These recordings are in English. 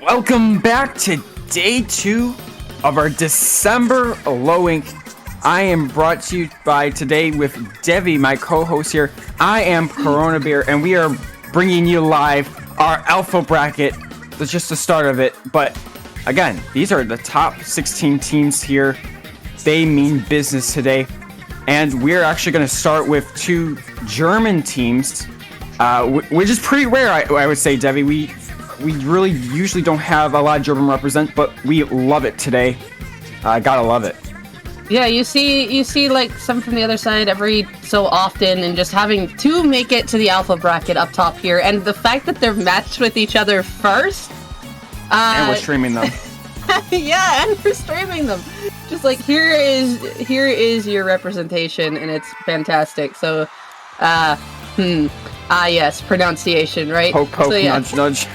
Welcome back to day 2 of our December Low Ink. I am brought to you by today with Devi, my co-host here. I am Corona Beer, and we are bringing you live our Alpha Bracket. That's just the start of it, but again, these are the top 16 teams here. They mean business today, and we're actually going to start with 2 German teams, which is pretty rare, I would say, Devi. We really usually don't have a lot of German represent, but we love it today. Gotta love it. Yeah, you see like some from the other side every so often, and just having to make it to the Alpha Bracket up top here, and the fact that they're matched with each other first. And we're streaming them. Yeah, and we're streaming them. Just like here is your representation, and it's fantastic. So, yes, pronunciation, right? Poke, so, yeah. nudge, nudge.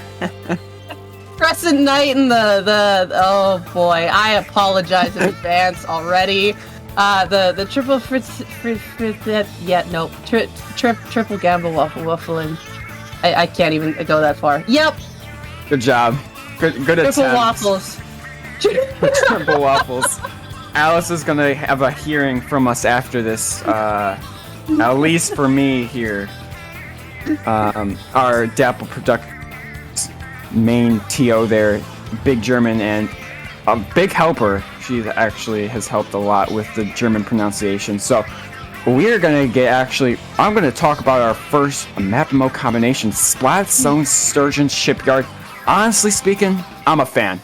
Crescent Knight and the oh boy, I apologize in advance already. The triple triple Gambawaffeln. I can't even go that far. Yep. Good job. Good attempt. Triple waffles. Triple waffles. Alice is gonna have a hearing from us after this. At least for me here. Our Dapple Product main TO there, big German and a big helper. She actually has helped a lot with the German pronunciation. So we're gonna I'm gonna talk about our first map mode combination, Splatoon Sturgeon Shipyard. Honestly speaking, I'm a fan.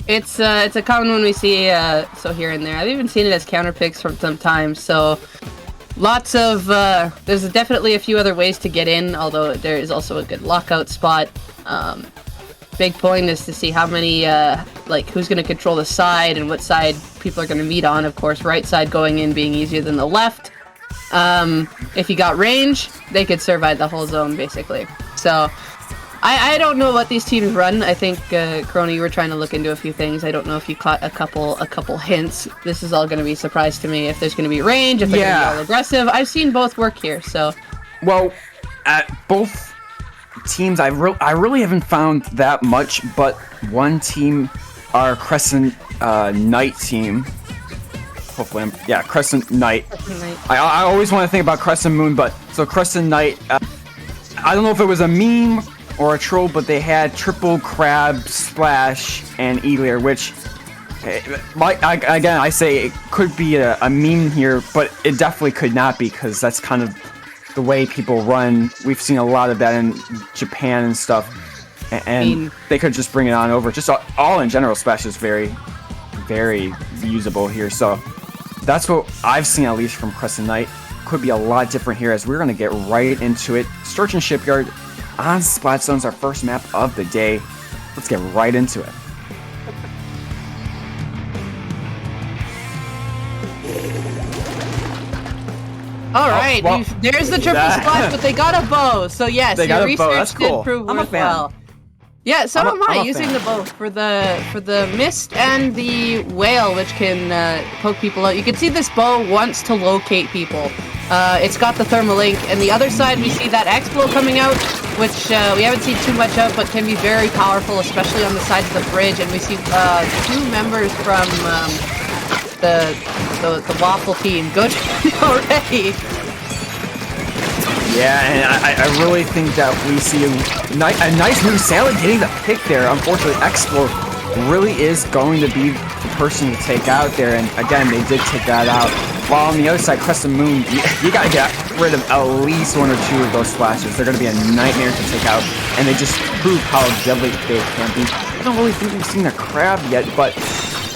It's a common one we see so here and there. I've even seen it as counter picks from sometimes. So lots of, there's definitely a few other ways to get in, although there is also a good lockout spot. Big point is to see how many, who's going to control the side and what side people are going to meet on. Of course, right side going in being easier than the left. If you got range, they could survive the whole zone, basically. So, I don't know what these teams run. I think, Corona, you were trying to look into a few things. I don't know if you caught a couple hints. This is all going to be a surprise to me. If there's going to be range, if they're going to be all aggressive. I've seen both work here, so. Well, at both teams, I really haven't found that much, but one team, our Crescent Knight team. Hopefully, Crescent Knight. I always want to think about Crescent Moon, but so Crescent Knight. I don't know if it was a meme or a troll, but they had triple crab splash and eagler, which I say it could be a meme here, but it definitely could not be, because that's kind of the way people run. We've seen a lot of that in Japan and stuff, and they could just bring it on over. Just all in general, splash is very, very usable here. So that's what I've seen, at least from Crescent Knight. Could be a lot different here, as we're going to get right into it. Sturgeon Shipyard on Splatzone's our first map of the day. Let's get right into it. Alright, there's the triple splash, but they got a bow. So yes, your research did prove worthwhile. Yeah, so am I, using the bow for the mist and the whale, which can poke people out. You can see this bow wants to locate people. It's got the thermal link, and the other side we see that X-Blow coming out, which we haven't seen too much of, but can be very powerful, especially on the sides of the bridge. And we see 2 members from the Waffle team go already. Yeah, and I really think that we see a nice move. Sally getting the pick there. Unfortunately, X-Blow really is going to be the person to take out there, and again, they did take that out. While on the other side, Crescent Moon, you gotta get rid of at least 1 or 2 of those splashes. They're gonna be a nightmare to take out, and they just prove how deadly they can be. I don't really think we've seen a crab yet, but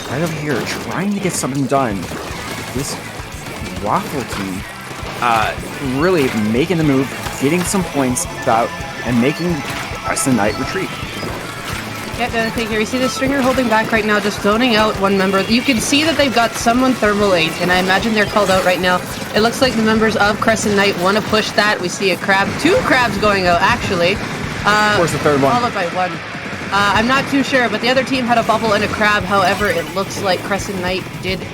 right over here, trying to get something done. This Waffle team, really making the move, getting some points out, and making Crescent Knight retreat. Yeah, the other thing here, you see the stringer holding back right now, just zoning out one member. You can see that they've got someone thermal link, and I imagine they're called out right now. It looks like the members of Crescent Knight want to push that. We see a crab, 2 crabs going out, actually. Where's the third one? Followed by 1. I'm not too sure, but the other team had a bubble and a crab. However, it looks like Crescent Knight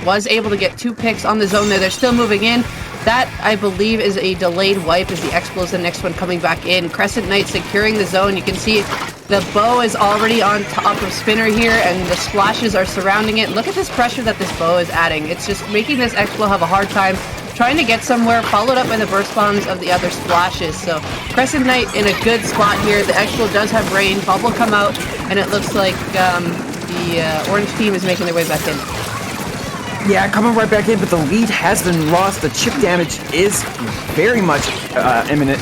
was able to get 2 picks on the zone there. They're still moving in. That, I believe, is a delayed wipe as the X-Blow's the next one coming back in. Crescent Knight securing the zone. You can see The bow is already on top of Spinner here, and the splashes are surrounding it. Look at this pressure that this bow is adding. It's just making this Explo have a hard time trying to get somewhere, followed up by the burst bombs of the other splashes. So Crescent Knight in a good spot here. The Explo does have range. Bob will come out, and it looks like the orange team is making their way back in. Yeah, coming right back in, but the lead has been lost. The chip damage is very much imminent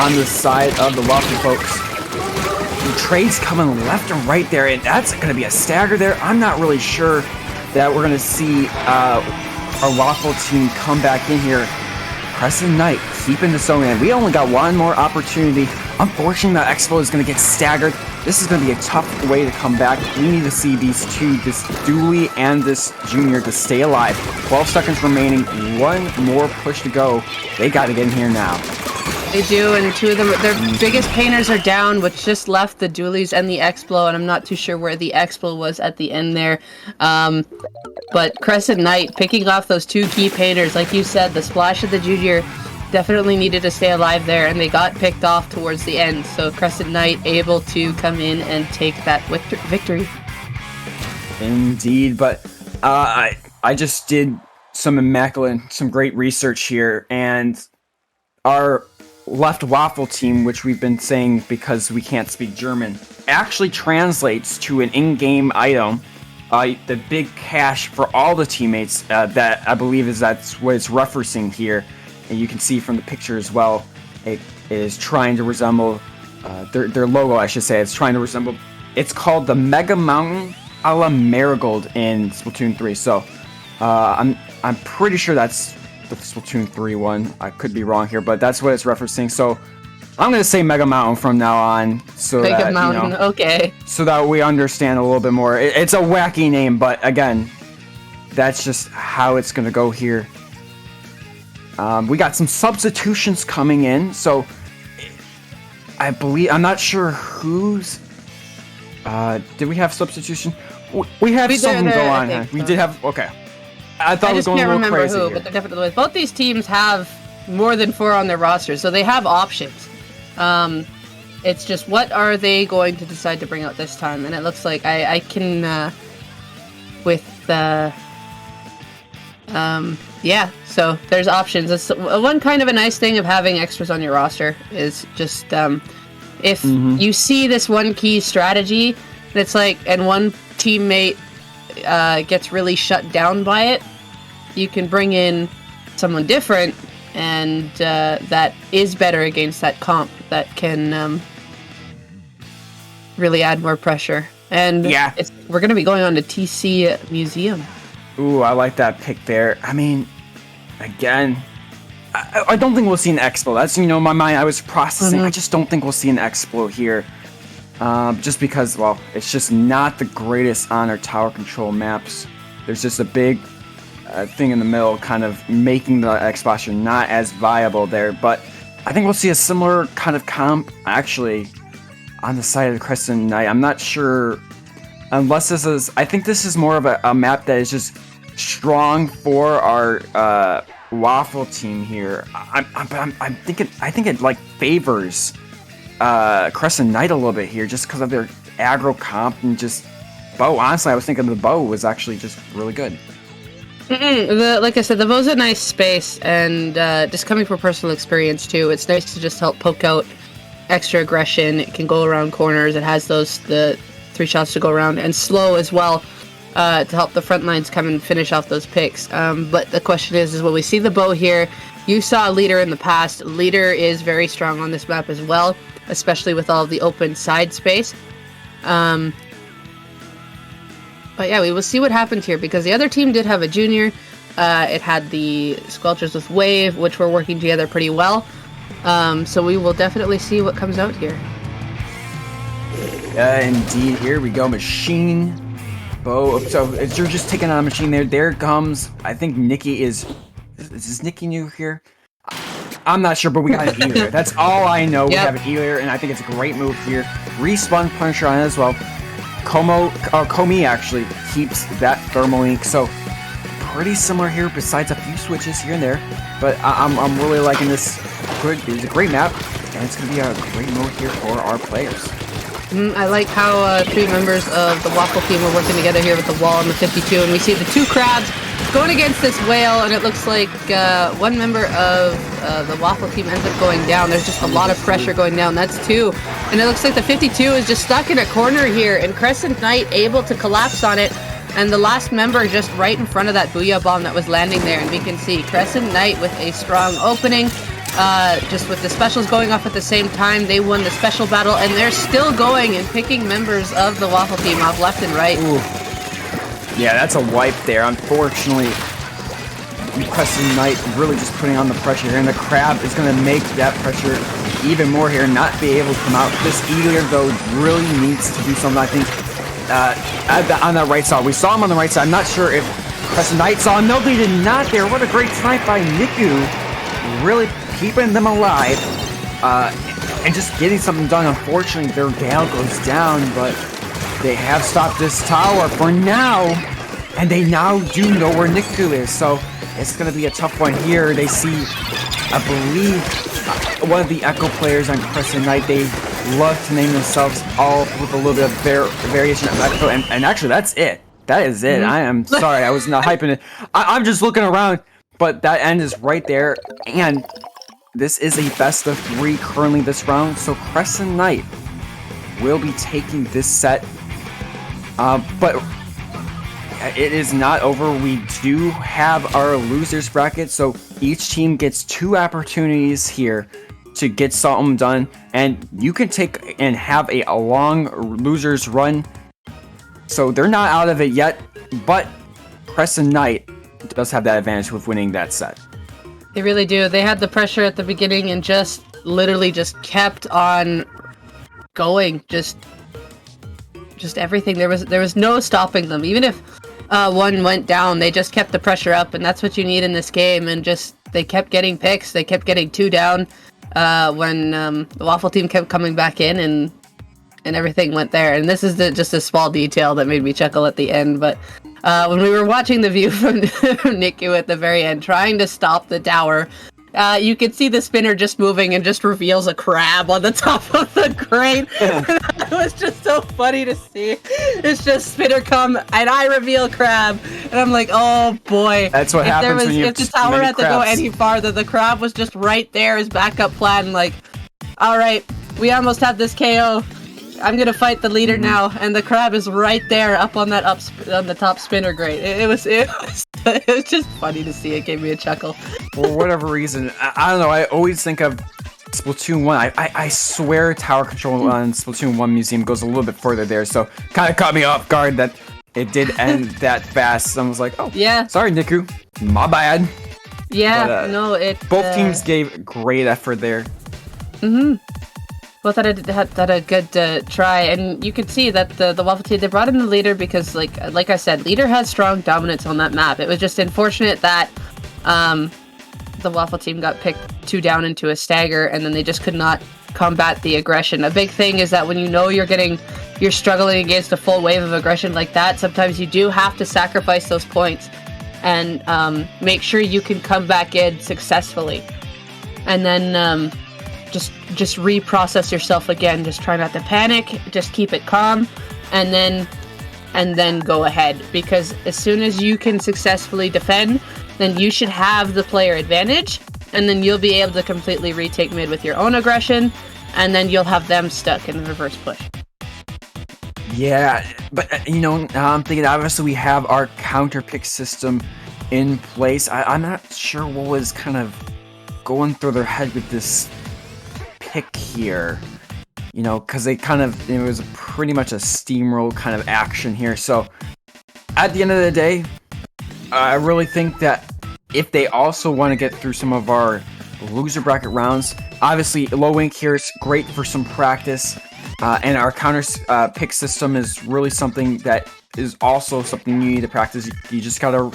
on the side of the Waffle folks. The trades coming left and right there, and that's going to be a stagger there. I'm not really sure that we're going to see our Waffle team come back in here. Crescent Knight keeping the zone in. We only got one more opportunity. Unfortunately, the Expo is going to get staggered. This is going to be a tough way to come back. We need to see these two, this Dooley and this Junior, to stay alive. 12 seconds remaining. One more push to go. They got to get in here now. They do, and two of them, their biggest painters are down, which just left the Doolies and the Explo, and I'm not too sure where the Explo was at the end there. But Crescent Knight picking off those two key painters, like you said, the splash of the Junior definitely needed to stay alive there, and they got picked off towards the end. So Crescent Knight able to come in and take that victory. Indeed, but I just did some great research here, and our left Waffle team, which we've been saying because we can't speak German, actually translates to an in-game item, the big cash for all the teammates, that I believe that's what it's referencing here. And you can see from the picture as well, it is trying to resemble their logo, I should say. It's trying to resemble, it's called the Mega Mountain a la Marigold in Splatoon 3. So I'm pretty sure that's the Splatoon 3 one. I could be wrong here, but that's what it's referencing. So I'm going to say Mega Mountain from now on. So Mega that, Mountain, you know, okay. So that we understand a little bit more. It's a wacky name, but again, that's just how it's going to go here. We got some substitutions coming in, so I believe, I'm not sure who's, did we have substitution? We had something go on. Huh? We did have, okay. I thought it was going a little crazy. I just can't remember who, but they're definitely, both these teams have more than 4 on their roster, so they have options. It's just, what are they going to decide to bring out this time? And it looks like I can, yeah, so there's options. It's one kind of a nice thing of having extras on your roster is just, if you see this one key strategy, that's like, and one teammate gets really shut down by it, you can bring in someone different, and that is better against that comp, that can really add more pressure. And yeah, we're going to be going on to TC Museum. Ooh, I like that pick there. I mean, again, I don't think we'll see an Explo. That's, you know, my mind, I was processing. I just don't think we'll see an Explo here. Just because, well, it's just not the greatest on our tower control maps. There's just a big thing in the middle kind of making the Explosion not as viable there. But I think we'll see a similar kind of comp, actually, on the side of the Crescent Knight. I'm not sure, unless this is, I think this is more of a map that is just strong for our Waffle team here. I'm thinking, I think it like favors Crescent Knight a little bit here, just because of their aggro comp and just bow. Honestly, I was thinking the bow was actually just really good. Like I said, the bow's a nice space, and just coming from personal experience too, it's nice to just help poke out extra aggression. It can go around corners. It has the 3 shots to go around, and slow as well, to help the front lines come and finish off those picks. But the question is when we see the bow here, you saw Leader in the past. Leader is very strong on this map as well, especially with all of the open side space. But yeah, we will see what happens here, because the other team did have a Junior. It had the Squelchers with Wave, which were working together pretty well. So we will definitely see what comes out here. Indeed, here we go. Machine bow. So you're just taking on a machine there. There comes, I think Nikki is this Nikki new here? I'm not sure, but we got an E-Layer. That's all I know. We have an E-Layer, and I think it's a great move here. Respawn Punisher on it as well. Komi actually keeps that thermal link, so pretty similar here, besides a few switches here and there. But I'm really liking this. It's a great map, and it's going to be a great mode here for our players. I like how 3 members of the Waffle team are working together here with the wall and the 52, and we see the 2 crabs going against this whale, and it looks like 1 member of the Waffle team ends up going down. There's just a lot of pressure going down. That's 2. And it looks like the 52 is just stuck in a corner here, and Crescent Knight able to collapse on it, and the last member just right in front of that Booyah Bomb that was landing there, and we can see Crescent Knight with a strong opening. Just with the specials going off at the same time, they won the special battle, and they're still going and picking members of the Waffle team off left and right. Ooh. Yeah, that's a wipe there. Unfortunately, Crescent Knight really just putting on the pressure here, and the crab is going to make that pressure even more here, not be able to come out. This Eater, though, really needs to do something, I think, on that right side. We saw him on the right side. I'm not sure if Crescent Knight saw him. No, they did not there. What a great snipe by Niku. Really keeping them alive, and just getting something done. Unfortunately, their Gale goes down, but they have stopped this tower for now, and they now do know where Niku is, so it's going to be a tough one here. They see, I believe, one of the Echo players on Crescent Knight. They love to name themselves all with a little bit of variation of Echo, and actually, that's it. That is it. I am sorry, I was not hyping it. I'm just looking around, but that end is right there, and this is a best of 3 currently this round, so Crescent Knight will be taking this set. But it is not over. We do have our losers bracket, so each team gets 2 opportunities here to get something done, and you can take and have a long losers run. So they're not out of it yet, but Crescent Knight does have that advantage with winning that set. They really do. They had the pressure at the beginning and just literally just kept on going. Just everything. There was no stopping them. Even if one went down, they just kept the pressure up, and that's what you need in this game. And just they kept getting picks. They kept getting 2 down when the Waffle team kept coming back in, and everything went there. And this is just a small detail that made me chuckle at the end, but when we were watching the view from Niku at the very end, trying to stop the tower, you could see the spinner just moving and just reveals a crab on the top of the crane. It was just so funny to see. It's just spinner come, and I reveal crab, and I'm like, oh boy. That's what happens when you have if the tower had to go crabs. any farther, the crab was just right there, his backup plan, like, all right, we almost have this KO. I'm gonna fight the leader now, and the crab is right there, up on that on the top spinner grate. It was just funny to see. It gave me a chuckle. For whatever reason, I don't know. I always think of Splatoon 1. I swear tower control on Splatoon 1 Museum goes a little bit further there, so kind of caught me off guard that it did end that fast. I was like, oh, yeah, sorry, Niku, my bad. Yeah, but, no, both teams gave great effort there. Both had a good try, and you could see that the Waffle team, they brought in the leader because, like I said, leader has strong dominance on that map. It was just unfortunate that the Waffle team got picked 2 down into a stagger, and then they just could not combat the aggression. A big thing is that when you know you're struggling against a full wave of aggression like that, sometimes you do have to sacrifice those points and make sure you can come back in successfully, and then just reprocess yourself again. Just try not to panic, just keep it calm, and then go ahead, because as soon as you can successfully defend, then you should have the player advantage, and then you'll be able to completely retake mid with your own aggression, and then you'll have them stuck in the reverse push. Yeah, but now I'm thinking, obviously we have our counter pick system in place. I'm not sure what was kind of going through their head with this pick here, because it was pretty much a steamroll kind of action here. So at the end of the day, I really think that if they also want to get through some of our loser bracket rounds, obviously low ink here is great for some practice, and our counter pick system is really something that is also something you need to practice. You just gotta,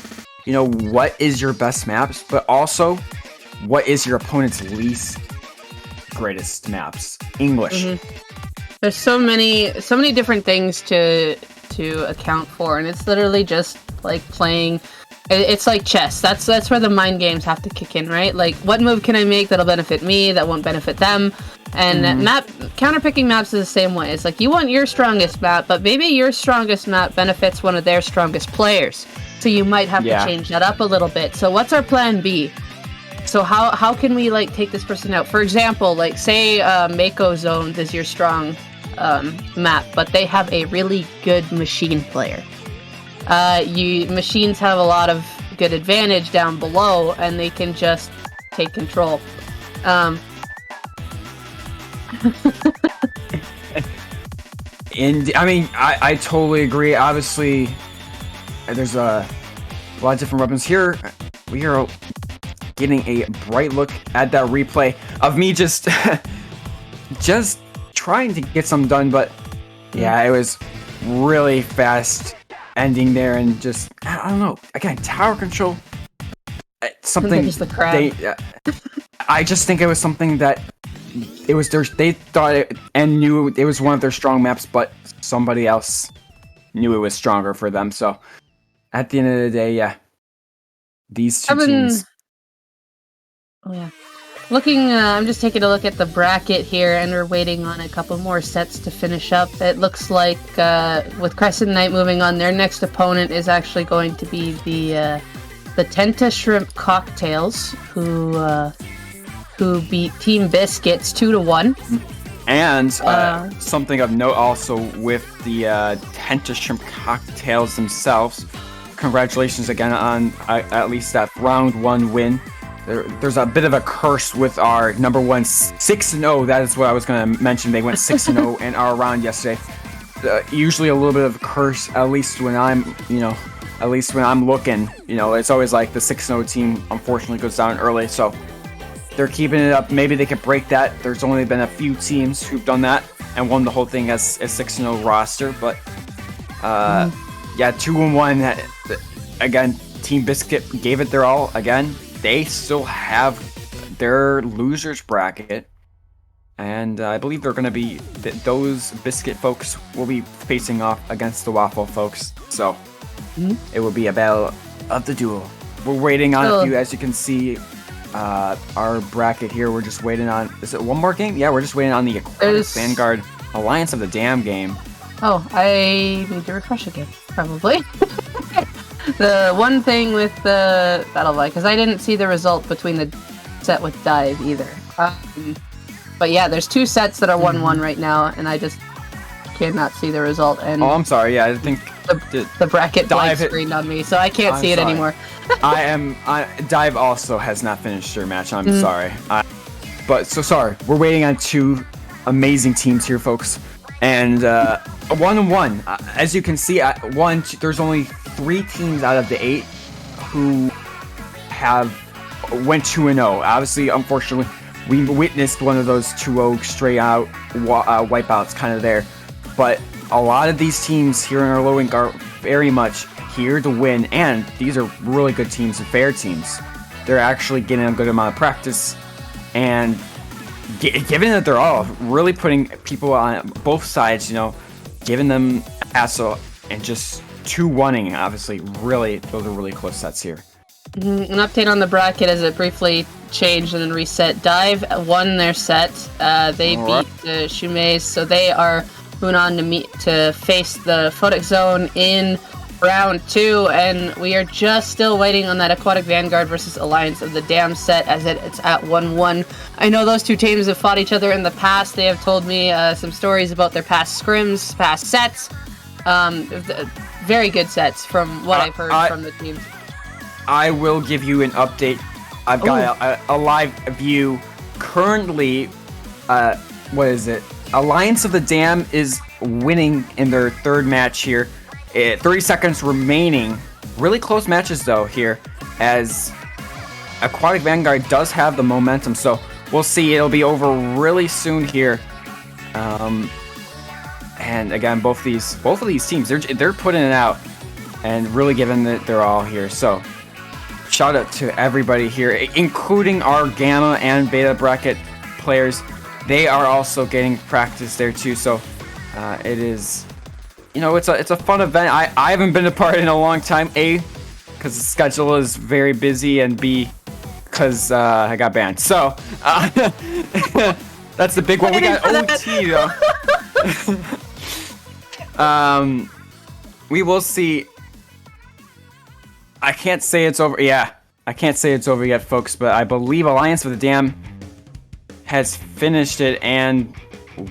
what is your best maps, but also what is your opponent's least greatest maps. English. There's so many different things to account for, and it's literally just like playing. It's like chess. That's where the mind games have to kick in, right? Like, what move can I make that'll benefit me, that won't benefit them? And counterpicking maps is the same way. It's like you want your strongest map, but maybe your strongest map benefits one of their strongest players. So you might have to change that up a little bit. So what's our plan B? So how can we like take this person out? For example, like say Mako Zones is your strong map, but they have a really good machine player. Machines have a lot of good advantage down below, and they can just take control. And I mean, I totally agree. Obviously, there's a lot of different weapons here. We are getting a bright look at that replay of me just trying to get some done, but yeah, it was really fast ending there, and just I don't know. Again, tower control. Something just the crab. I just think it was something that it was they thought it and knew it was one of their strong maps, but somebody else knew it was stronger for them. So at the end of the day, yeah, these two teams. Oh yeah. I'm just taking a look at the bracket here, and we're waiting on a couple more sets to finish up. It looks like with Crescent Knight moving on, their next opponent is actually going to be the Tenta Shrimp Cocktails, who beat Team Biscuits 2-1. And something of note also with the Tenta Shrimp Cocktails themselves. Congratulations again on at least that round 1 win. There's a bit of a curse with our number 1 6-0. That is what I was going to mention. They went 6-0 in our round yesterday. Usually a little bit of a curse, at least when I'm looking. It's always like the 6-0 team unfortunately goes down early. So they're keeping it up. Maybe they could break that. There's only been a few teams who've done that and won the whole thing as a 6-0 roster. But yeah, 2-1. Again, Team Biscuit gave it their all again. They still have their losers bracket, and I believe they're going to be those Biscuit folks will be facing off against the Waffle folks. So it will be a battle of the duel. We're waiting on a few, as you can see, our bracket here. We're just waiting on. Is it one more game? Yeah, we're just waiting on the Aquatic Vanguard Alliance of the Dam game. Oh, I need to refresh again, probably. The one thing with the Battle Bike, because I didn't see the result between the set with Dive either. But yeah, there's 2 sets that are 1-1 right now, and I just cannot see the result. And I'm sorry. Yeah, I think the bracket blank screened on me, so I can't see it anymore. Dive also has not finished their match. I'm sorry. But so sorry. We're waiting on 2 amazing teams here, folks. And 1-1. As you can see, there's only 3 teams out of the 8 who went 2-0. Obviously, unfortunately, we witnessed one of those 2-0 straight out wipeouts kind of there. But a lot of these teams here in our low rank are very much here to win, and these are really good teams and fair teams. They're actually getting a good amount of practice and giving it their all, really putting people on both sides, giving them hassle and just 2-1ing. Obviously, really, those are really close sets here. An update on the bracket as it briefly changed and then reset. Dive won their set. They beat the Shumeis, so they are moving on to face the Photic Zone in round 2, and we are just still waiting on that Aquatic Vanguard versus Alliance of the Dam set, as it's at 1-1. I know those 2 teams have fought each other in the past. They have told me some stories about their past scrims, past sets. Very good sets from what I've heard from the teams. I will give you an update. I've got a live view. Currently, what is it? Alliance of the Dam is winning in their 3rd match here. 30 seconds remaining. Really close matches though here, as Aquatic Vanguard does have the momentum. So we'll see. It'll be over really soon here. And again, both of these teams, they're putting it out and really giving it their all here. So shout out to everybody here, including our Gamma and Beta bracket players. They are also getting practice there too. So it is. It's a fun event. I haven't been a part in a long time. A, because the schedule is very busy, and B, because I got banned. So, That's the big one. We got OT though. We will see. I can't say it's over. Yeah, I can't say it's over yet, folks. But I believe Alliance of the Dam has finished it and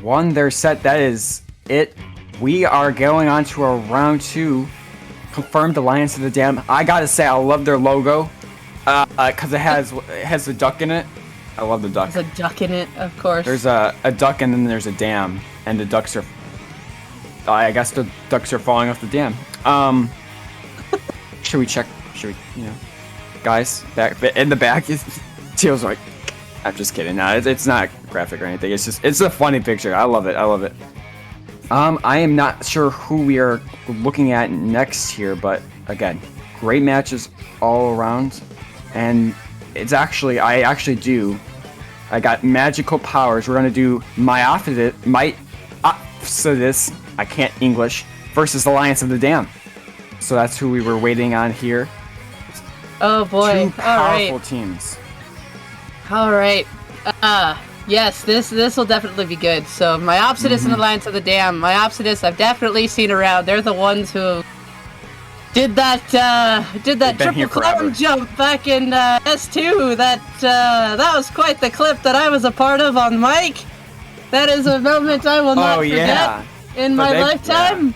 won their set. That is it. We are going on to our round 2. Confirmed Alliance of the Dam. I gotta say, I love their logo because it has a duck in it. I love the duck. There's a duck in it, of course. There's a duck and then there's a dam, and the ducks are. I guess the ducks are falling off the dam. Should we check? Should we, guys, back in the back is Teal's like. I'm just kidding. No, it's not graphic or anything. It's a funny picture. I love it. I am not sure who we are looking at next here, but again, great matches all around, and I got magical powers. We're gonna do Myopsidus. I can't English versus Alliance of the Dam. So that's who we were waiting on here. Oh boy! Two powerful teams. All right. Yes, this will definitely be good. So Myopsidus and Alliance of the Dam. Myopsidus, I've definitely seen around. They're the ones who did that triple climb jump back in S2. That was quite the clip that I was a part of on mic. That is a moment I will not forget in my lifetime.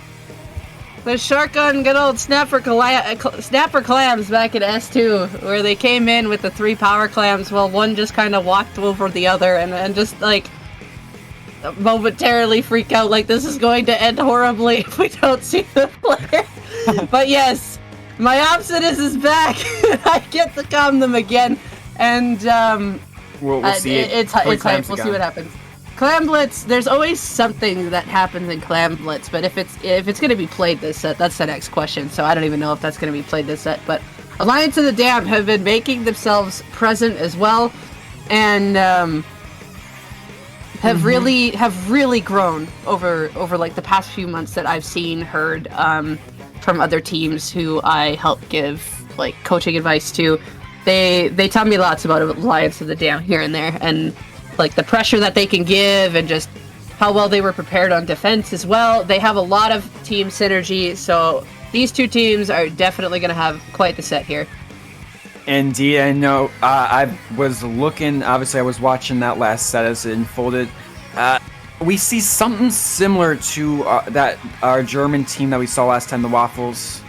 The shark on good old snapper clams back in S2, where they came in with the 3 power clams while one just kind of walked over the other and just like momentarily freak out like this is going to end horribly if we don't see the player. But yes, Myopsidus is back. I get to calm them again, and we'll see. It's hype. We'll see what happens. Clam Blitz, there's always something that happens in Clam Blitz, but if it's going to be played this set, that's the next question. So I don't even know if that's going to be played this set. But Alliance of the Dam have been making themselves present as well, and have really grown over like the past few months that I've seen, heard from other teams who I help give like coaching advice to. They tell me lots about Alliance of the Dam here and there, and like the pressure that they can give and just how well they were prepared on defense as well. They have a lot of team synergy, so these two teams are definitely going to have quite the set here. Indeed, I know. I was looking, obviously I was watching that last set as it unfolded. We see something similar to that our German team that we saw last time, the Waffles.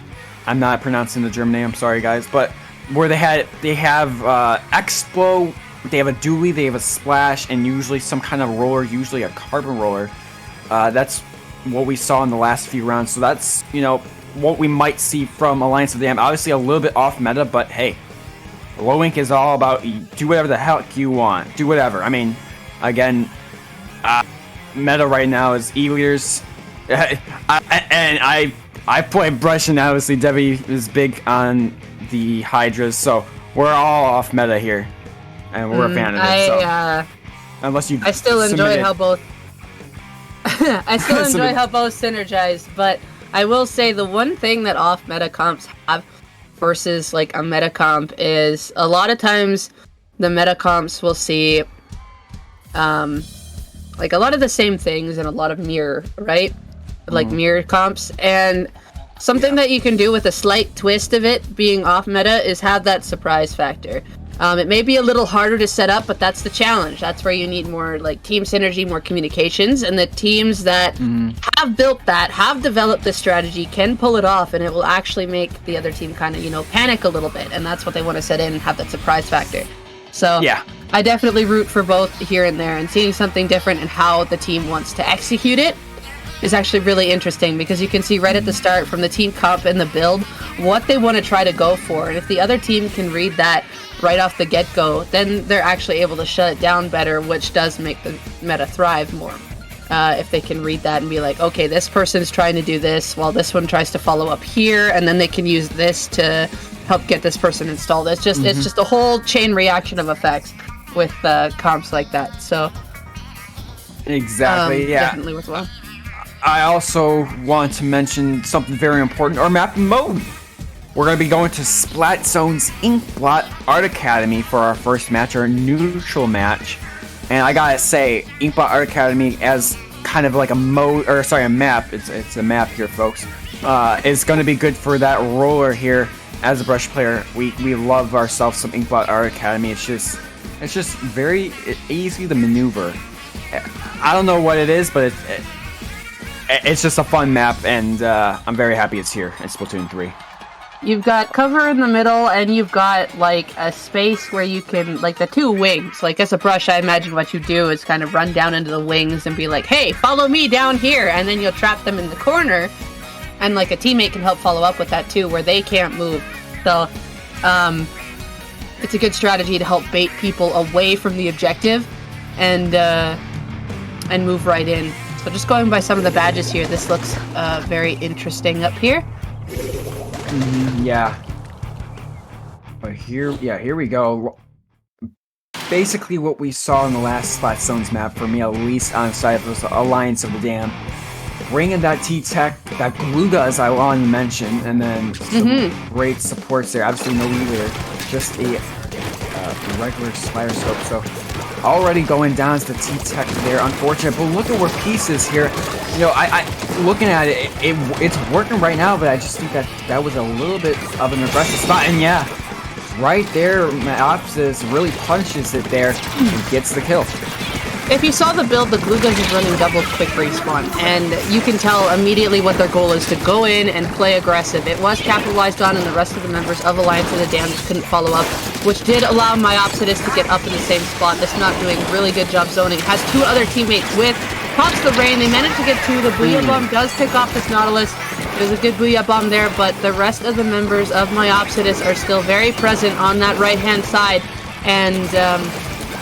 I'm not pronouncing the German name, I'm sorry guys, but where they have Explo. They have a dually, they have a splash, and usually some kind of roller, usually a carbon roller. That's what we saw in the last few rounds. So that's, what we might see from Alliance of the Dam. Obviously a little bit off meta, but hey, Low Ink is all about do whatever the heck you want. Do whatever. I mean, again, meta right now is E-Leaders. I play Brush, and obviously Debbie is big on the Hydras, so we're all off meta here. And we're a fan of it, so. Unless you I still enjoy how both synergize, but I will say the one thing that off meta comps have versus like a meta comp is a lot of times the meta comps will see like a lot of the same things and a lot of mirror, right? Like mirror comps, and something that you can do with a slight twist of it being off meta is have that surprise factor. It may be a little harder to set up, but that's the challenge. That's where you need more like team synergy, more communications, and the teams that have built that, have developed this strategy, can pull it off, and it will actually make the other team kind of, panic a little bit, and that's what they want to set in and have that surprise factor. So yeah, I definitely root for both here and there, and seeing something different and how the team wants to execute it is actually really interesting, because you can see right at the start from the team comp and the build what they want to try to go for, and if the other team can read that right off the get-go, then they're actually able to shut it down better, which does make the meta thrive more. If they can read that and be like, okay, this person's trying to do this while this one tries to follow up here, and then they can use this to help get this person installed. It's just it's just a whole chain reaction of effects with comps like that. So exactly, yeah, definitely worthwhile. I also want to mention something very important: our map mode. We're going to be going to Splat Zone's Inkblot Art Academy for our first match, our neutral match. And I gotta say, Inkbot Art Academy as kind of like a map. It's a map here, folks. Is going to be good for that roller here. As a brush player, we love ourselves some Inkbot Art Academy. It's just very easy to maneuver. I don't know what it is, but it's just a fun map, and I'm very happy it's here in Splatoon 3. You've got cover in the middle, and you've got, like, a space where you can, like, the two wings. Like, as a brush, I imagine what you do is kind of run down into the wings and be like, hey, follow me down here, and then you'll trap them in the corner. And, like, a teammate can help follow up with that, too, where they can't move. So, it's a good strategy to help bait people away from the objective and move right in. So just going by some of the badges here, this looks very interesting up here. Yeah. But here we go. Basically what we saw in the last Splat Zones map, for me at least, on the side of the Alliance of the Dam. Bringing that T-Tech, that Gluga, as I already mentioned, and then some great supports there. Absolutely no leader, just a regular Spider Scope. So already going down to the T-Tech there, unfortunate. But look at where Pieces here. You know, I looking at it's working right now, but I just think that was a little bit of an aggressive spot. And yeah, right there, Myopsidus really punishes it there and gets the kill. If you saw the build, the Glugas is running double quick respawn, and you can tell immediately what their goal is, to go in and play aggressive. It was capitalized on, and the rest of the members of Alliance of the Dam just couldn't follow up, which did allow Myopsidus to get up in the same spot. That's not doing a really good job zoning. Has two other teammates with. Pops the rain. They managed to get two. The Booyah Bomb does pick off this Nautilus. There's a good Booyah Bomb there, but the rest of the members of Myopsidus are still very present on that right-hand side, and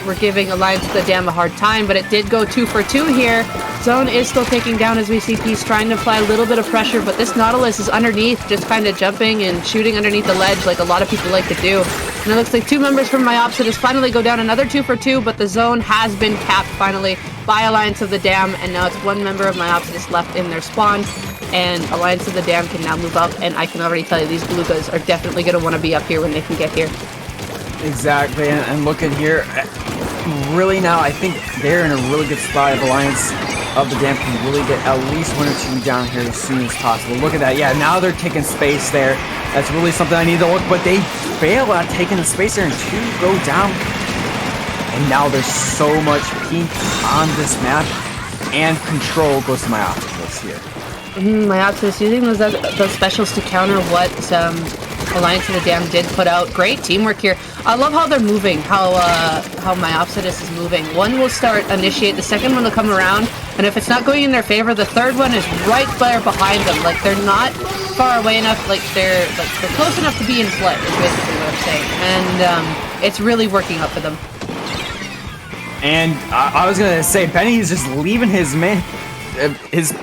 we're giving Alliance of the Dam a hard time, but it did go 2 for 2 here. Zone is still taking down as we see Peace trying to apply a little bit of pressure, but this Nautilus is underneath, just kind of jumping and shooting underneath the ledge like a lot of people like to do. And it looks like two members from Myopsidus finally go down, another 2 for 2, but the zone has been capped finally by Alliance of the Dam, and now it's one member of Myopsidus left in their spawn, and Alliance of the Dam can now move up, and I can already tell you these Glugas are definitely going to want to be up here when they can get here. Exactly, and look at here. Really now, I think they're in a really good spot. If Alliance of the Dam can really get at least 1 or 2 down here as soon as possible. Look at that. Yeah, now they're taking space there. That's really something I need to look, but they fail at taking the space there, and 2 go down. And now there's so much pink on this map, and control goes to Myopsidus here. Myopsidus using those specials to counter what Alliance of the Dam did put out. Great teamwork here. I love how they're moving, how Myopsidus is moving. One will initiate, the second one will come around, and if it's not going in their favor, the third one is right there behind them. Like, they're not far away enough, they're close enough to be in play, is basically what I'm saying. And it's really working out for them. And I was gonna say, Benny's just leaving his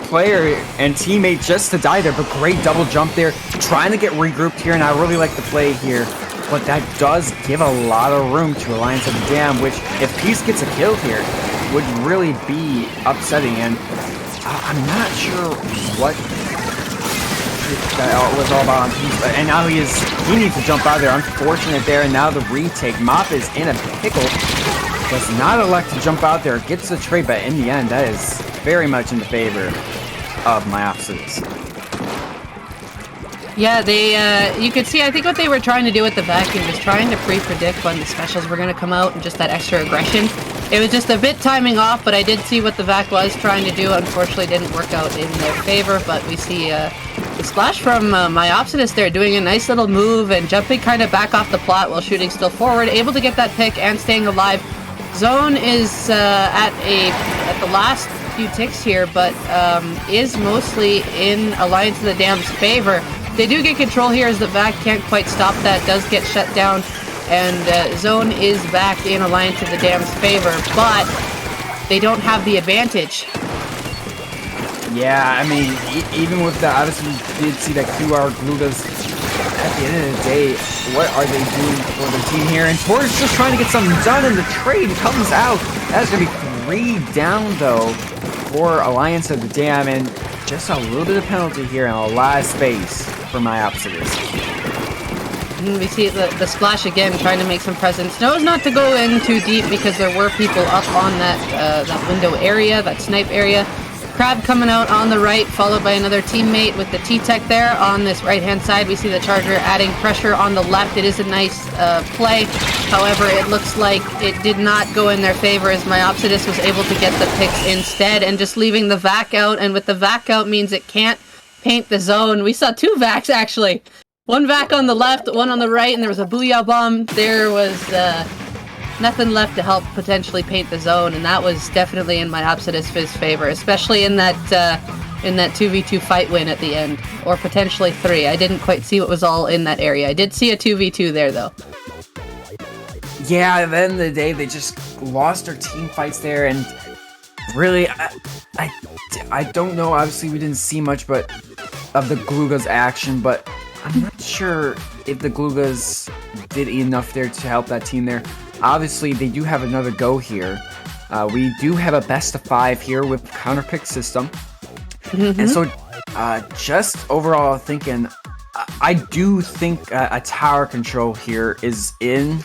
player and teammate just to die there, but great double jump there, trying to get regrouped here, and I really like the play here. But that does give a lot of room to Alliance of the Dam, which, if Peace gets a kill here, would really be upsetting. And I'm not sure what that was all about on Peace. And now he needs to jump out of there. Unfortunate there, and now the retake. Mop is in a pickle. Does not elect to jump out there. Gets the trade, but in the end, that is very much in the favor of Myopsidus. Yeah, you could see, I think what they were trying to do with the vacuum was trying to pre-predict when the specials were going to come out, and just that extra aggression. It was just a bit timing off, but I did see what the vac was trying to do. Unfortunately, didn't work out in their favor, but we see the splash from Myopsidus there, doing a nice little move and jumping kind of back off the plot while shooting still forward, able to get that pick and staying alive. Zone is at the last few ticks here, but is mostly in Alliance of the Dam's favor. They do get control here as the vac can't quite stop that, does get shut down, and Zone is back in Alliance of the Dam's favor, but they don't have the advantage. Yeah, I mean, even with that, obviously we did see that QR Glugas. At the end of the day, what are they doing for the team here? And Tor's just trying to get something done, and the trade comes out. That's going to be 3 down, though, for Alliance of the Dam, and just a little bit of penalty here and a lot of space for Myopsidus. We see the splash again, trying to make some presence. Knows not to go in too deep because there were people up on that window area, that snipe area. Crab coming out on the right, followed by another teammate with the T-Tech there on this right-hand side. We see the Charger adding pressure on the left. It is a nice play. However, it looks like it did not go in their favor as Myopsidus was able to get the picks instead and just leaving the vac out. And with the vac out means it can't paint the zone. We saw two vacs, actually. One vac on the left, one on the right, and there was a Booyah Bomb. There was nothing left to help potentially paint the zone, and that was definitely in Myopsidus' favor, especially in that 2v2 fight win at the end, or potentially 3. I didn't quite see what was all in that area. I did see a 2v2 there, though. Yeah, at the end of the day, they just lost their team fights there, and really, I don't know. Obviously, we didn't see much but of the Glooga's action, but I'm not sure if the Gloogas did enough there to help that team there. Obviously, they do have another go here. We do have a best of 5 here with counter pick system. And so, just overall thinking, I do think a tower control here is in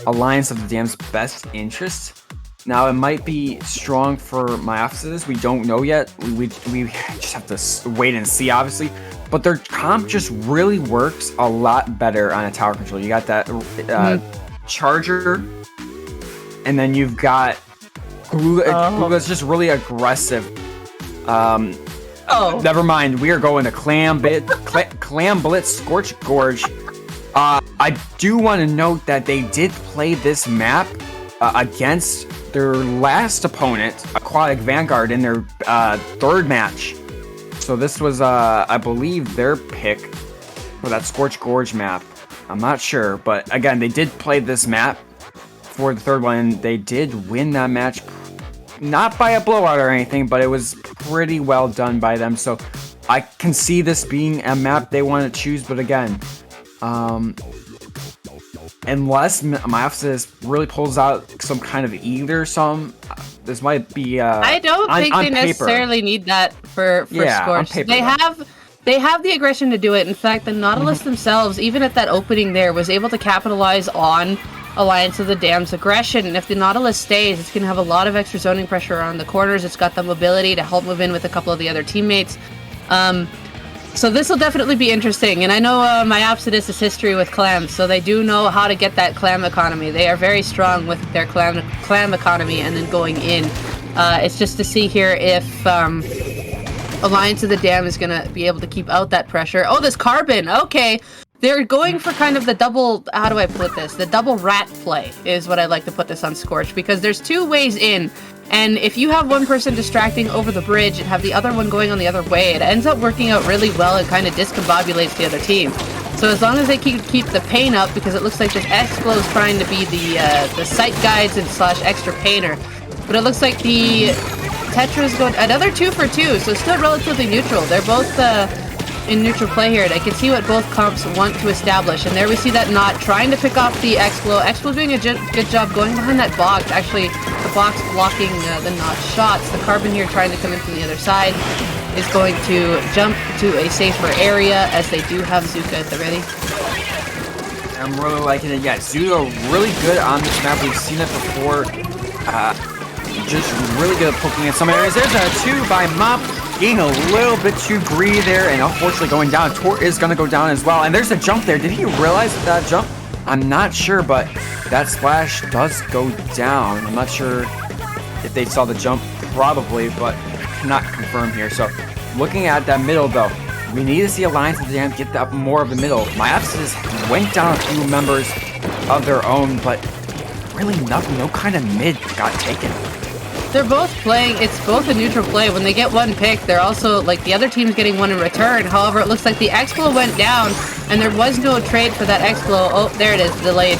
Alliance of the Dam's best interest. Now, it might be strong for Myopsidus. We don't know yet. We just have to wait and see, obviously. But their comp just really works a lot better on a tower control. You got that Charger, and then you've got Glooga's just really aggressive. Never mind. We are going to Clam Blitz Scorch Gorge. I do want to note that they did play this map against their last opponent, Aquatic Vanguard, in their third match. So this was, I believe, their pick for that Scorch Gorge map. I'm not sure, but again, they did play this map for the third one, and they did win that match. Not by a blowout or anything, but it was pretty well done by them. So I can see this being a map they want to choose, but again, unless Myopsidus really pulls out some kind of either this might be I don't think they necessarily need that for Scorch. They have the aggression to do it. In fact, the Nautilus themselves, even at that opening there, was able to capitalize on Alliance of the Dam's aggression. And if the Nautilus stays, it's going to have a lot of extra zoning pressure on the corners. It's got the mobility to help move in with a couple of the other teammates. So this will definitely be interesting. And I know Myopsidus' history with clams, so they do know how to get that clam economy. They are very strong with their clam economy and then going in. It's just to see here if Alliance of the Dam is going to be able to keep out that pressure. Oh, this Carbon! Okay! They're going for kind of the double, how do I put this? The double rat play is what I'd like to put this on Scorch, because there's 2 ways in. And if you have one person distracting over the bridge and have the other one going on the other way, it ends up working out really well and kind of discombobulates the other team. So as long as they keep the pain up, because it looks like this Explo is trying to be the sight guides and / extra painter. But it looks like the Tetra's going another 2 for 2, so still relatively neutral. They're both in neutral play here, and I can see what both comps want to establish. And there we see that Knot trying to pick off the Explo. Explo doing a good job going behind that box. Actually, the box blocking the Knot shots. The Carbon here trying to come in from the other side is going to jump to a safer area, as they do have Zuka at the ready. I'm really liking it. Yeah, Zuka really good on this map. We've seen it before. Just really good at poking in some areas. There's a 2 by Mop. Getting a little bit too greedy there, and unfortunately going down. Tor is going to go down as well. And there's a jump there. Did he realize that jump? I'm not sure, but that splash does go down. I'm not sure if they saw the jump, probably, but cannot confirm here. So looking at that middle, though, we need to see Alliance of the Dam get that more of the middle. Myopsidus went down a few members of their own, but really nothing. No kind of mid got taken. They're both playing, it's both a neutral play. When they get one pick, they're also, like, the other team's getting one in return. However, it looks like the Explo went down, and there was no trade for that Explo. Oh, there it is, delayed.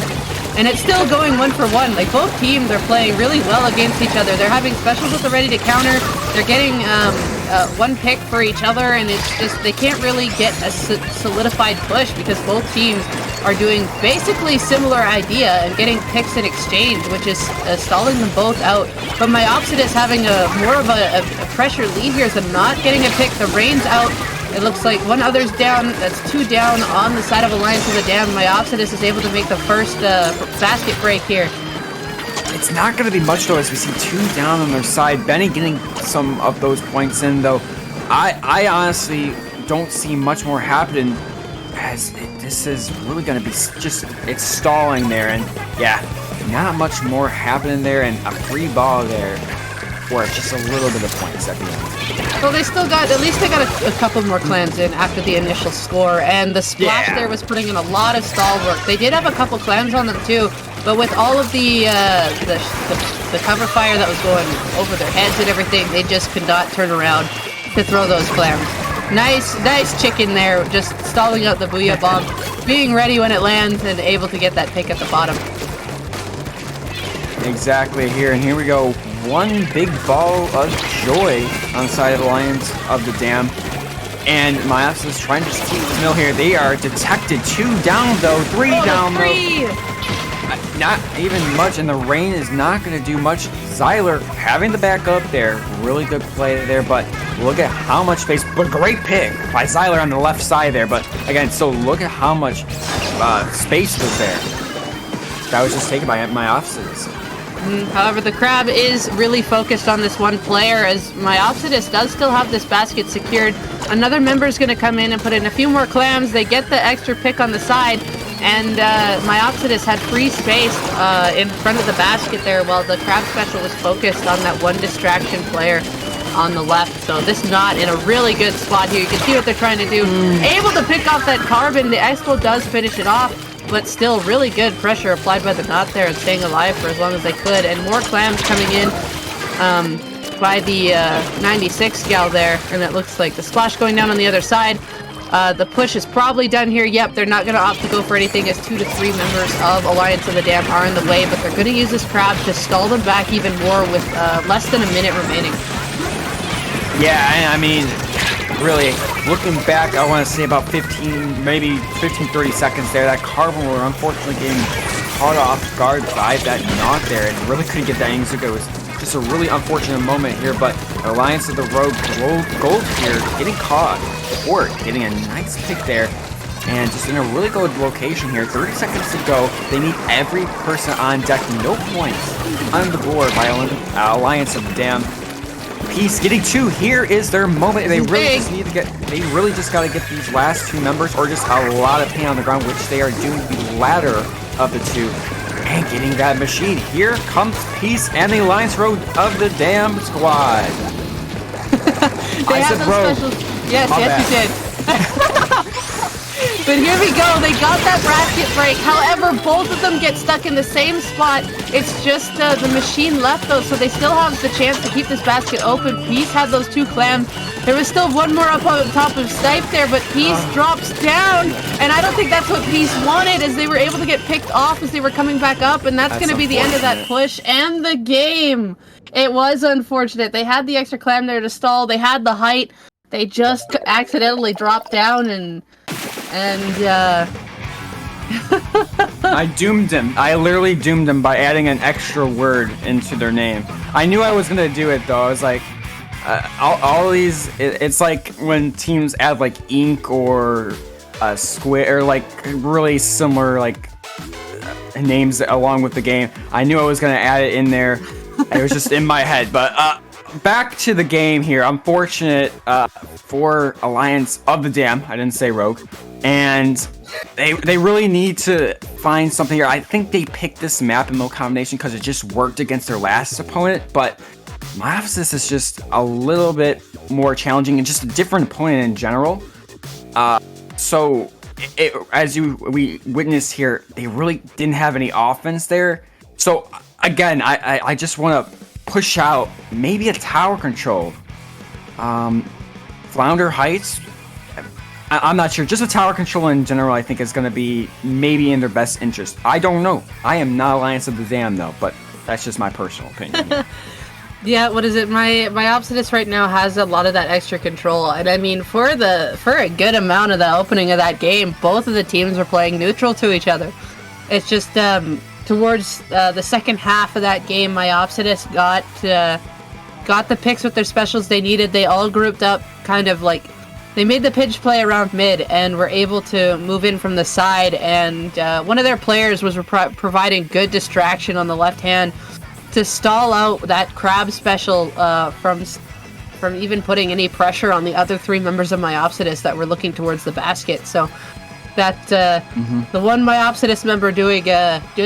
And it's still going 1 for 1. Like, both teams are playing really well against each other. They're having specials with the ready to counter. They're getting one pick for each other, and it's just, they can't really get a solidified push because both teams are doing basically similar idea and getting picks in exchange, which is stalling them both out. But Myopsidus having more of a pressure lead here, so not getting a pick. The rain's out. It looks like one other's down. That's 2 down on the side of Alliance of the Dam. Myopsidus is able to make the first basket break here. It's not going to be much, though, as we see 2 down on their side. Benny getting some of those points in, though. I honestly don't see much more happening, as this is really going to be just, it's stalling there. And yeah, not much more happening there, and a free ball there for just a little bit of points at the end. Well, they still got, at least they got a couple more clams in after the initial score, and the splash there was putting in a lot of stall work. They did have a couple clams on them too, but with all of the cover fire that was going over their heads and everything, they just could not turn around to throw those clams. Nice chicken there, just stalling out the Booyah Bomb, being ready when it lands and able to get that pick at the bottom. Exactly here, and here we go. One big ball of joy on the side of Alliance of the Dam. And Myopsidus is trying to just keep the mill here. They are detected. 2 down, though. 3 down, though. Not even much, and the rain is not going to do much. Zyler having the back up there. Really good play there, but look at how much space. But great pick by Zyler on the left side there. But again, so look at how much space was there. That was just taken by Myopsidus. However, the Crab is really focused on this one player, as Myopsidus does still have this basket secured. Another member is going to come in and put in a few more clams. They get the extra pick on the side, and Myopsidus had free space in front of the basket there, while the Crab Special was focused on that one distraction player on the left. So this knot in a really good spot here. You can see what they're trying to do. Able to pick off that carbon. The Expo does finish it off, but still really good pressure applied by the knot there and staying alive for as long as they could. And more clams coming in by the 96 gal there, and it looks like the splash going down on the other side. The push is probably done here. Yep, they're not going to opt to go for anything, as 2 to 3 members of Alliance of the Dam are in the way, but they're going to use this crab to stall them back even more with less than a minute remaining. Yeah, I mean, really, looking back, I want to say about 30 seconds there. That carbon were unfortunately getting caught off guard by that knot there, and really couldn't get that Inzuka. It was just a really unfortunate moment here, but Alliance of the Rogue Gold here getting caught, or getting a nice pick there, and just in a really good location here. 30 seconds to go. They need every person on deck. No points on the board by Alliance of the Dam. Peace getting 2. Here is their moment. They really just need to get. They really just got to get these last 2 members, or just a lot of pain on the ground, which they are doing the latter of the 2. And getting that machine. Here comes Peace and the Alliance Road of the Dam squad. They have those specials. Yes, you did. But here we go. They got that basket break. However, both of them get stuck in the same spot. It's just the machine left, though, so they still have the chance to keep this basket open. Peace had those 2 clams. There was still one more up on top of Stipe there, but Peace drops down. And I don't think that's what Peace wanted, as they were able to get picked off as they were coming back up. And that's going to be the end of that push and the game. It was unfortunate. They had the extra clam there to stall. They had the height. They just accidentally dropped down and I doomed him. I literally doomed him by adding an extra word into their name. I knew I was gonna do it though. I was like, all these. It's like when teams add like ink or squid or like really similar like names along with the game. I knew I was gonna add it in there. It was just in my head, but. Back to the game here. Unfortunate for Alliance of the Dam. I didn't say Rogue. And they really need to find something here. I think they picked this map and mill combination because it just worked against their last opponent. But Myopsidus is just a little bit more challenging and just a different opponent in general. So as we witnessed here, they really didn't have any offense there. So again, I just want to push out maybe a tower control. Flounder Heights, I'm not sure. Just a tower control in general, I think is going to be maybe in their best interest. I don't know. I am not Alliance of the Dam though, but that's just my personal opinion. Yeah, what is it? My Myopsidus right now has a lot of that extra control, and I mean for a good amount of the opening of that game, both of the teams were playing neutral to each other. It's just towards the second half of that game, Myopsidus got the picks with their specials they needed. They all grouped up kind of like they made the pitch play around mid and were able to move in from the side, and one of their players was providing good distraction on the left hand to stall out that crab special from even putting any pressure on the other 3 members of Myopsidus that were looking towards the basket. So that the one Myopsidus member doing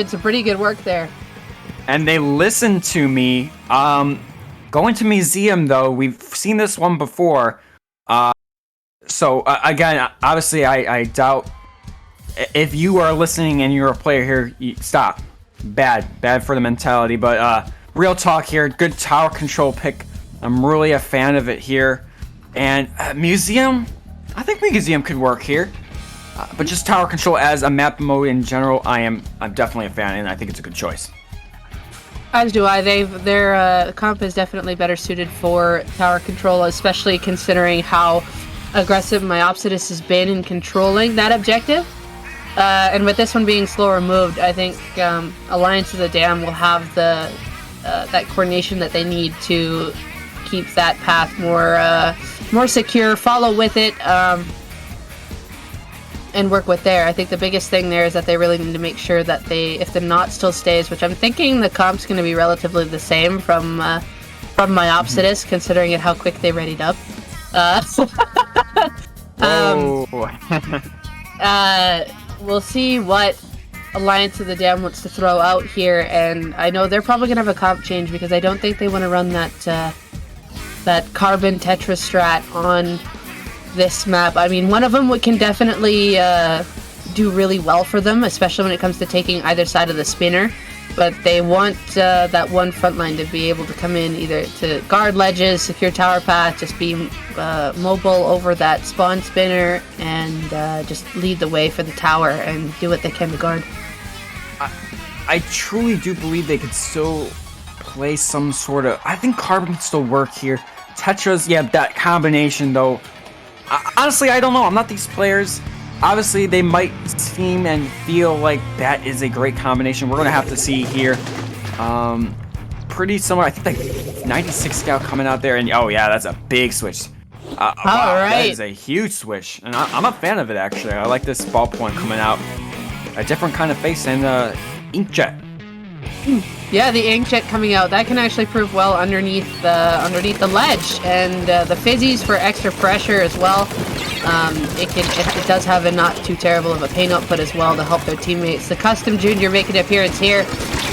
some pretty good work there. And they listened to me. Going to museum, though, we've seen this one before. So again, obviously, I doubt if you are listening and you're a player here, stop. Bad for the mentality. But real talk here, good tower control pick. I'm really a fan of it here. And museum, I think museum could work here. But just tower control as a map mode in general, I'm definitely a fan, and I think it's a good choice. As do I. Their comp is definitely better suited for tower control, especially considering how aggressive Myopsidus has been in controlling that objective. And with this one being slower moved, I think Alliance of the Dam will have the that coordination that they need to keep that path more secure, follow with it, and work with there. I think the biggest thing there is that they really need to make sure that if the knot still stays, which I'm thinking the comp's going to be relatively the same from Myopsidus, considering it how quick they readied up. We'll see what Alliance of the Dam wants to throw out here, and I know they're probably going to have a comp change because I don't think they want to run that carbon tetra strat on this map. I mean, one of them can definitely do really well for them, especially when it comes to taking either side of the spinner, but they want that one front line to be able to come in either to guard ledges, secure tower path, just be mobile over that spawn spinner, and just lead the way for the tower and do what they can to guard. I truly do believe they could still play some sort of... I think Carbon can still work here. Tetras, yeah, that combination, though. Honestly, I don't know. I'm not these players. Obviously, they might seem and feel like that is a great combination. We're going to have to see here. Pretty similar. I think like 96 Scout coming out there. And oh, yeah, that's a big switch. Wow, that is a huge switch. And I'm a fan of it, actually. I like this ballpoint coming out. A different kind of face and inkjet. Yeah, the inkjet coming out, that can actually prove well underneath the ledge, and the fizzies for extra pressure as well. It does have a not too terrible of a pain output as well to help their teammates. The Custom Junior making an appearance here.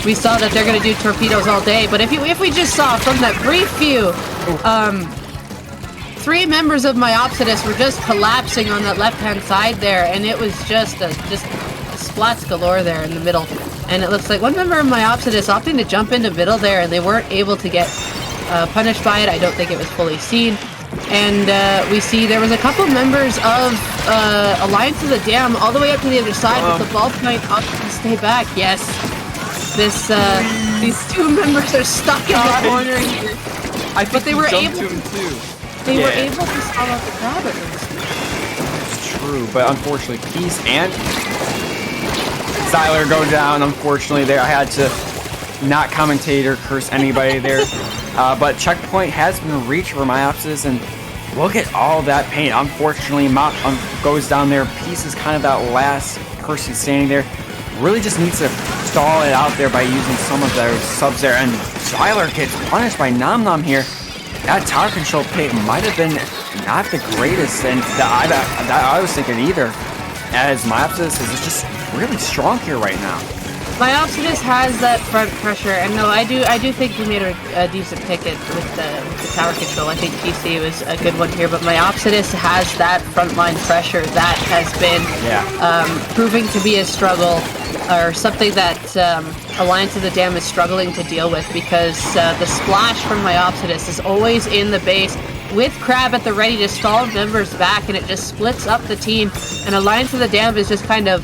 We saw that they're going to do torpedoes all day, but if we just saw from that brief view, 3 members of Myopsidus were just collapsing on that left-hand side there, and it was just splats galore there in the middle. And it looks like one member of Myopsidus opting to jump into middle there, and they weren't able to get punished by it. I don't think it was fully seen. And we see there was a couple members of Alliance of the Dam all the way up to the other side with the ballpoint opting to stay back. Yes, these 2 members are stuck in the corner here. But they were able to too. They were able to stall out the crab at least. It's true, but unfortunately, Peace and Zyler go down, unfortunately, there. I had to not commentate or curse anybody there. But checkpoint has been reached for Myopsis, and look at all that pain. Unfortunately, Mop goes down there. Peace is kind of that last person standing there. Really just needs to stall it out there by using some of their subs there. And Zyler gets punished by Nom Nom here. That tower control pick might have been not the greatest, and I was thinking either, as Myopsis is just really strong here right now. Myopsidus has that front pressure, and no, I do think he made a decent pick with the tower control. I think TC was a good one here, but Myopsidus has that frontline pressure that has been proving to be a struggle, or something that Alliance of the Dam is struggling to deal with, because the splash from Myopsidus is always in the base with Crab at the ready to stall members back, and it just splits up the team, and Alliance of the Dam is just kind of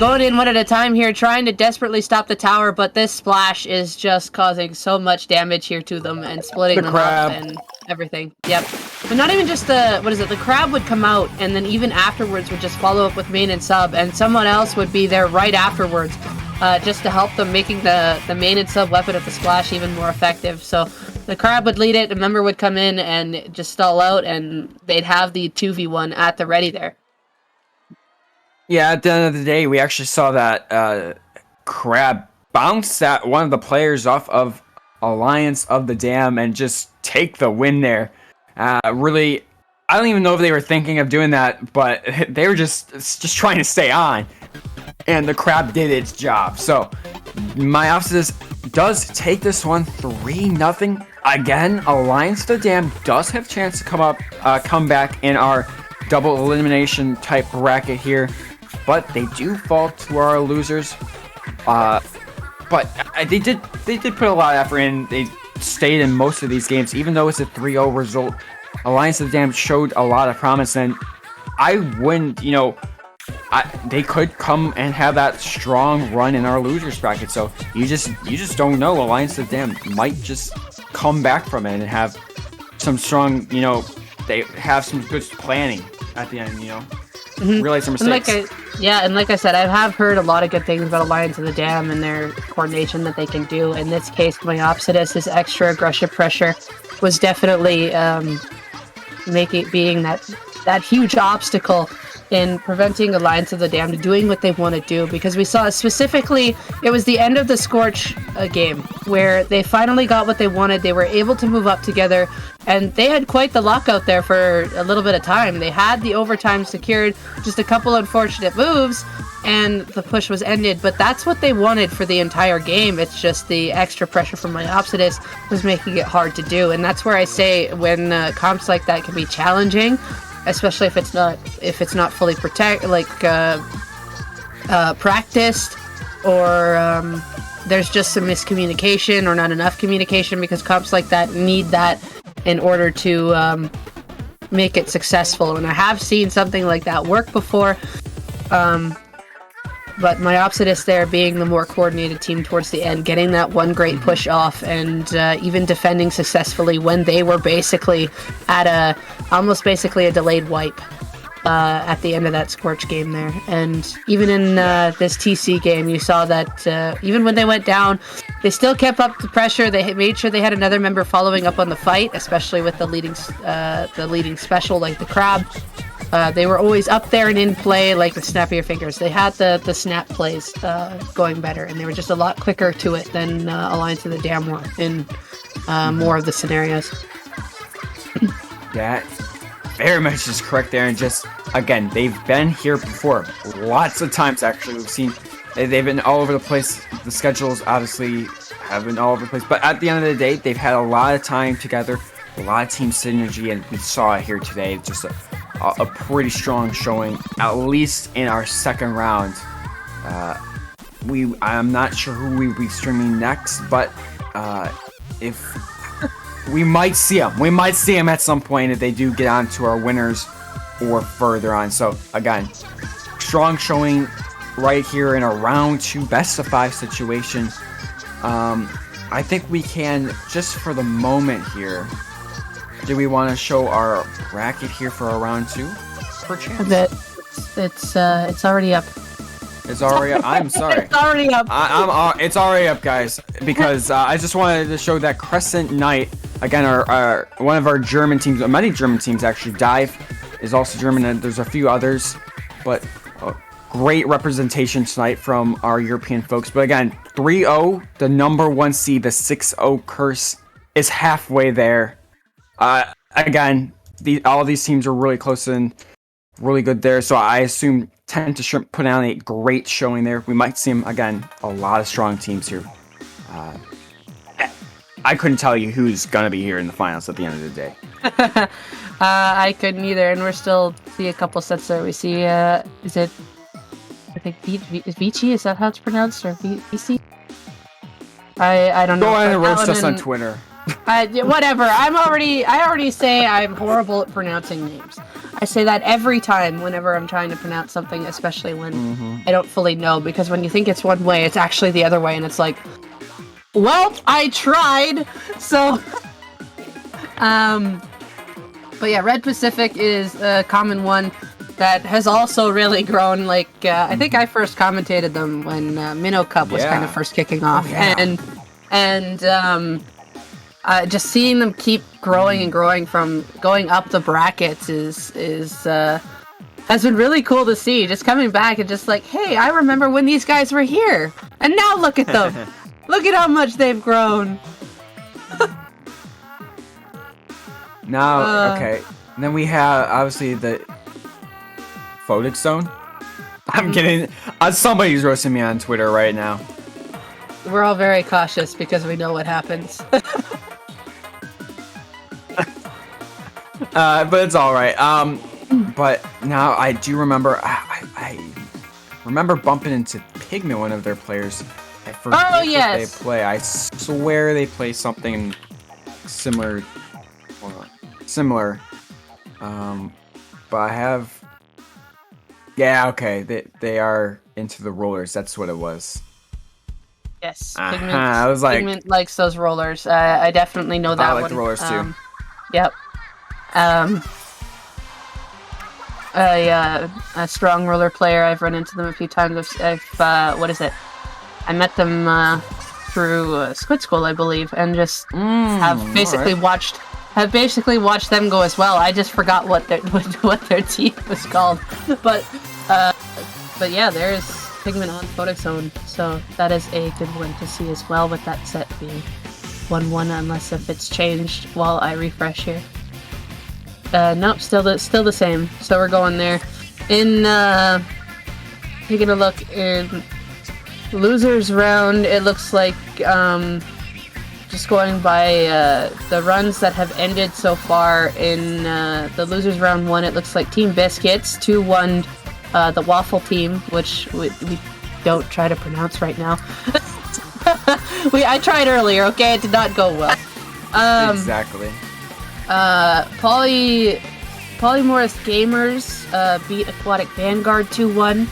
going in one at a time here, trying to desperately stop the tower, but this splash is just causing so much damage here to them and splitting them up and everything. Yep. But not even just the crab would come out, and then even afterwards would just follow up with main and sub, and someone else would be there right afterwards, just to help them, making the main and sub weapon of the splash even more effective. So the crab would lead it, a member would come in and just stall out, and they'd have the 2v1 at the ready there. Yeah, at the end of the day, we actually saw that crab bounce that one of the players off of Alliance of the Dam and just take the win there. Really, I don't even know if they were thinking of doing that, but they were just trying to stay on. And the crab did its job. So, Myopsidus does take this one 3-0. Again, Alliance of the Dam does have a chance to come back in our double elimination type bracket here. But they do fall to our losers. But they did put a lot of effort in. They stayed in most of these games, even though it's a 3-0 result. Alliance of the Dam showed a lot of promise, and I wouldn't, they could come and have that strong run in our losers bracket. So you just don't know. Alliance of the Dam might just come back from it and have some strong, they have some good planning at the end, realize their mistakes. And like I said, I have heard a lot of good things about Alliance of the Dam and their coordination that they can do. In this case, Myopsidus' extra aggressive pressure was definitely being that huge obstacle in preventing Alliance of the Dam to doing what they want to do, because we saw specifically it was the end of the Scorch game where they finally got what they wanted. They were able to move up together, and they had quite the lockout there for a little bit of time. They had the overtime secured, just a couple unfortunate moves, and the push was ended. But that's what they wanted for the entire game. It's just the extra pressure from Myopsidus was making it hard to do, and that's where I say when comps like that can be challenging, especially if it's not fully practiced, or there's just some miscommunication or not enough communication, because comps like that need that in order to make it successful. And I have seen something like that work before, but Myopsidus there being the more coordinated team towards the end, getting that one great push off, and even defending successfully when they were basically at almost a delayed wipe at the end of that Scorch game there. And even in this TC game, you saw that even when they went down, they still kept up the pressure. They made sure they had another member following up on the fight, especially with the leading special like the crab. They were always up there and in play, like the snap of your fingers. They had the snap plays going better, and they were just a lot quicker to it than Alliance of the Dam were in more of the scenarios. That very much is correct there, and just, again, they've been here before. Lots of times, actually. We've seen they've been all over the place. The schedules, obviously, have been all over the place. But at the end of the day, they've had a lot of time together, a lot of team synergy, and we saw it here today. Just a pretty strong showing, at least in our second round. I'm not sure who we'll be streaming next, but if we might see them at some point if they do get on to our winners or further on. So again, strong showing right here in a round 2 best of 5 situation. I think we can, just for the moment here, do we want to show our bracket here for our round 2? Perchance? It's already up. It's already up. I'm sorry. It's already up. It's already up, guys. Because I just wanted to show that Crescent Knight, again, our one of our German teams, many German teams actually. Dive is also German, and there's a few others. But great representation tonight from our European folks. But again, 3-0, the number 1 seed, the 6-0 curse is halfway there. Again, all of these teams are really close and really good there, so I assume Tent to Shrimp put on a great showing there. We might see them, again, a lot of strong teams here. I couldn't tell you who's going to be here in the finals at the end of the day. I couldn't either, and we're still see a couple sets there. We see, is it, I think, Vici? Is that how it's pronounced? Or Vici? I don't know. Go ahead and roast us on Twitter. Whatever. I already say I'm horrible at pronouncing names. I say that every time whenever I'm trying to pronounce something, especially when I don't fully know, because when you think it's one way, it's actually the other way, and it's like, well, I tried. So, but yeah, Red Pacific is a common one that has also really grown. Like, I think I first commentated them when Minnow Cup was kind of first kicking off, and just seeing them keep growing and growing from going up the brackets has been really cool to see. Just coming back and just like, hey, I remember when these guys were here, and now look at them. Look at how much they've grown. Now, okay. And then we have obviously the photic zone. I'm getting. Somebody's roasting me on Twitter right now. We're all very cautious because we know what happens. But it's all right. But now I do remember. I remember bumping into Pigment, one of their players. I forget what they play. I swear they play something similar. Similar. But I have. Yeah. Okay. They are into the rollers. That's what it was. Yes. Pigment, I was like, Pigment likes those rollers. I definitely know that one. I like the rollers too. Yep. A strong roller player. I've run into them a few times. What is it? I met them through Squid School, I believe, and just have basically watched them go as well. I just forgot what their team was called, but yeah, there's Pigment on Photic Zone, so that is a good one to see as well. With that set being 1-1, unless if it's changed while I refresh here. Nope, still the same. So we're going there. In taking a look in losers round, it looks like just going by the runs that have ended so far in the losers round 1, it looks like Team Biscuits 2-1 the Waffle team, which we don't try to pronounce right now. I tried earlier, okay? It did not go well. Exactly. Polymorous Gamers beat Aquatic Vanguard 2-1.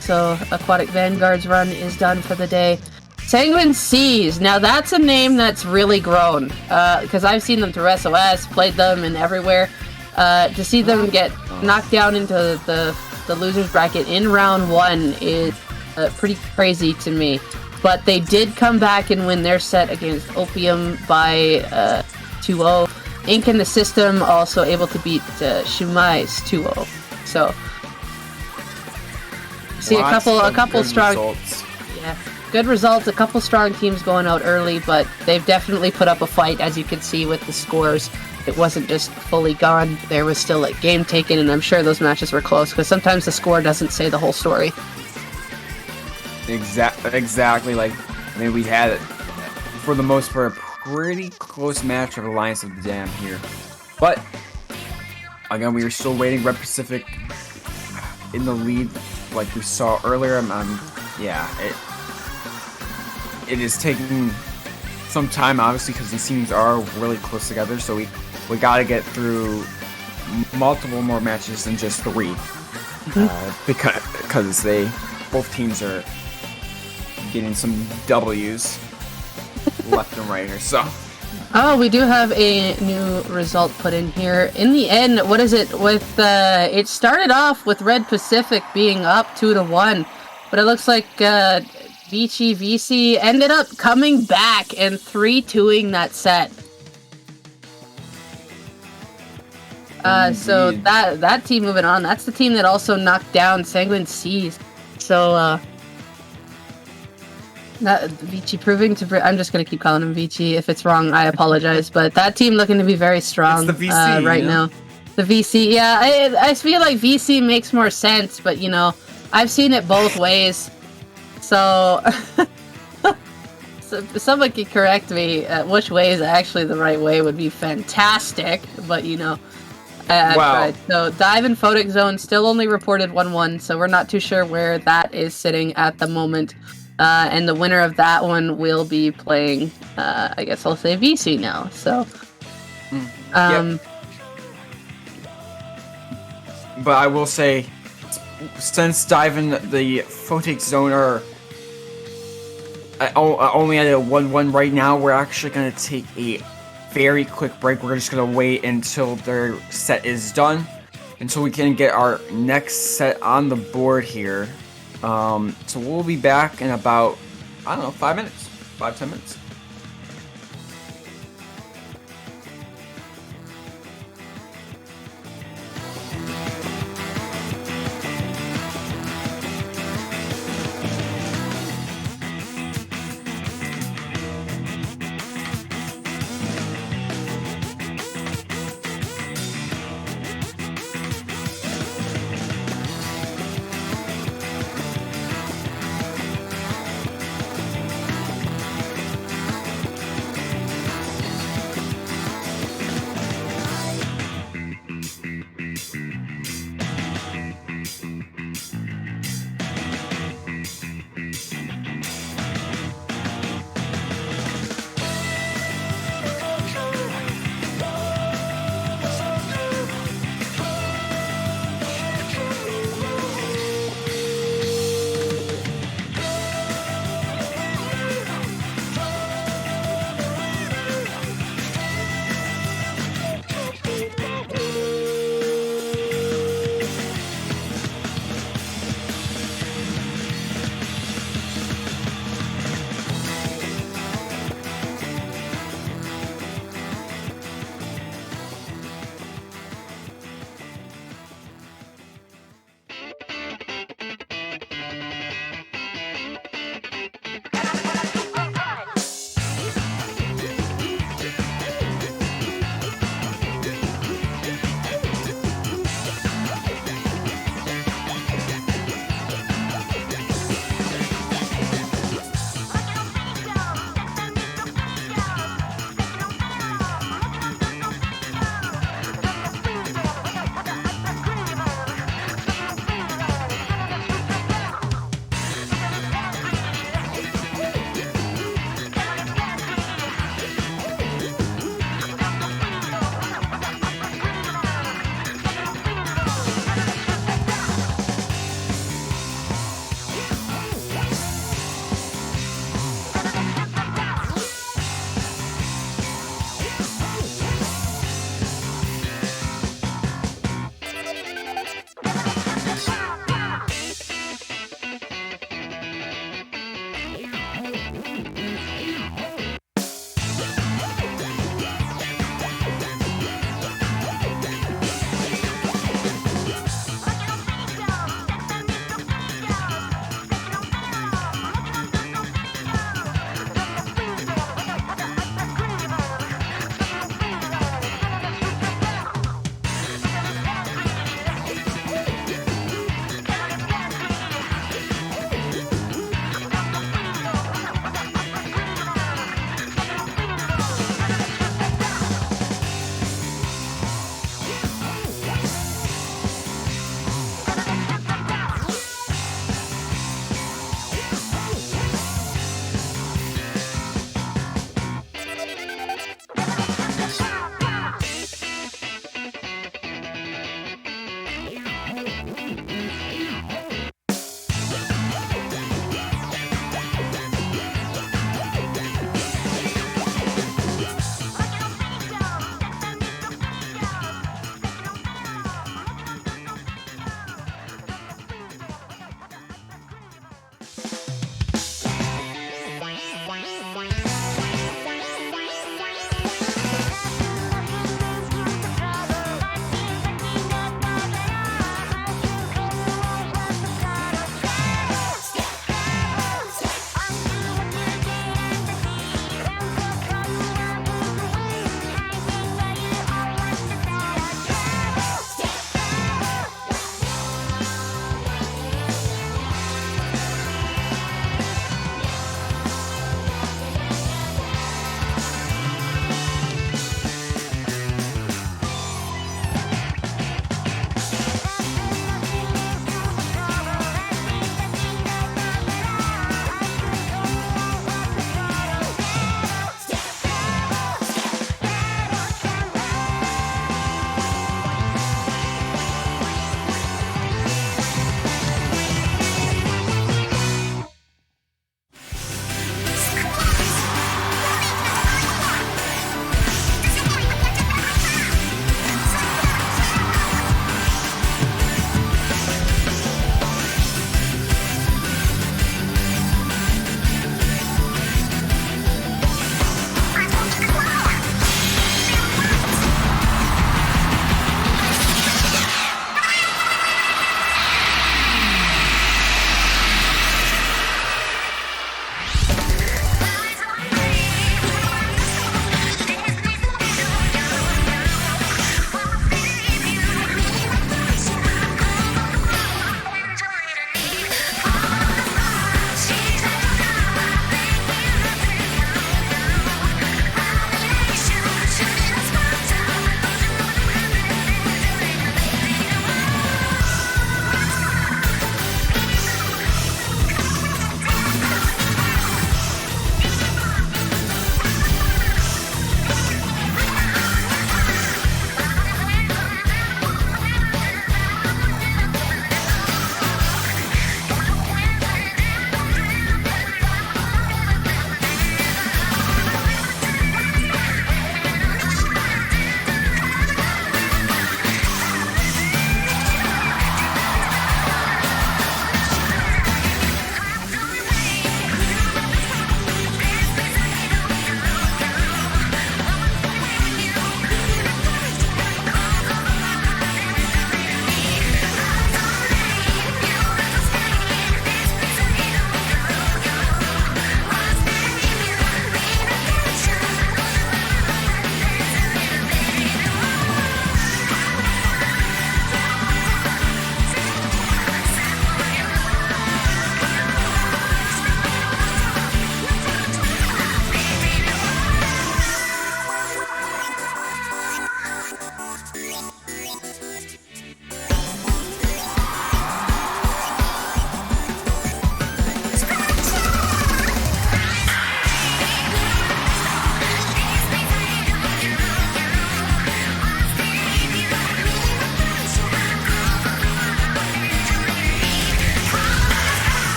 So Aquatic Vanguard's run is done for the day. Sanguine Seas. Now that's a name that's really grown. Because I've seen them through SOS, played them and everywhere. To see them get knocked down into the losers bracket in round 1 is pretty crazy to me. But they did come back and win their set against Opium by 2-0. Ink in the System also able to beat Shumai's 2-0. So see a couple strong results. Yeah, good results. A couple strong teams going out early, but they've definitely put up a fight, as you can see with the scores. It wasn't just fully gone. There was still like game taken, and I'm sure those matches were close because sometimes the score doesn't say the whole story. Exactly. Like, I mean, we had it for the most part a pretty close match of Alliance of the Dam here, but again, we were still waiting. Red Pacific in the lead, like we saw earlier. Yeah, it is taking some time, obviously, because these teams are really close together. So we got to get through multiple more matches than just 3, because both teams are getting some W's left and right here. So, we do have a new result put in here. In the end, what is it? With it started off with Red Pacific being up 2-1, but it looks like Vici ended up coming back and 3-2ing that set. So that team moving on. That's the team that also knocked down Sanguine Seas. So that Vici proving to. I'm just gonna keep calling him Vici. If it's wrong, I apologize. But that team looking to be very strong right now. The VC, yeah. I feel like VC makes more sense, but I've seen it both ways. So, someone could correct me which way is actually the right way would be fantastic, but I've tried. So Dive and Photic Zone still only reported 1-1, so we're not too sure where that is sitting at the moment. And the winner of that one will be playing, I guess I'll say VC now. So, yep. But I will say, since Dive and the Photic Zone are only at a 1-1 right now, we're actually going to take a very quick break. We're just going to wait until their set is done, until we can get our next set on the board here. So we'll be back in about, 5 minutes. 5-10 minutes.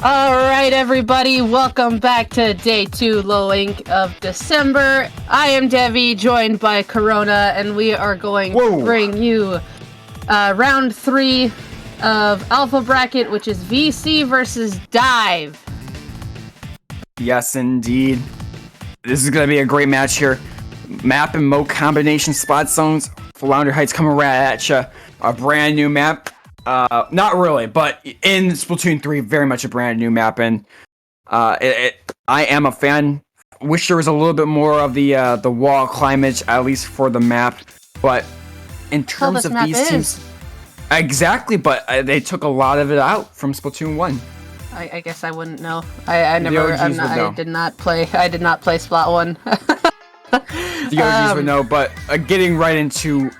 All right, everybody, welcome back to day 2 low ink of December. I am Devi, joined by Corona, and we are going to bring you round 3 of Alpha Bracket, which is VC versus Dive. Yes, indeed. This is going to be a great match here. Map and mode combination spot zones. Flounder Heights coming right at you. A brand new map. Not really, but in Splatoon 3, very much a brand new map, and I am a fan. Wish there was a little bit more of the wall climbage, at least for the map. But in terms of these teams, exactly. But they took a lot of it out from Splatoon 1. I guess I wouldn't know. I did not play Splat 1. The OGs would know. But getting right into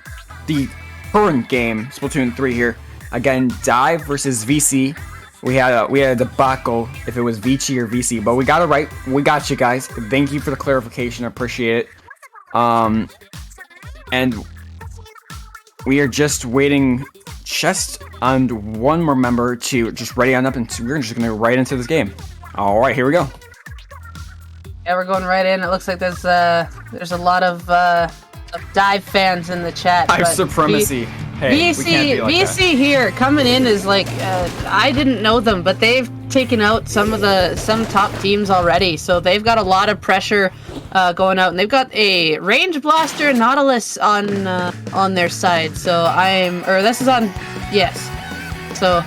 the current game, Splatoon 3 here. Again, Dive versus Vici. We had a debacle if it was Vici or Vici, but we got it right. We got you guys. Thank you for the clarification. I appreciate it. And we are just waiting on one more member to just ready on up, and we're just gonna go right into this game. All right, here we go. Yeah, we're going right in. It looks like there's a lot of Dive fans in the chat. Dive supremacy. Hey, VC here coming in is like I didn't know them, but they've taken out some top teams already, so they've got a lot of pressure going out, and they've got a range blaster Nautilus on their side. So this is on, yes. So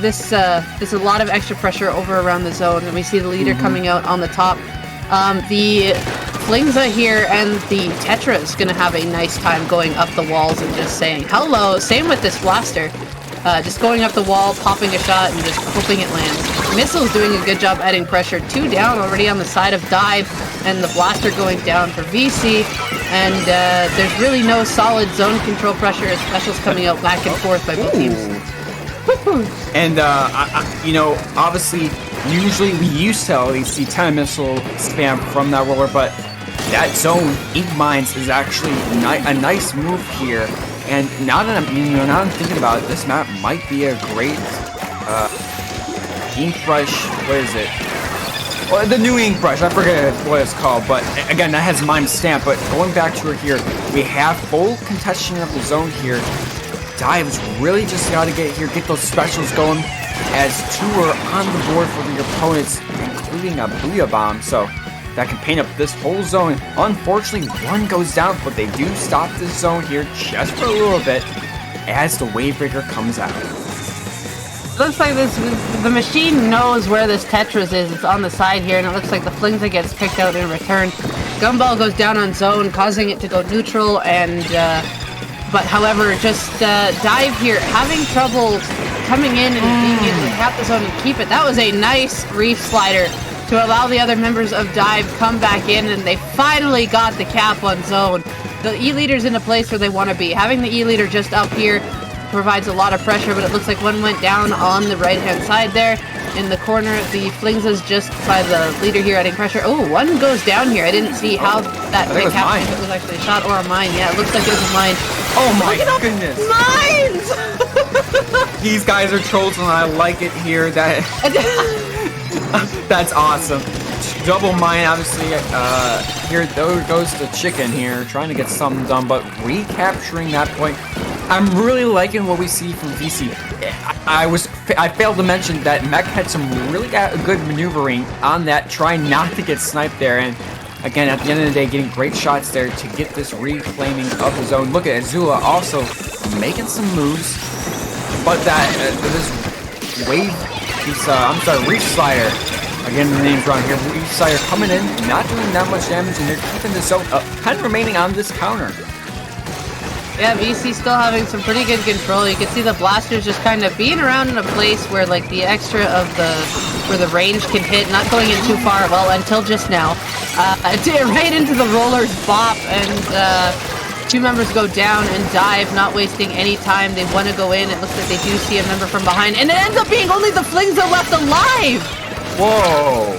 this is a lot of extra pressure over around the zone, and we see the leader coming out on the top. The Flingza here and the Tetra is going to have a nice time going up the walls and just saying hello. Same with this blaster. Just going up the wall, popping a shot, and just hoping it lands. Missile's doing a good job adding pressure. 2 down already on the side of Dive, and the blaster going down for VC. And there's really no solid zone control pressure as specials coming out back and forth by both teams. And, obviously, usually we used to at least see 10 missile spam from that roller, but that zone, Ink Mines, is actually a nice move here. And now that I'm thinking about it, this map might be a great ink brush. What is it? Well, the new ink brush. I forget what it's called, but again, that has Mime stamp. But going back to it here, we have full contestation of the zone here. Dive's really just got to get those specials going, as 2 are on the board for the opponents, including a Booyah Bomb, so that can paint up this whole zone. Unfortunately, 1 goes down, but they do stop this zone here just for a little bit as the Wavebreaker comes out. Looks like the machine knows where this Tetris is. It's on the side here, and it looks like the Flingza gets picked out in return. Gumball goes down on zone, causing it to go neutral, and but however, just Dive here having trouble coming in and being able to cap the zone and keep it. That was a nice reef slider to allow the other members of Dive come back in, and they finally got the cap on zone. The E-leader's in a place where they want to be. Having the E-leader just up here provides a lot of pressure, but it looks like 1 went down on the right-hand side there. In the corner, the Flingza's just by the leader here adding pressure. Oh, 1 goes down here. I didn't see how that pick happened. If it was actually a shot or a mine. Yeah, it looks like it was a mine. Oh my goodness. Mines! These guys are trolls, and I like it here. That's awesome. Double mine, obviously. Here goes the chicken here, trying to get something done, but recapturing that point. I'm really liking what we see from VC. I failed to mention that Mech had some really good maneuvering on that, trying not to get sniped there, and again, at the end of the day, getting great shots there to get this reclaiming of the zone. Look at Azula also making some moves, but this wave, Reef Slider. Again, the name's wrong here. Reef Slider coming in, not doing that much damage, and they're keeping the zone up, kind of remaining on this counter. Yeah, VC still having some pretty good control. You can see the blasters just kind of being around in a place where like the extra of where the range can hit, not going in too far, well, until just now. Right into the roller's bop, and 2 members go down and Dive, not wasting any time. They want to go in. It looks like they do see a member from behind, and it ends up being only the Flingza left alive! Whoa!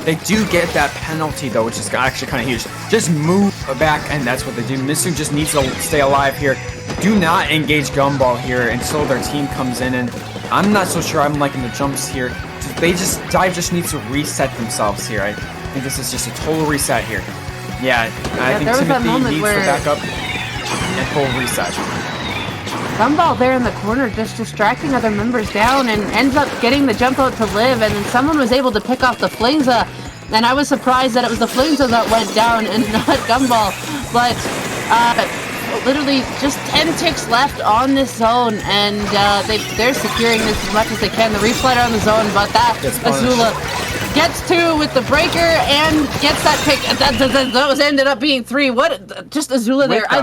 They do get that penalty, though, which is actually kind of huge. Just move back, and that's what they do. Misu just needs to stay alive here. Do not engage Gumball here until their team comes in, and I'm not so sure I'm liking the jumps here. Dive just needs to reset themselves here. I think this is just a total reset here. Yeah, I think Timothy needs to back up and full reset. Gumball there in the corner just distracting other members down and ends up getting the jump out to live, and then someone was able to pick off the Flingza, and I was surprised that it was the Flingza that went down and not Gumball, but literally just 10 ticks left on this zone, and they're securing this as much as they can. The reflighter on the zone, but that Azula gets 2 with the breaker and gets that pick. That was ended up being 3. What? Just Azula there. I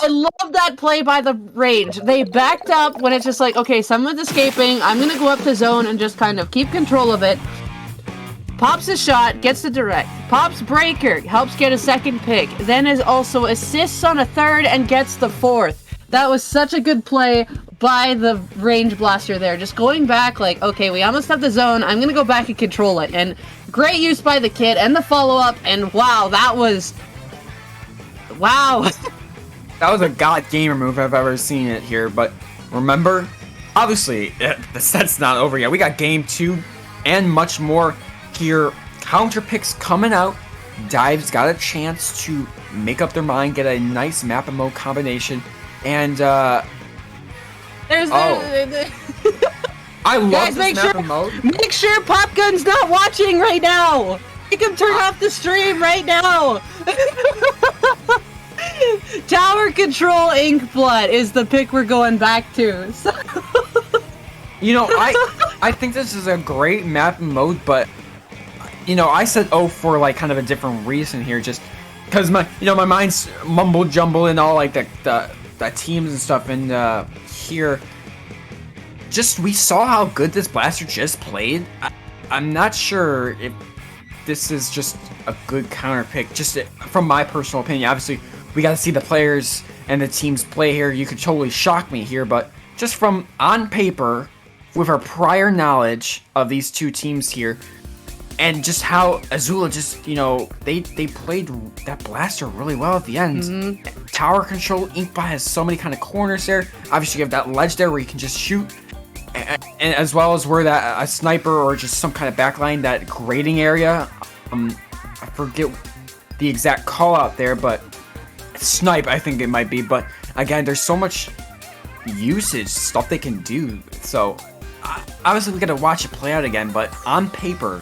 love that play by the range. They backed up when it's just like, okay, someone's escaping. I'm gonna go up to zone and just kind of keep control of it. Pops a shot, gets the direct. Pops breaker, helps get a second pick. Then is also assists on a third and gets the 4th. That was such a good play by the range blaster there. Just going back like, okay, we almost have the zone. I'm going to go back and control it. And great use by the kid and the follow-up. And wow, that was... Wow. That was a god gamer move if I've ever seen it here. But remember, obviously, the set's not over yet. We got game 2 and much more here. Counter picks coming out. Dive's got a chance to make up their mind, get a nice map and mode combination. And there's I love guys, this map and mode. Make sure Popgun's not watching right now. Make him turn off the stream right now. Tower Control Inkblood is the pick we're going back to. So. You know, I think this is a great map and mode, but you know, I said for like kind of a different reason here, just because my mind's mumble jumble and all like the teams and stuff, and here just we saw how good this blaster just played. I'm not sure if this is just a good counter pick, just from my personal opinion. Obviously we got to see the players and the teams play here. You could totally shock me here, but just from on paper with our prior knowledge of these two teams here, and just how Azula just, you know, they played that blaster really well at the end. Mm-hmm. Tower control, Inkbot has so many kind of corners there. Obviously, you have that ledge there where you can just shoot. And as well as where that a sniper or just some kind of backline, that grading area. I forget the exact call out there, but snipe, I think it might be. But again, there's so much usage, stuff they can do. So obviously, we got to watch it play out again. But on paper,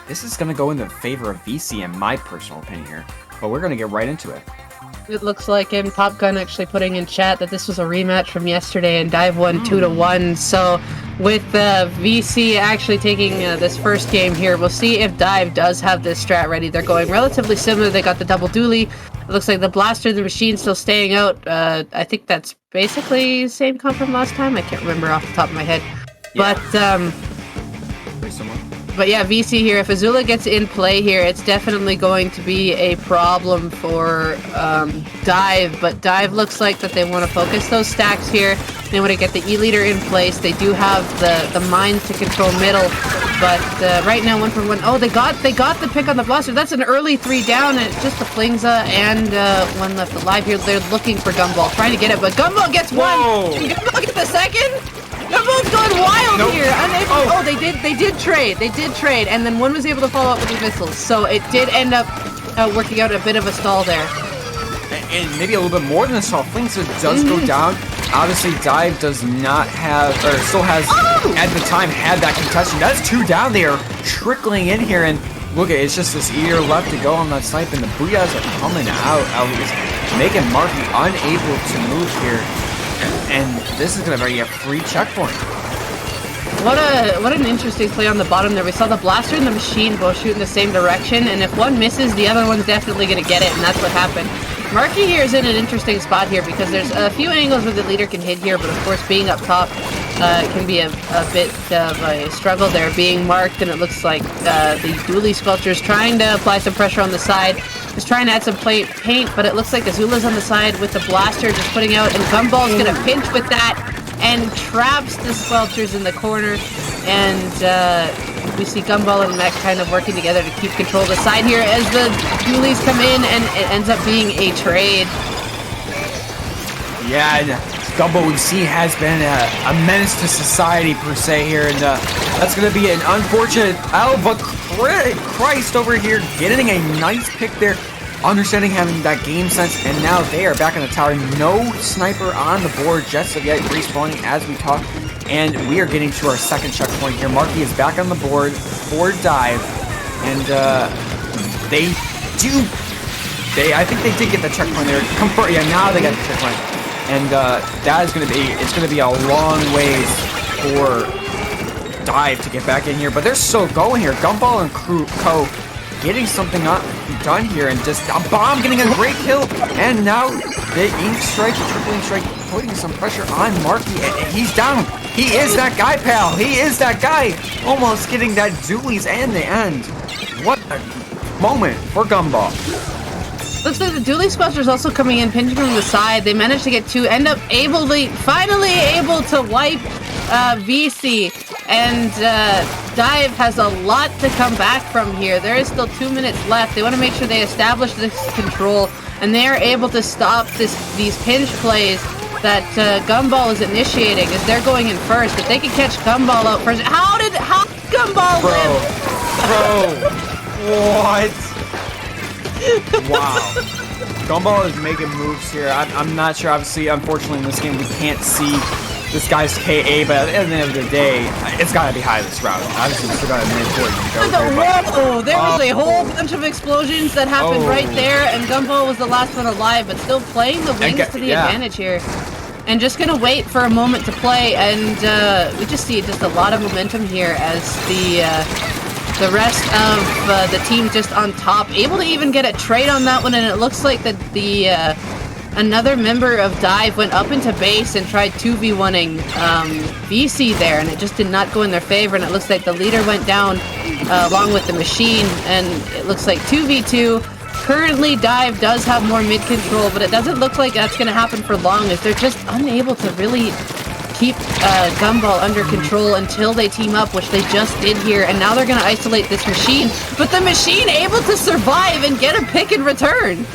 this is going to go in the favor of Vici, in my personal opinion here. But we're going to get right into it. It looks like, and Popgun actually putting in chat that this was a rematch from yesterday, and Dive won 2-1. So with Vici actually taking this first game here, we'll see if Dive does have this strat ready. They're going relatively similar. They got the double dually. It looks like the blaster, the machine still staying out. I think that's basically the same comp from last time. I can't remember off the top of my head. Yeah. Pretty similar. But yeah, Vici here, if Azula gets in play here, it's definitely going to be a problem for Dive. But Dive looks like that they want to focus those stacks here. They want to get the E-leader in place. They do have the mines to control middle. But right now, 1-for-1. Oh, they got the pick on the blaster. That's an early 3 down, and it's just the Flingza and 1 left alive here. They're looking for Gumball, trying to get it, but Gumball gets 1. Can Gumball get the second? Gumball's going wild here. Unable. They did trade, and then 1 was able to follow up with the missiles. So it did end up working out a bit of a stall there. And maybe a little bit more than a stall. Flingza does go down. Obviously, Dive does not have, or still has, at the time, had that contestation. That's 2 down there, trickling in here, and look, it's just this ear left to go on that snipe, and the Booyahs are coming out, at least, making Marky unable to move here. And this is going to be a free checkpoint. What an interesting play on the bottom there. We saw the blaster and the machine both shoot in the same direction, and if one misses, the other one's definitely going to get it, and that's what happened. Marky here is in an interesting spot here because there's a few angles where the leader can hit here, but of course being up top can be a bit of a struggle there, being marked, and it looks like the dually sculpture is trying to apply some pressure on the side. Just trying to add some paint, but it looks like Azula's on the side with the blaster just putting out, and Gumball's going to pinch with that and traps the sculptures in the corner, and we see Gumball and Mech kind of working together to keep control of the side here as the dualies come in, and it ends up being a trade. Yeah, Gumbo we've seen has been a menace to society per se here, and that's going to be an unfortunate. Oh, but Christ over here getting a nice pick there, understanding having that game sense, and now they are back in the tower. No sniper on the board just yet, respawning as we talk, and we are getting to our second checkpoint here. Marky is back on the board for dive, and I think they did get the checkpoint there. Yeah, now they got the checkpoint. And that is it's gonna be a long ways for Dive to get back in here, but they're still going here. Gumball and Co getting something done here, and just a bomb getting a great kill, and now the ink strike, the triple ink strike, putting some pressure on Marky, and he's down. He is that guy, pal. He is that guy. Almost getting that Doolies in the end. What a moment for Gumball. Looks like the Dooley Squashers also coming in, pinching from the side. They managed to get two, end up finally able to wipe Vici, and Dive has a lot to come back from here. There is still 2 minutes left. They want to make sure they establish this control, and they are able to stop these pinch plays that Gumball is initiating as they're going in first. If they can catch Gumball out first, how did Gumball live? Bro, what? Wow. Gumball is making moves here. I'm not sure. Obviously, unfortunately, in this game, we can't see this guy's KA, but at the end of the day, it's got to be high this route. Obviously, we still got a minute Whoa! There was a whole bunch of explosions that happened right there, and Gumball was the last one alive, but still playing the wings to the advantage here. And just gonna wait for a moment to play, and we just see just a lot of momentum here as the rest of the team just on top, able to even get a trade on that one, and it looks like that another member of Dive went up into base and tried 2v1ing Vici there, and it just did not go in their favor, and it looks like the leader went down along with the machine, and it looks like 2v2. Currently, Dive does have more mid control, but it doesn't look like that's going to happen for long, as they're just unable to really keep Gumball under control until they team up, which they just did here, and now they're going to isolate this machine, but the machine able to survive and get a pick in return.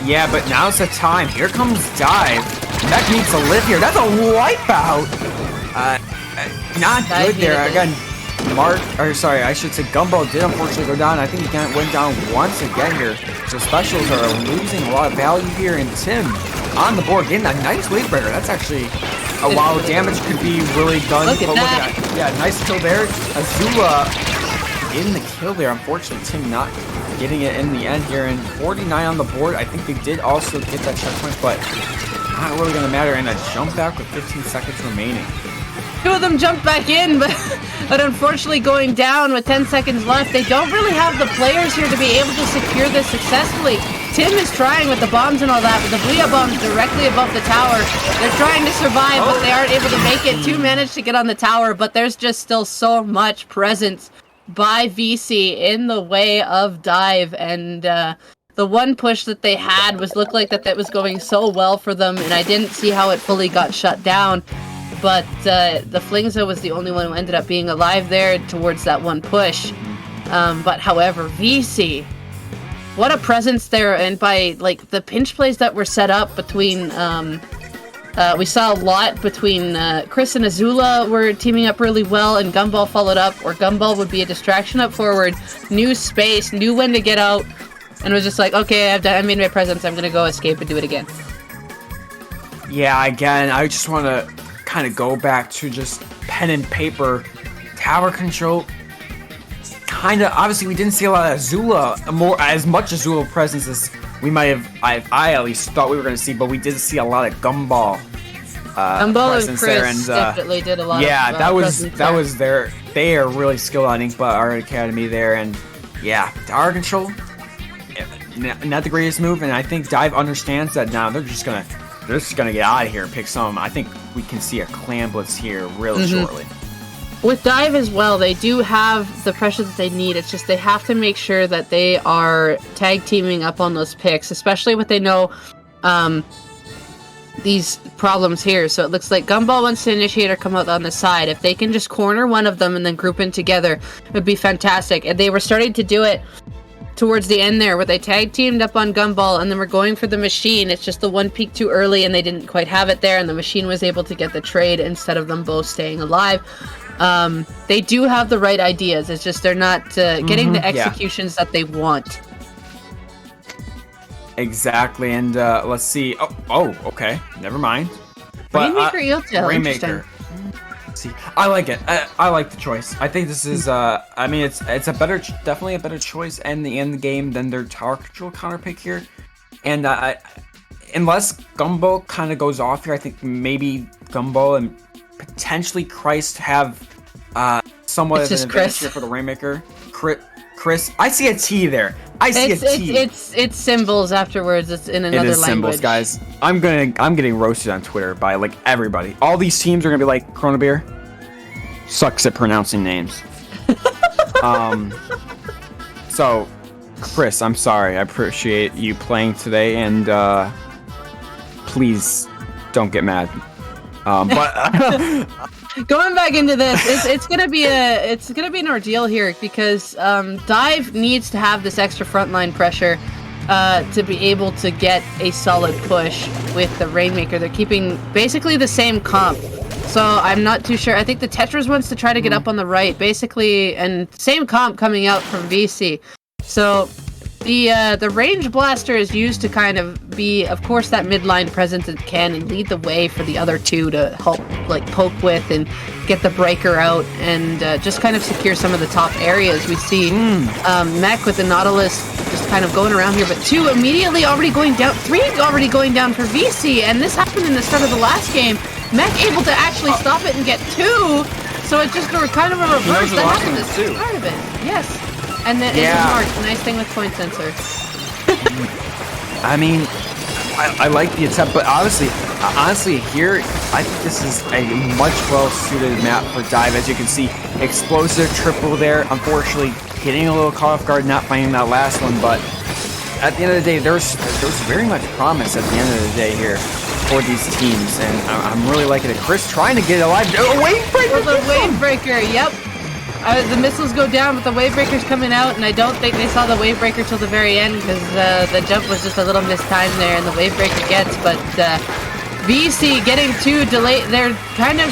Yeah, but now's the time. Here comes Dive. Mech needs to live here. That's a wipeout. Not good there. Again, I should say Gumball did unfortunately go down. I think he went down once again here. So specials are losing a lot of value here, and Tim on the board getting a nice wave breaker. That's actually a lot of damage could be really done. Look at that. Yeah, nice kill there. Azula getting the kill there. Unfortunately, Tim not getting it in the end here, and 49 on the board. I think they did also get that checkpoint, but not really going to matter. And a jump back with 15 seconds remaining. Two of them jumped back in, but unfortunately going down with 10 seconds left. They don't really have the players here to be able to secure this successfully. Tim is trying with the bombs and all that, but the Booyah bomb's directly above the tower. They're trying to survive, but they aren't able to make it. Two managed to get on the tower, but there's just still so much presence by Vici in the way of Dive, and the one push that they had looked like that was going so well for them, and I didn't see how it fully got shut down. But the Flingza was the only one who ended up being alive there towards that one push. But however, Vici, what a presence there, and by like the pinch plays that were set up between we saw a lot between Chris and Azula were teaming up really well, and Gumball followed up, or Gumball would be a distraction up forward, knew space, knew when to get out, and was just like, okay, I made my presence, I'm gonna go escape and do it again. Yeah, again, I just want to kind of go back to just pen and paper tower control. Kind of, obviously we didn't see a lot of Azula, as much Azula presence as we might have, I at least thought we were going to see, but we did see a lot of Gumball Gumball and Chris definitely did a lot. Yeah, that was their. They are really skilled on Inkbot Art Academy there, and yeah, tower control, not the greatest move, and I think Dive understands that now. They're just gonna get out of here and pick some. I think we can see a clan blitz here really shortly. With Dive as well, they do have the pressure that they need. It's just they have to make sure that they are tag teaming up on those picks, especially what they know these problems here. So it looks like Gumball wants to initiate or come out on the side. If they can just corner one of them and then group in together, it would be fantastic. And they were starting to do it towards the end there where they tag teamed up on Gumball and then we're going for the machine. It's just the one peak too early and they didn't quite have it there and the machine was able to get the trade instead of them both staying alive. They do have the right ideas. It's just they're not getting the executions that they want. Exactly, and let's see. Oh, okay. Never mind. But, Rainmaker Eeltail, Rainmaker. See, I like it. I like the choice. I think this is. I mean, it's a better, definitely a better choice in the game than their tower control counter pick here. And unless Gumball kind of goes off here, I think maybe Gumball and potentially Christ have somewhat of an advantage here for the Rainmaker. Chris, I see a T there. I see a T. It's symbols afterwards. It's in another language. It is symbols, guys. I'm getting roasted on Twitter by like everybody. All these teams are gonna be like, Corona Beer sucks at pronouncing names. So, Chris, I'm sorry. I appreciate you playing today, and please don't get mad. But going back into this, it's gonna be an ordeal here because Dive needs to have this extra frontline pressure to be able to get a solid push with the Rainmaker. They're keeping basically the same comp, so I'm not too sure. I think the Tetris wants to try to get up on the right, basically, and same comp coming out from Vici. So the range blaster is used to kind of be, of course, that midline presence it can and lead the way for the other two to help like poke with and get the breaker out and just kind of secure some of the top areas. We see Mech with the Nautilus just kind of going around here, but 2 immediately already going down, 3 already going down for Vici, and this happened in the start of the last game. Mech able to actually stop it and get 2, so it's just kind of a reverse that happened at the start of it. Yes. And then it's marked. Nice thing with point sensor. I mean, I like the attempt, but honestly here, I think this is a much well-suited map for Dive. As you can see, explosive triple there. Unfortunately, getting a little caught off guard, not finding that last one, but at the end of the day, there's very much promise at the end of the day here for these teams, and I'm really liking it. Chris trying to get it alive. Oh, wave breaker! For the wave breaker, yep. The missiles go down, but the wave breaker's coming out, and I don't think they saw the wave breaker till the very end because the jump was just a little mistimed there, and the wave breaker gets. But Vici getting 2 delayed. They're kind of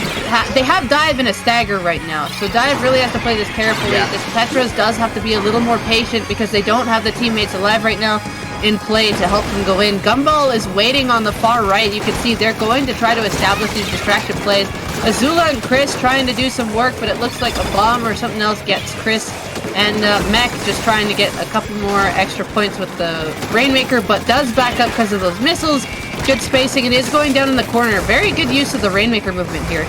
they have Dive in a stagger right now, so Dive really has to play this carefully. Yeah. This Tetris does have to be a little more patient because they don't have the teammates alive right now in play to help them go in. Gumball is waiting on the far right. You can see they're going to try to establish these distracted plays. Azula and Chris trying to do some work, but it looks like a bomb or something else gets Chris. And Mech just trying to get a couple more extra points with the Rainmaker, but does back up because of those missiles. Good spacing. It is going down in the corner. Very good use of the Rainmaker movement here.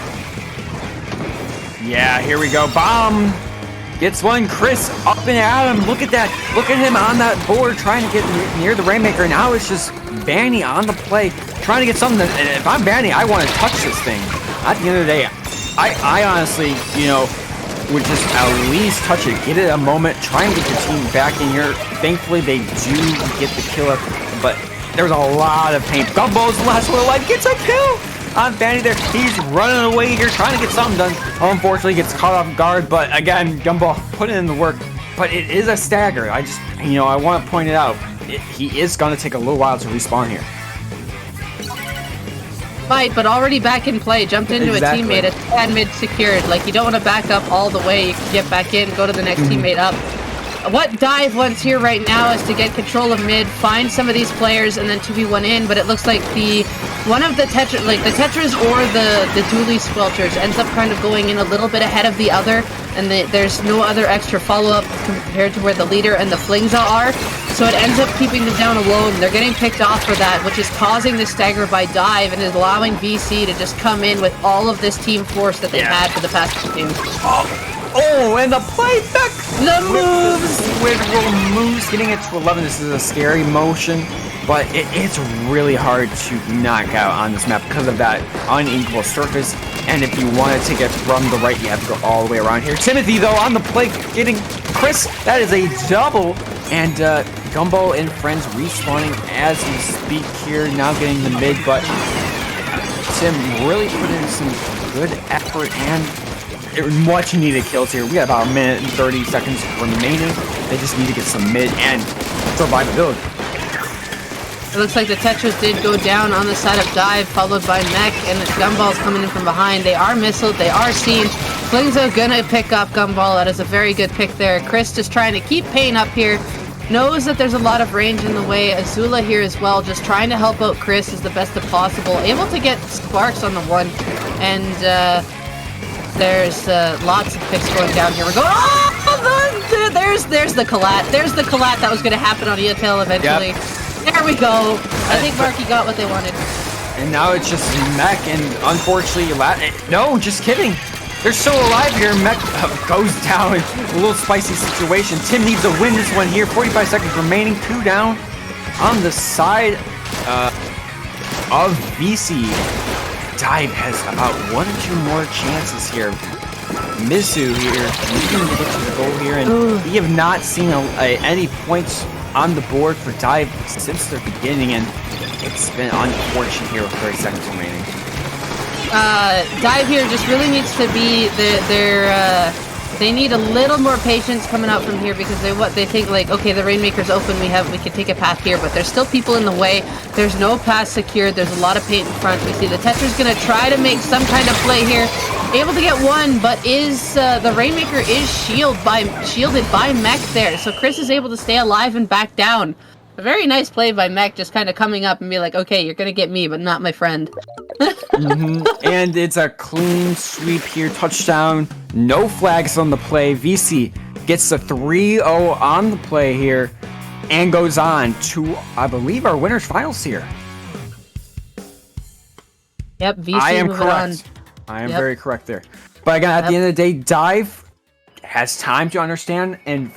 Yeah, here we go. Bomb! Gets one. Chris up and at him. Look at that. Look at him on that board trying to get near the Rainmaker. Now it's just Banny on the play, trying to get something. And if I'm Banny, I want to touch this thing. At the end of the day, I honestly, would just at least touch it. Get it a moment. Try and get your team back in here. Thankfully, they do get the kill up, but there's a lot of pain. Gumball's the last one alive. Gets a kill on Banny there. He's running away here, trying to get something done. Unfortunately, gets caught off guard, but again, Gumball putting in the work. But it is a stagger. I just, I want to point it out. He is going to take a little while to respawn here. Fight, but already back in play. Jumped into a teammate. It's had mid secured. Like, you don't want to back up all the way. You can get back in, go to the next teammate up. What Dive wants here right now is to get control of mid, find some of these players, and then 2v1 in, but it looks like one of the Tetris, like the Tetris or the Dually Squelchers ends up kind of going in a little bit ahead of the other, and there's no other extra follow-up compared to where the leader and the Flingza are, so it ends up keeping them down alone. They're getting picked off for that, which is causing the stagger by Dive and is allowing Vici to just come in with all of this team force that they've had for the past 2 games. Oh, and the play back! The moves! Squidward moves, getting it to 11. This is a scary motion, but it's really hard to knock out on this map because of that unequal surface. And if you want to take it from the right, you have to go all the way around here. Timothy, though, on the play, getting Chris. That is a double. And Gumball and friends respawning as we speak here, now getting the mid, but Tim really put in some good effort and much needed kills here. We got about a minute and 30 seconds remaining. They just need to get some mid and survivability. It looks like the Tetras did go down on the side of Dive, followed by Mech, and the Gumball's coming in from behind. They are missiled, they are seen. Flingzo gonna pick up Gumball. That is a very good pick there. Chris just trying to keep Pain up here. Knows that there's a lot of range in the way. Azula here as well, just trying to help out Chris as the best of possible. Able to get sparks on the one, and there's lots of picks going down here. We're going. Oh, there's the collat. There's the collat that was going to happen on Eotail eventually. Yep. There we go. I think Marky got what they wanted. And now it's just Mech, and unfortunately, no, just kidding. They're still alive here. Mech goes down. A little spicy situation. Tim needs to win this one here. 45 seconds remaining. 2 down on the side of Vici. Dive has about 1 or 2 more chances here. Mizu here, needing to get to the goal here, and we have not seen any points on the board for Dive since the beginning, and it's been unfortunate here with 30 seconds remaining. Dive here just really needs to be they need a little more patience coming out from here, because they think like, okay, the Rainmaker's open, we can take a path here, but there's still people in the way. There's no path secured. There's a lot of paint in front. We see the Tetra's gonna try to make some kind of play here, able to get one, but the Rainmaker is shielded by Mech there, so Chris is able to stay alive and back down. A very nice play by Mech, just kind of coming up and be like, okay, you're gonna get me, but not my friend. And it's a clean sweep here, touchdown, no flags on the play. Vici gets the 3-0 on the play here, and goes on to, I believe, our winners finals here. Yep, Vici. I am correct. I am very correct there. But again, at the end of the day, Dive has time to understand and,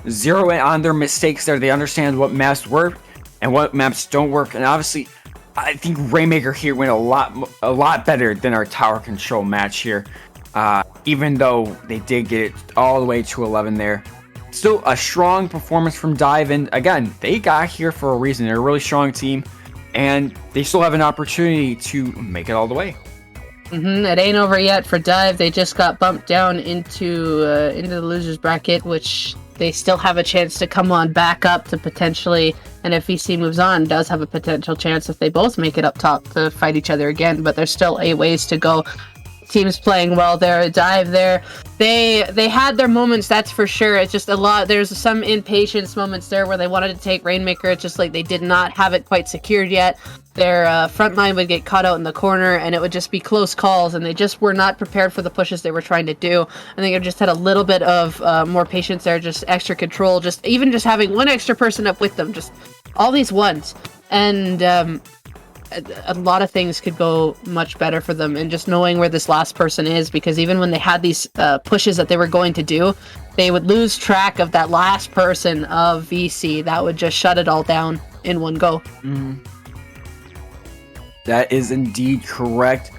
zero in on their mistakes there. They understand what maps work and what maps don't work. And obviously, I think Rainmaker here went a lot better than our tower control match here. Even though they did get it all the way to 11 there. Still a strong performance from Dive. And again, they got here for a reason. They're a really strong team. And they still have an opportunity to make it all the way. It ain't over yet for Dive. They just got bumped down into the losers bracket, which they still have a chance to come on back up to potentially, and if VC moves on, does have a potential chance if they both make it up top to fight each other again, but there's still a ways to go. Teams playing well there. Dive there. They had their moments, that's for sure. It's just there's some impatience moments there where they wanted to take Rainmaker. It's just like they did not have it quite secured yet. Their front line would get caught out in the corner, and it would just be close calls, and they just were not prepared for the pushes they were trying to do. I think they just had a little bit of more patience there, just extra control, just having one extra person up with them, just all these ones. And a lot of things could go much better for them, and just knowing where this last person is, because even when they had these pushes that they were going to do, they would lose track of that last person of VC. That would just shut it all down in one go. That is indeed correct.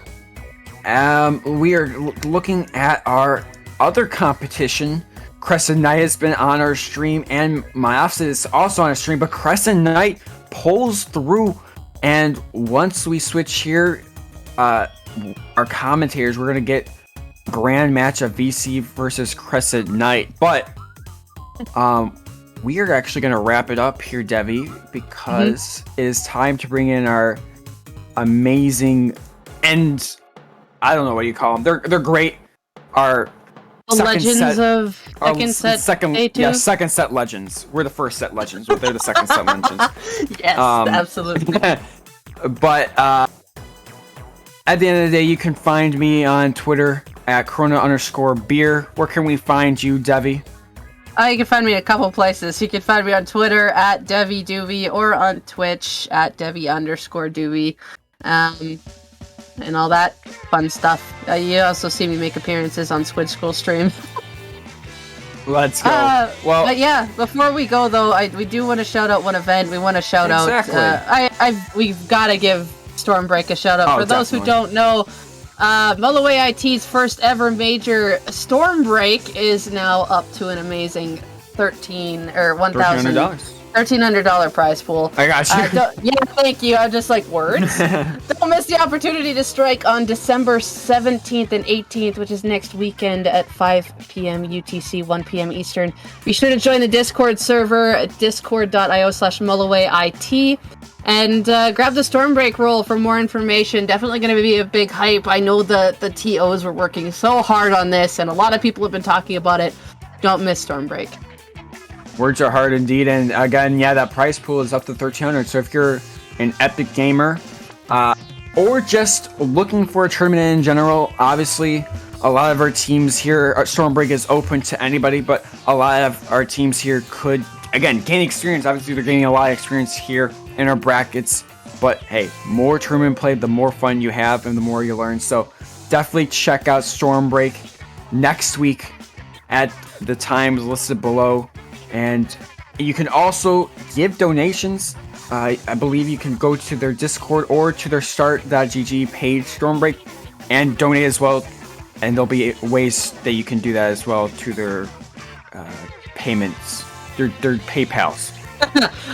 We are looking at our other competition. Crescent Knight has been on our stream, and Myopsidus is also on our stream, but Crescent Knight pulls through. And once we switch here, our commentators, we're going to get a grand match of VC versus Crescent Knight. But we are actually going to wrap it up here, Devi, because it is time to bring in our amazing, and I don't know what you call them. They're great. Our second set legends. We're the first set legends, but they're the second set legends. Yes, absolutely. But at the end of the day, you can find me on Twitter at Corona_beer. Where can we find you, Devi? You can find me a couple places. You can find me on Twitter at DeviDoobie, or on Twitch at Devi_Doobie. And all that fun stuff. You also see me make appearances on Squid School stream. Let's go. But yeah, before we go though, we do want to shout out one event. We want to shout out. We've got to give Stormbreak a shout out. For those who don't know, Mulloway IT's first ever major Stormbreak is now up to an amazing $1,000. $1,300 prize pool. I got you. Yeah, thank you. I'm just like, words? Don't miss the opportunity to strike on December 17th and 18th, which is next weekend at 5 p.m. UTC, 1 p.m. Eastern. Be sure to join the Discord server at discord.io/mullawayit. And grab the Stormbreak roll for more information. Definitely going to be a big hype. I know the TOs were working so hard on this, and a lot of people have been talking about it. Don't miss Stormbreak. Words are hard indeed, and again, yeah, that prize pool is up to $1,300. So if you're an epic gamer, or just looking for a tournament in general, obviously, a lot of our teams here, Stormbreak is open to anybody, but a lot of our teams here could, again, gain experience. Obviously, they're gaining a lot of experience here in our brackets, but hey, more tournament play, the more fun you have, and the more you learn. So definitely check out Stormbreak next week at the times listed below. And you can also give donations. I believe you can go to their Discord or to their start.gg page, Stormbreak, and donate as well. And there'll be ways that you can do that as well to their payments, their PayPals.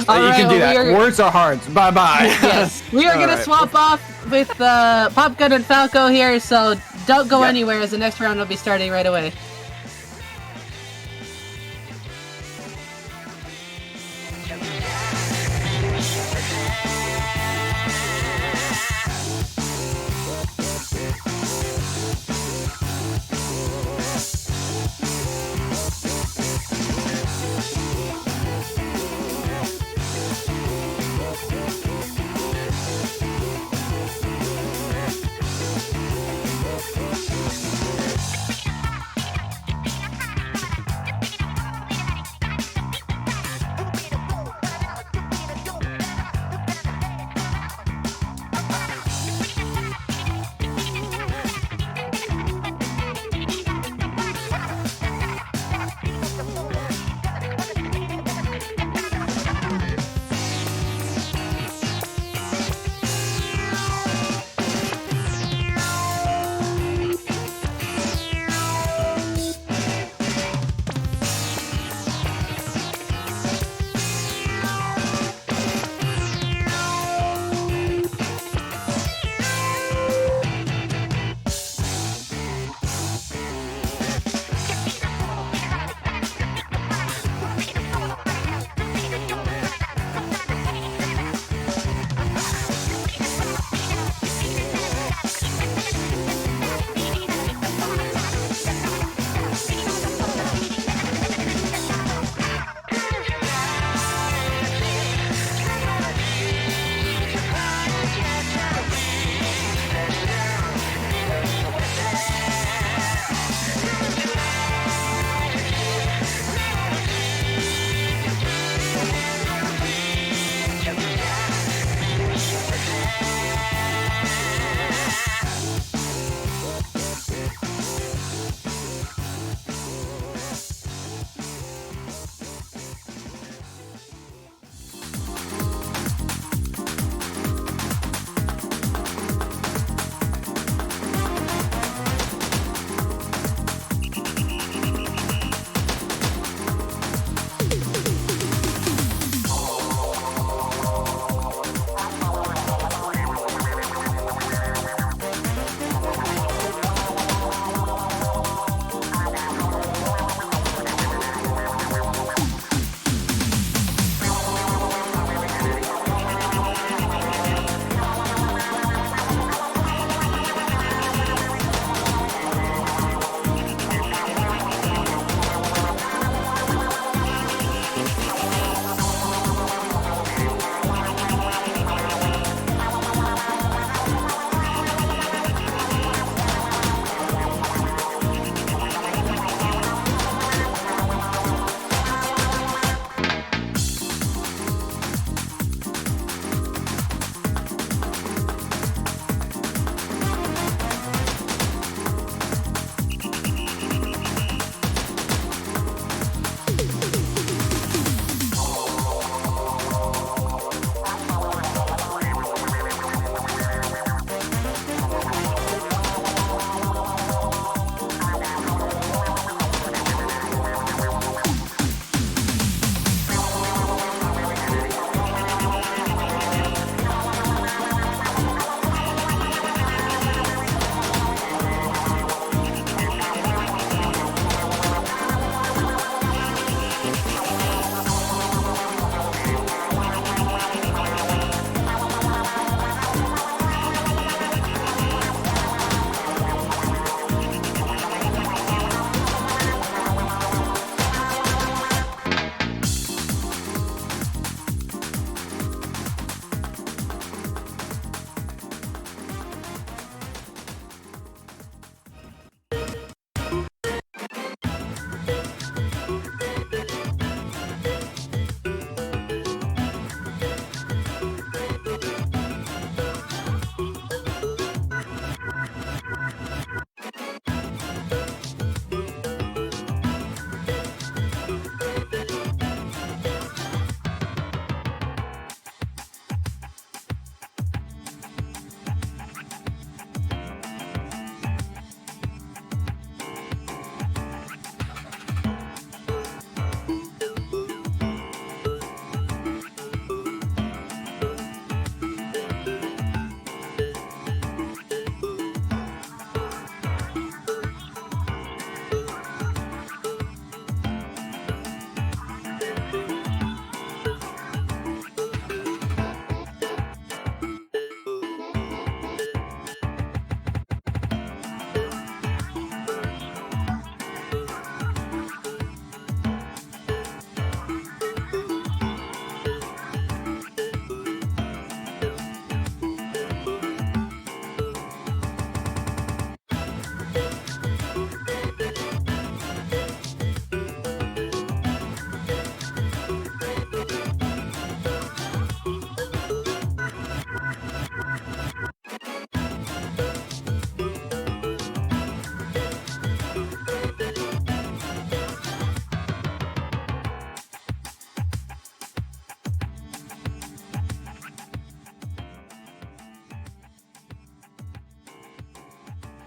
So you can do that. Words are hard. Bye-bye. Yes. We are going to swap off with Popgun and Falco here, so don't go anywhere as the next round will be starting right away.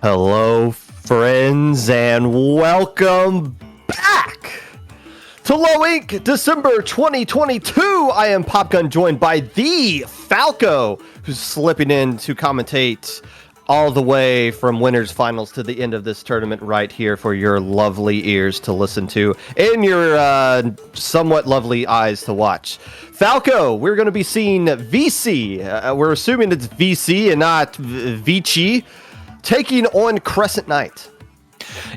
Hello, friends, and welcome back to Low Inc. December 2022. I am Popgun, joined by the Falco, who's slipping in to commentate all the way from winners finals to the end of this tournament right here for your lovely ears to listen to and your somewhat lovely eyes to watch. Falco, we're going to be seeing Vici. We're assuming it's Vici and not Vici, taking on Crescent Knight.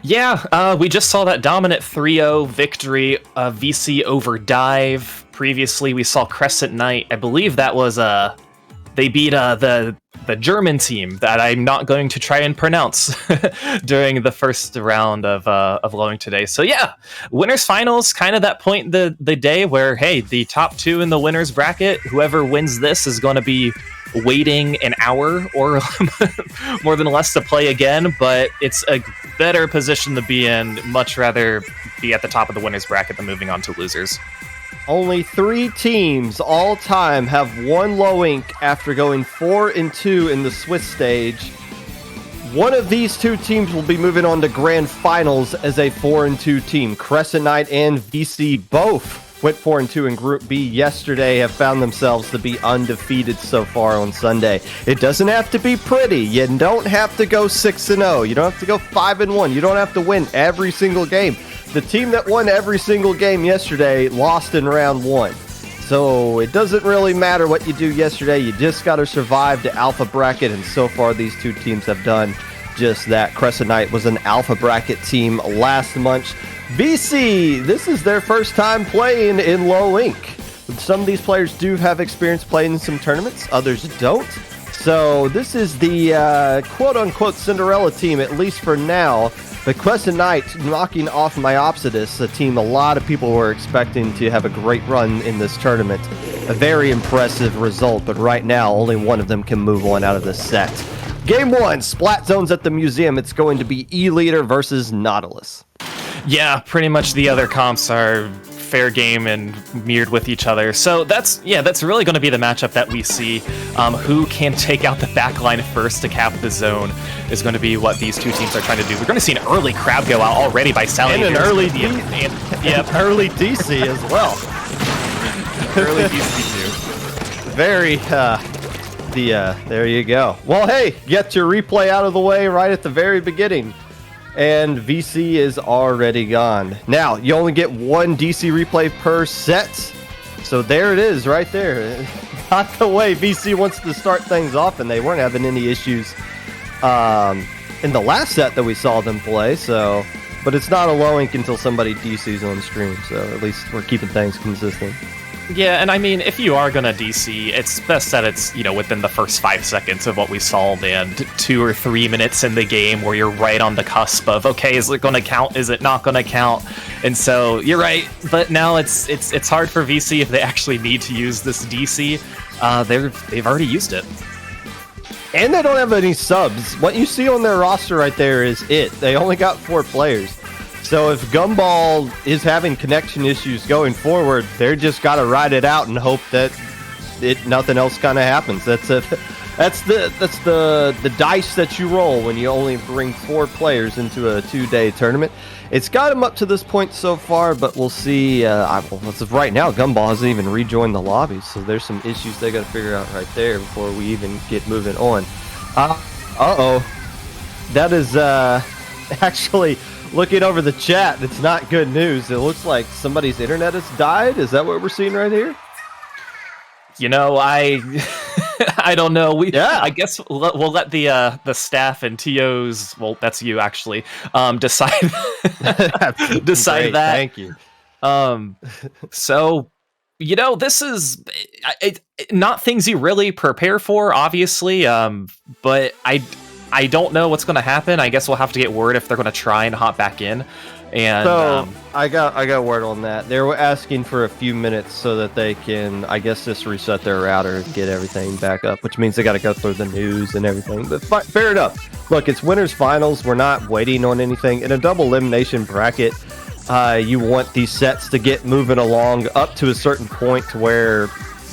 Yeah, we just saw that dominant 3-0 victory of Vici over Dive. Previously, we saw Crescent Knight. I believe that was they beat the German team that I'm not going to try and pronounce during the first round of Lowing today. So yeah, winners finals, kind of that point in the day where, hey, the top two in the winners bracket, whoever wins this is going to be waiting an hour or more than less to play again, but it's a better position to be in. Much rather be at the top of the winners bracket than moving on to losers. Only 3 teams all time have won Low Inc. after going 4-2 in the Swiss stage. One of these 2 teams will be moving on to grand finals as a 4-2 team. Crescent Knight and Vici both went 4-2 in Group B yesterday, have found themselves to be undefeated so far on Sunday. It doesn't have to be pretty. You don't have to go 6-0. You don't have to go 5-1. You don't have to win every single game. The team that won every single game yesterday lost in round 1. So it doesn't really matter what you do yesterday. You just got to survive the alpha bracket, and so far these 2 teams have done just that. Crescent Knight was an alpha bracket team last month. Vici, this is their first time playing in Low Inc. Some of these players do have experience playing in some tournaments, others don't. So this is the quote-unquote Cinderella team, at least for now. But Crescent Knight knocking off Myopsidus, a team a lot of people were expecting to have a great run in this tournament. A very impressive result, but right now only one of them can move on out of this set. Game 1, Splat Zones at the Museum. It's going to be E-Leader versus Nautilus. Yeah, pretty much the other comps are fair game and mirrored with each other. So that's really going to be the matchup that we see. Who can take out the backline first to cap the zone is going to be what these 2 teams are trying to do. We're going to see an early crab go out already by Sally. And an early early DC as well. Early DC too. Very, there you go. Well, hey, get your replay out of the way right at the very beginning. And Vici is already gone. Now, you only get 1 DC replay per set. So there it is right there. Not the way Vici wants to start things off, and they weren't having any issues in the last set that we saw them play. So, but it's not a Low Inc until somebody DCs on stream. So at least we're keeping things consistent. Yeah, and I mean, if you are gonna DC, it's best that it's, within the first 5 seconds of what we saw, and 2 or 3 minutes in the game where you're right on the cusp of, okay, is it gonna count? Is it not gonna count? And so you're right, but now it's hard for Vici if they actually need to use this DC. They've already used it. And they don't have any subs. What you see on their roster right there is it. They only got 4 players. So if Gumball is having connection issues going forward, they're just got to ride it out and hope that nothing else kind of happens. That's the dice that you roll when you only bring 4 players into a 2-day tournament. It's got them up to this point so far, but we'll see. As of right now, Gumball hasn't even rejoined the lobby, so there's some issues they got to figure out right there before we even get moving on. That is actually... Looking over the chat, it's not good news. It looks like somebody's internet has died. Is that what we're seeing right here? I don't know. I guess we'll let the staff and TOs. Well, that's you actually. Decide Great, that. Thank you. So, this is not things you really prepare for, obviously. But I don't know what's going to happen. I guess we'll have to get word if they're going to try and hop back in. And so I got word on that. They were asking for a few minutes so that they can, I guess, just reset their router and get everything back up, which means they got to go through the news and everything. But fair enough. Look, it's winners finals. We're not waiting on anything. In a double elimination bracket, you want these sets to get moving along up to a certain point to where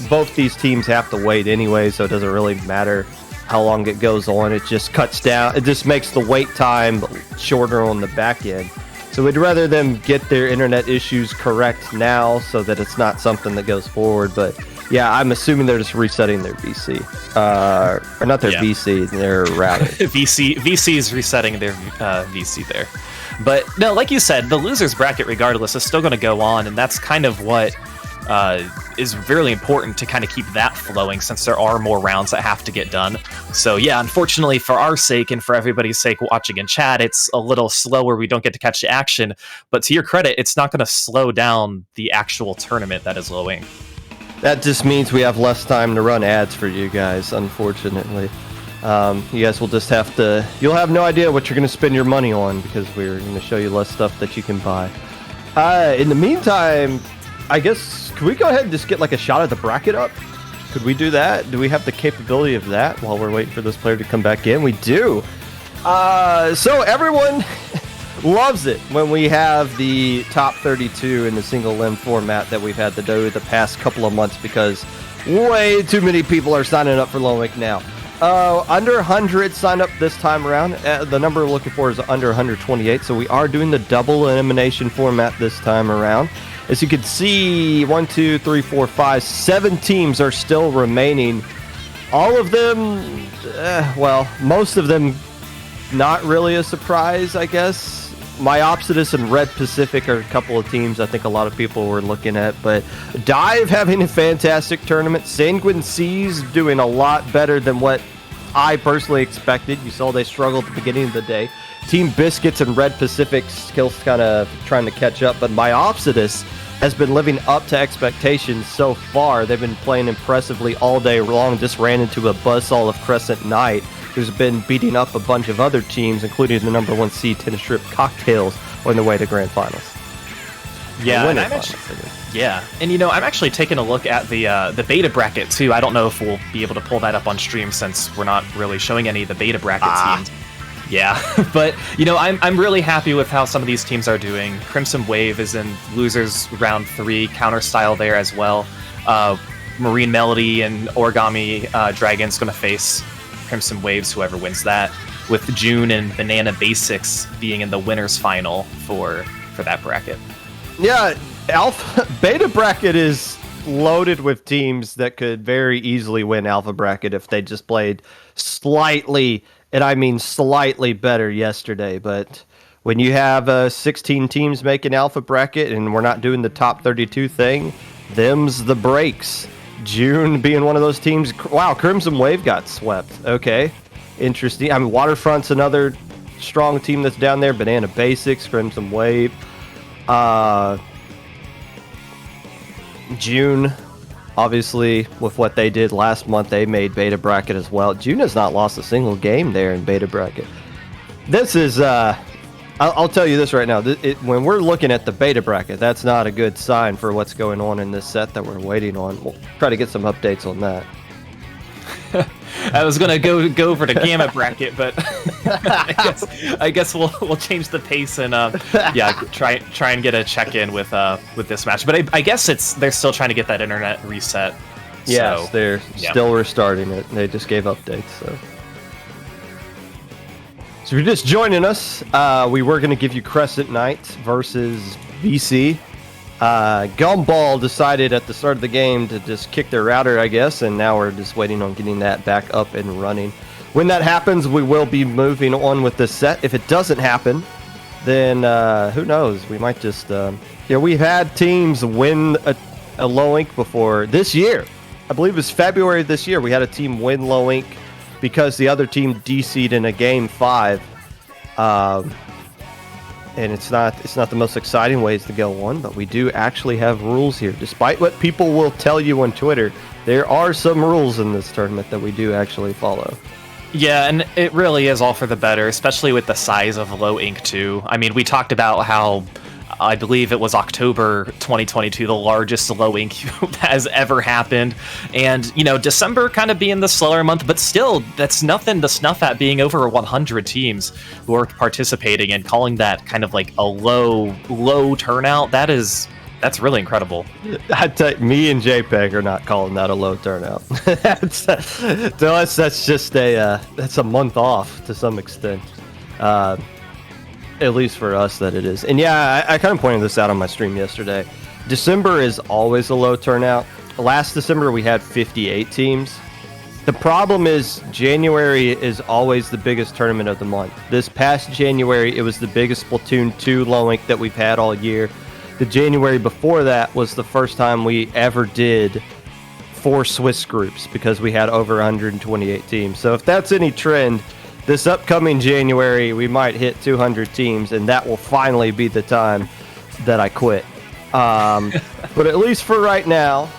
both these teams have to wait anyway, so it doesn't really matter how long it goes on. It just cuts down. It just makes the wait time shorter on the back end. So we'd rather them get their internet issues correct now so that it's not something that goes forward. But yeah, I'm assuming they're just resetting their VC. Or not their VC, their router. VC is resetting their VC there. But no, like you said, the losers bracket regardless is still going to go on, and that's kind of what is really important to kind of keep that flowing, since there are more rounds that have to get done. So yeah, unfortunately for our sake and for everybody's sake watching in chat, it's a little slower. We don't get to catch the action, but to your credit, it's not going to slow down the actual tournament that is low ink. That just means we have less time to run ads for you guys, unfortunately. You guys will just have to... You'll have no idea what you're going to spend your money on, because we're going to show you less stuff that you can buy. In the meantime, I guess, could we go ahead and just get like a shot at the bracket up? Could we do that? Do we have the capability of that while we're waiting for this player to come back in? We do. So everyone loves it when we have the top 32 in the single limb format that we've had to do the past couple of months, because way too many people are signing up for low ink now. Under 100 signed up this time around. The number we're looking for is under 128, so we are doing the double elimination format this time around. As you can see, 1, 2, 3, 4, 5, 7 teams are still remaining. All of them, well, most of them not really a surprise, I guess. Myopsidus and Red Pacific are a couple of teams I think a lot of people were looking at, but Dive having a fantastic tournament. Sanguine C's doing a lot better than what I personally expected. You saw they struggled at the beginning of the day. Team Biscuits and Red Pacific still kind of trying to catch up, but Myopsidus has been living up to expectations so far. They've been playing impressively all day long, just ran into a buzzsaw of Crescent Knight, who's been beating up a bunch of other teams, including the number 1 seed Tennis Strip Cocktails, on their way to grand finals. Yeah, and I'm actually taking a look at the beta bracket too. I don't know if we'll be able to pull that up on stream since we're not really showing any of the beta bracket teams. Yeah, but I'm really happy with how some of these teams are doing. Crimson Wave is in losers round 3, counter style there as well. Marine Melody and Origami Dragon's going to face Crimson Waves, whoever wins that, with June and Banana Basics being in the winners final for that bracket. Yeah, beta bracket is loaded with teams that could very easily win alpha bracket if they just played slightly, and I mean slightly better yesterday. But when you have 16 teams making alpha bracket and we're not doing the top 32 thing, them's the breaks. June being one of those teams. Wow, Crimson Wave got swept. Okay, interesting. I mean, Waterfront's another strong team that's down there. Banana Basics, Crimson Wave. June, obviously, with what they did last month, they made beta bracket as well. June has not lost a single game there in beta bracket. This is, I'll tell you this right now. When we're looking at the beta bracket, that's not a good sign for what's going on in this set that we're waiting on. We'll try to get some updates on that. I was gonna go over to Gamma bracket, but I guess we'll change the pace and try and get a check in with this match. But I guess they're still trying to get that internet reset. Yes, so, they're still restarting it. They just gave updates. So if you're just joining us, we were going to give you Crescent Knight versus Vici. Gumball decided at the start of the game to just kick their router, I guess, and now we're just waiting on getting that back up and running. When that happens, we will be moving on with this set. If it doesn't happen, then who knows? We might just... we've had teams win a low ink before this year. I believe it was February this year. We had a team win low ink because the other team DC'd in a game 5. And it's not the most exciting ways to go on, but we do actually have rules here. Despite what people will tell you on Twitter, there are some rules in this tournament that we do actually follow. Yeah, and it really is all for the better, especially with the size of low ink too. I mean, we talked about how I believe it was October 2022, the largest low ink has ever happened. And, December kind of being the slower month, but still, that's nothing to snuff at being over 100 teams who are participating, and calling that kind of like a low turnout. That is That's really incredible. Me and JPEG are not calling that a low turnout. To us, that's just that's a month off to some extent. At least for us, that it is. And yeah, I kind of pointed this out on my stream yesterday. December is always a low turnout. Last December, we had 58 teams. The problem is January is always the biggest tournament of the month. This past January, it was the biggest Splatoon 2 low ink that we've had all year. The January before that was the first time we ever did 4 Swiss groups because we had over 128 teams. So if that's any trend, this upcoming January, we might hit 200 teams, and that will finally be the time that I quit. But at least for right now,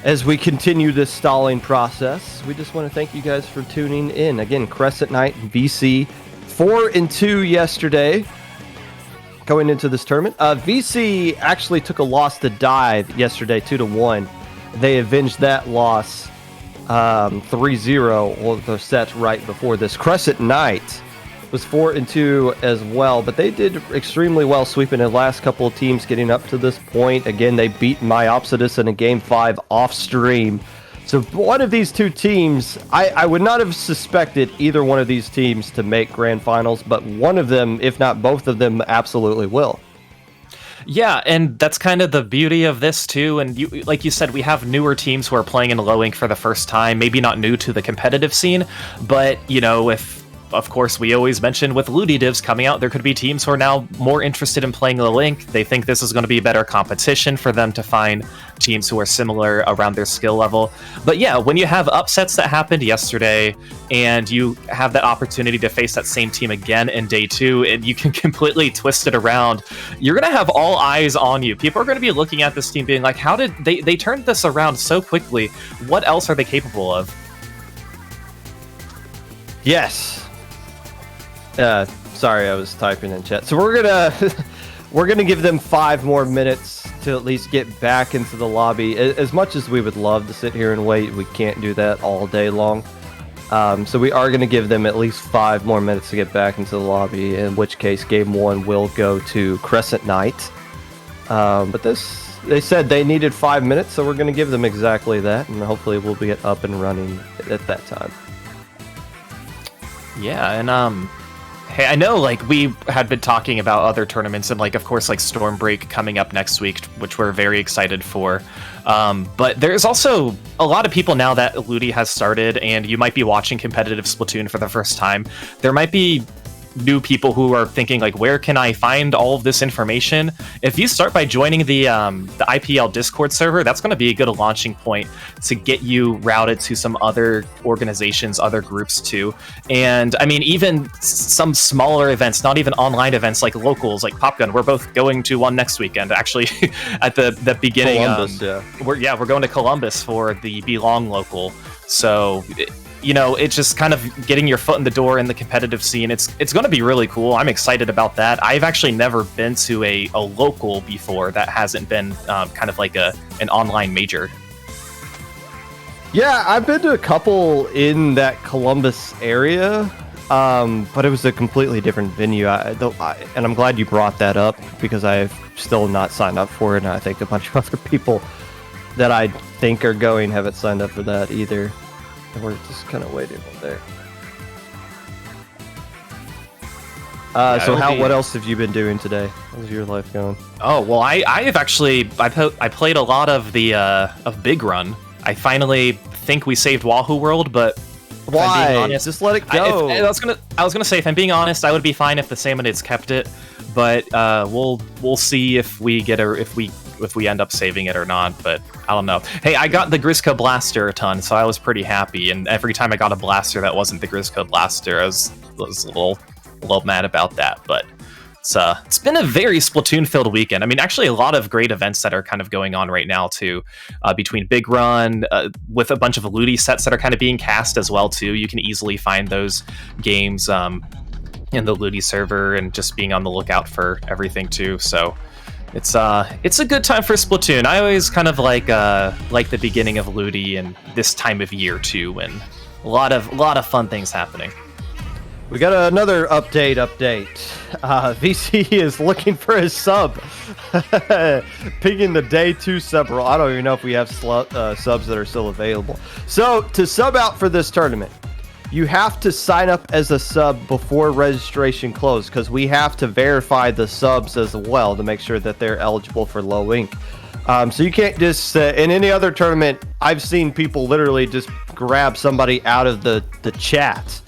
as we continue this stalling process, we just want to thank you guys for tuning in. Again, Crescent Night, VC, 4-2 yesterday. Going into this tournament, VC actually took a loss to Dive yesterday, 2-1. They avenged that loss 3-0, well, the sets right before this. Crescent Knight was 4-2 as well, but they did extremely well sweeping the last couple of teams getting up to this point. Again, they beat Myopsidus in a Game 5 off stream. So one of these two teams, I would not have suspected either one of these teams to make grand finals, but one of them, if not both of them, absolutely will. Yeah, and that's kind of the beauty of this too. And you, like you said, we have newer teams who are playing in low ink for the first time, maybe not new to the competitive scene, but you know, of course, we always mention with Ludi divs coming out, there could be teams who are now more interested in playing low ink. They think this is going to be better competition for them to find teams who are similar around their skill level. But yeah, when you have upsets that happened yesterday and you have that opportunity to face that same team again in day 2, and you can completely twist it around, you're going to have all eyes on you. People are going to be looking at this team being like, how did they turned this around so quickly? What else are they capable of? Yes. Sorry, I was typing in chat. So we're gonna give them 5 more minutes to at least get back into the lobby. As much as we would love to sit here and wait, we can't do that all day long. So we are gonna give them at least 5 more minutes to get back into the lobby. In which case, Game 1 will go to Crescent Knight. But they said they needed 5 minutes, so we're gonna give them exactly that, and hopefully we'll be up and running at that time. Yeah, and hey, I know, like, we had been talking about other tournaments, and, like, of course, like, Stormbreak coming up next week, which we're very excited for. But there's also a lot of people now that Ludi has started, and you might be watching competitive Splatoon for the first time. There might be new people who are thinking, like, where can I find all of this information? If you start by joining the IPL Discord server, that's going to be a good launching point to get you routed to some other organizations, other groups too. And I mean, even some smaller events, not even online events, like locals, like Popgun. We're both going to one next weekend, actually. At the beginning, Columbus, we're going to Columbus for the Belong local. So you know, it's just kind of getting your foot in the door in the competitive scene. It's going to be really cool. I'm excited about that. I've actually never been to a local before that hasn't been kind of like an online major. Yeah, I've been to a couple in that Columbus area, but it was a completely different venue. And I'm glad you brought that up because I've still not signed up for it, and I think a bunch of other people that I think are going haven't signed up for that either. We're just kind of waiting on there. What else have you been doing today? How's your life going? Oh, well, I played a lot of the of Big Run. I finally think we saved Wahoo World, but why? Being honest, just let it go. I was gonna say, if I'm being honest, I would be fine if the Salmonids kept it, but we'll see if we end up saving it or not, but I don't know. Hey, I got the Grisco Blaster a ton, so I was pretty happy, and every time I got a blaster that wasn't the Grisco Blaster, I was a little mad about that, but it's been a very Splatoon-filled weekend. I mean, actually a lot of great events that are kind of going on right now, too, between Big Run, with a bunch of Ludi sets that are kind of being cast as well, too. You can easily find those games in the Ludi server, and just being on the lookout for everything, too, so it's a good time for Splatoon. I always kind of like the beginning of Ludi and this time of year too, and a lot of fun things happening. We got another update. VC is looking for a sub. Picking the day 2 sub roll. I don't even know if we have subs that are still available. So, to sub out for this tournament, you have to sign up as a sub before registration closed, because we have to verify the subs as well to make sure that they're eligible for low ink. So you can't just, in any other tournament, I've seen people literally just grab somebody out of the chat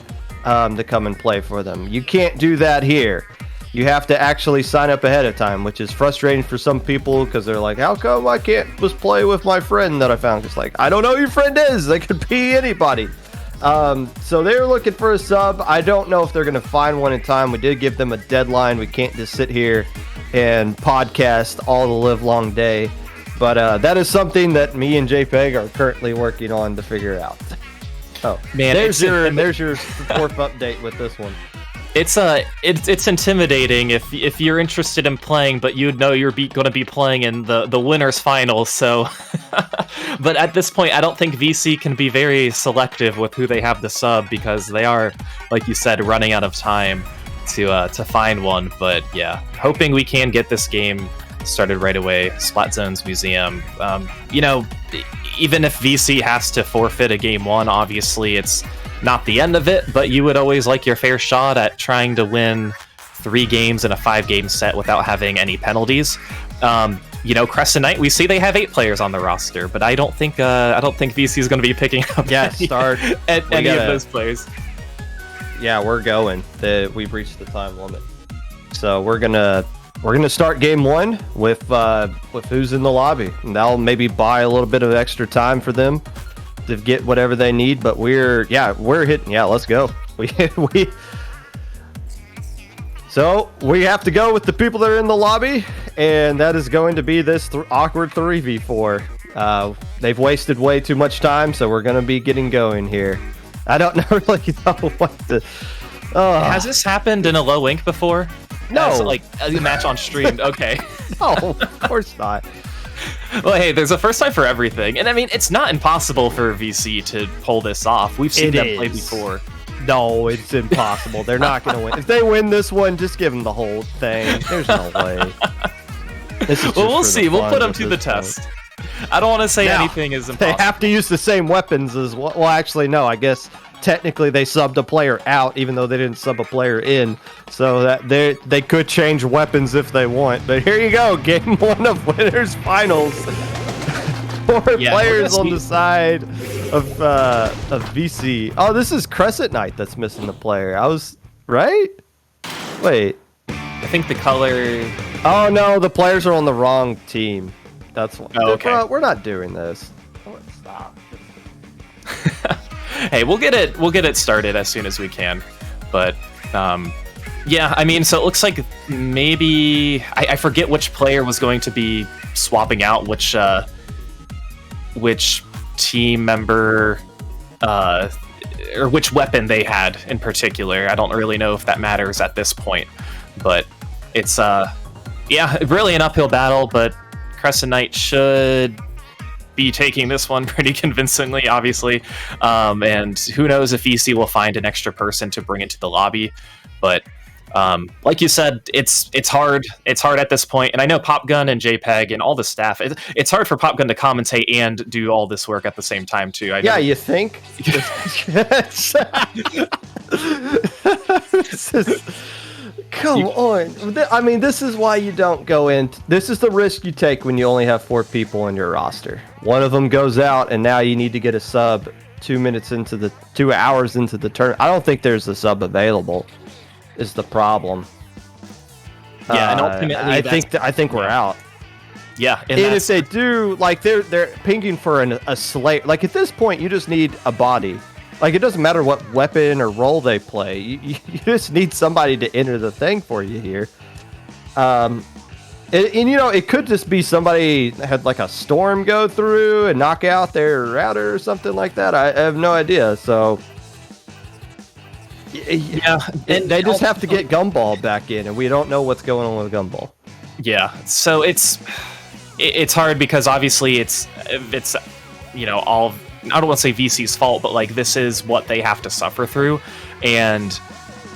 to come and play for them. You can't do that here. You have to actually sign up ahead of time, which is frustrating for some people because they're like, how come I can't just play with my friend that I found? It's like, I don't know who your friend is. They could be anybody. So they're looking for a sub. I don't know if they're going to find one in time. We did give them a deadline. We can't just sit here and podcast all the live long day. But that is something that me and JPEG are currently working on to figure out. Oh, man, there's your fourth update with this one. It's intimidating if you're interested in playing, but you know you're going to be playing in the winners finals. So, but at this point, I don't think VC can be very selective with who they have to sub, because they are, like you said, running out of time to find one. But yeah, hoping we can get this game started right away. Splat Zones Museum. Even if VC has to forfeit a game 1, obviously it's not the end of it, but you would always like your fair shot at trying to win 3 games in a 5-game set without having any penalties. Crescent Night, we see they have 8 players on the roster, but I don't think VC is going to be picking up any of those players. Yeah, we're going. We've reached the time limit, so we're gonna start game 1 with who's in the lobby, and that'll maybe buy a little bit of extra time for them to get whatever they need. But we're hitting. Yeah, let's go. So we have to go with the people that are in the lobby, and that is going to be this awkward 3v4. They've wasted way too much time, so we're gonna be getting going here. I don't really know what to. Has this happened in a low ink before? No, like a match on stream. Okay. No, of course not. Well, hey, there's a first time for everything, and I mean, it's not impossible for VC to pull this off. We've seen them play before. No, it's impossible. They're not going to win. If they win this one, just give them the whole thing. There's no way. Well, we'll see. We'll put them to the test. I don't want to say anything is impossible. They have to use the same weapons as well. Well, actually, no. I guess technically they subbed a player out, even though they didn't sub a player in. So that they could change weapons if they want. But here you go, game 1 of winners finals. 4 players on the side of VC. Oh, this is Crescent Night that's missing the player. I was right. Wait. I think the color. Oh no, the players are on the wrong team. That's why. Oh, okay. We're not doing this. Stop. Hey, we'll get it started as soon as we can. But yeah, I mean, so it looks like maybe I forget which player was going to be swapping out which team member or which weapon they had in particular. I don't really know if that matters at this point, but it's really an uphill battle, but Crescent Knight should be taking this one pretty convincingly, obviously. And who knows if EC will find an extra person to bring it to the lobby. But like you said, it's hard. It's hard at this point. And I know Popgun and JPEG and all the staff, it's hard for Popgun to commentate and do all this work at the same time, too. I know. Yeah, you think? Come on. I mean, this is why you don't go in. This is the risk you take when you only have 4 people on your roster. One of them goes out, and now you need to get a sub 2 hours into the turn. I don't think there's a sub available. Is the problem? Yeah, and ultimately, I think we're out. Yeah, and if they do, like they're pinging for a slate. Like at this point, you just need a body. Like it doesn't matter what weapon or role they play. You just need somebody to enter the thing for you here. And you know, it could just be somebody had like a storm go through and knock out their router or something like that. I have no idea. So. Yeah, and they just have to get Gumball back in, and we don't know what's going on with Gumball. Yeah, so it's hard because obviously it's all, I don't want to say VC's fault, but like this is what they have to suffer through, and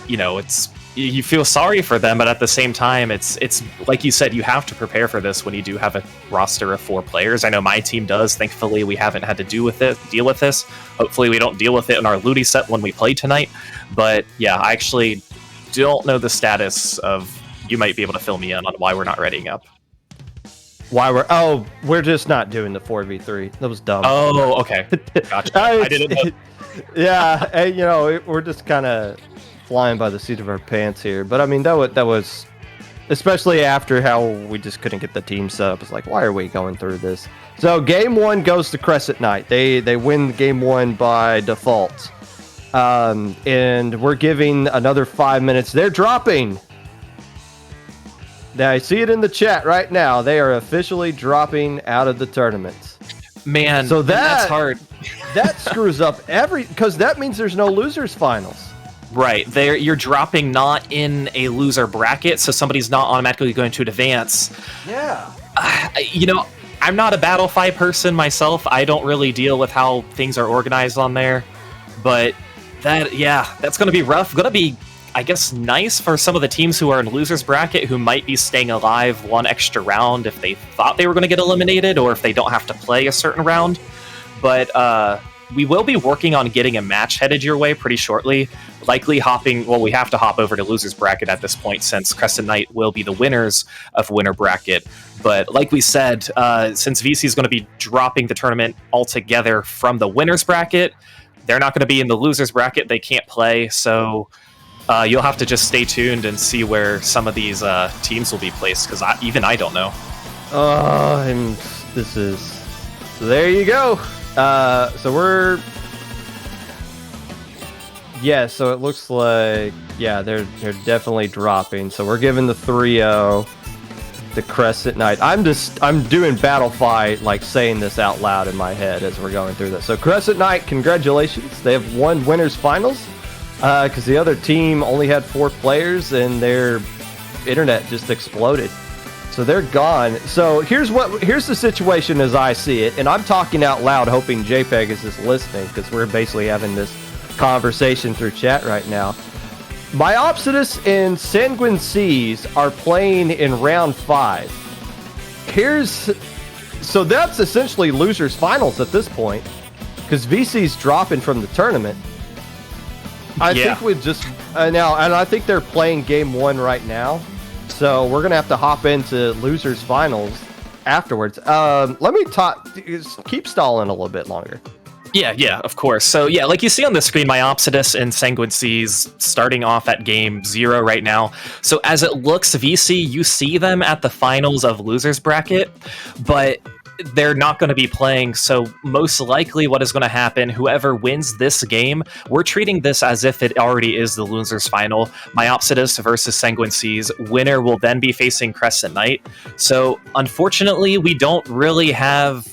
it's you feel sorry for them, but at the same time, it's like you said, you have to prepare for this when you do have a roster of 4 players. I know my team does. Thankfully, we haven't had to deal with this. Hopefully, we don't deal with it in our Ludi set when we play tonight. But yeah, I actually don't know the status of. You might be able to fill me in on why we're not readying up. We're just not doing the 4v3. That was dumb. Oh, okay. Gotcha. I didn't know. Yeah, and, we're just kind of flying by the seat of our pants here. But I mean, that was especially after how we just couldn't get the team set up. It's like, why are we going through this? So game 1 goes to Crescent Knight. They win game 1 by default. And we're giving another 5 minutes. They're dropping. Now, I see it in the chat right now. They are officially dropping out of the tournament. Man, so that's hard. That screws up because that means there's no losers finals. Right. You're dropping not in a loser bracket, so somebody's not automatically going to advance. Yeah. I'm not a Battlefy person myself. I don't really deal with how things are organized on there. But that's going to be rough. Going to be, I guess, nice for some of the teams who are in losers bracket who might be staying alive one extra round if they thought they were going to get eliminated or if they don't have to play a certain round. But we will be working on getting a match headed your way pretty shortly. Likely we have to hop over to losers bracket at this point since Crescent Knight will be the winners of winner bracket. But like we said, since Vici is going to be dropping the tournament altogether from the winners bracket, they're not going to be in the losers bracket. They can't play, so you'll have to just stay tuned and see where some of these teams will be placed, because I don't know. And this is... So there you go. So we're... Yeah, so it looks like... Yeah, they're definitely dropping. So we're giving the 3-0 to Crescent Knight. I'm doing Battlefy, like, saying this out loud in my head as we're going through this. So Crescent Knight, congratulations. They have won winners finals. Because the other team only had 4 players and their internet just exploded. So they're gone. So here's the situation as I see it, and I'm talking out loud hoping JPEG is just listening because we're basically having this conversation through chat right now. Myopsidus and Sanguine Seas are playing in round 5. So that's essentially losers finals at this point because VC's dropping from the tournament. I think we just now, and I think they're playing game 1 right now, so we're gonna have to hop into losers finals afterwards. Let me keep stalling a little bit longer. Yeah, of course. So yeah, like you see on the screen, Myopsidus and Sanguine Seas starting off at game 0 right now. So as it looks, VC, you see them at the finals of losers bracket, but they're not going to be playing, so most likely what is going to happen, whoever wins this game, we're treating this as if it already is the losers final. Myopsidus versus Sanguine Seas. Winner will then be facing Crescent Knight. So unfortunately, we don't really have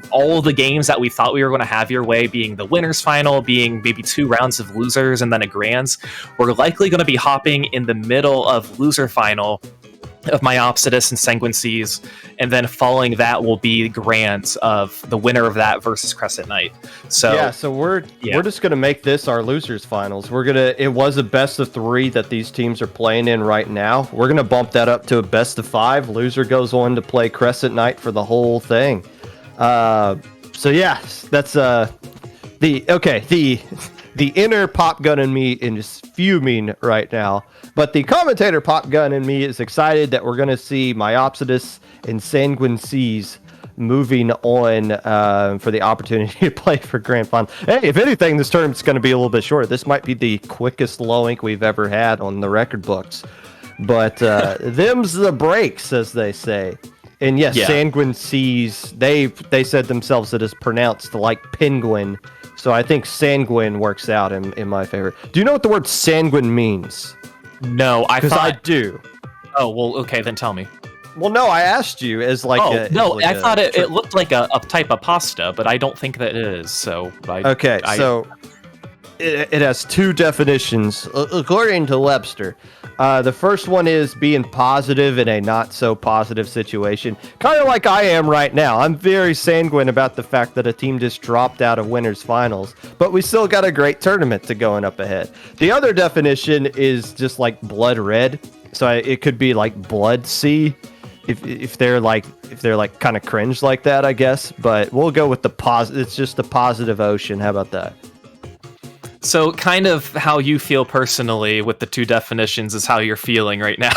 all the games that we thought we were going to have your way, being the winners final, being maybe 2 rounds of losers and then a grands. We're likely going to be hopping in the middle of loser final of Myopsidus and Sanguine Seas, and then following that will be grands of the winner of that versus Crescent Knight. So we're just gonna make this our losers finals. It was a best of 3 that these teams are playing in right now. We're gonna bump that up to a best of 5. Loser goes on to play Crescent Knight for the whole thing. So yeah, that's the inner pop gun in me is fuming right now. But the commentator pop gun in me is excited that we're going to see Myopsidus and Sanguine Seas moving on for the opportunity to play for Grand Final. Hey, if anything, this tournament's going to be a little bit shorter. This might be the quickest low ink we've ever had on the record books. But them's the breaks, as they say. And yes, Sanguine Seas, they said themselves it is pronounced like penguin. So I think sanguine works out in my favor. Do you know what the word sanguine means? No, because I do. Oh, well, okay, then tell me. Well, no, I asked you as like. I thought it looked like a type of pasta, but I don't think that it is. So so it has 2 definitions according to Webster. The first one is being positive in a not so positive situation, kind of like I am right now. I'm very sanguine about the fact that a team just dropped out of winners finals, but we still got a great tournament to going up ahead. The other definition is just like blood red, so it could be like blood sea if they're like kind of cringe like that, I guess. But we'll go with the positive. It's just the positive ocean. How about that? So kind of how you feel personally with the two definitions is how you're feeling right now.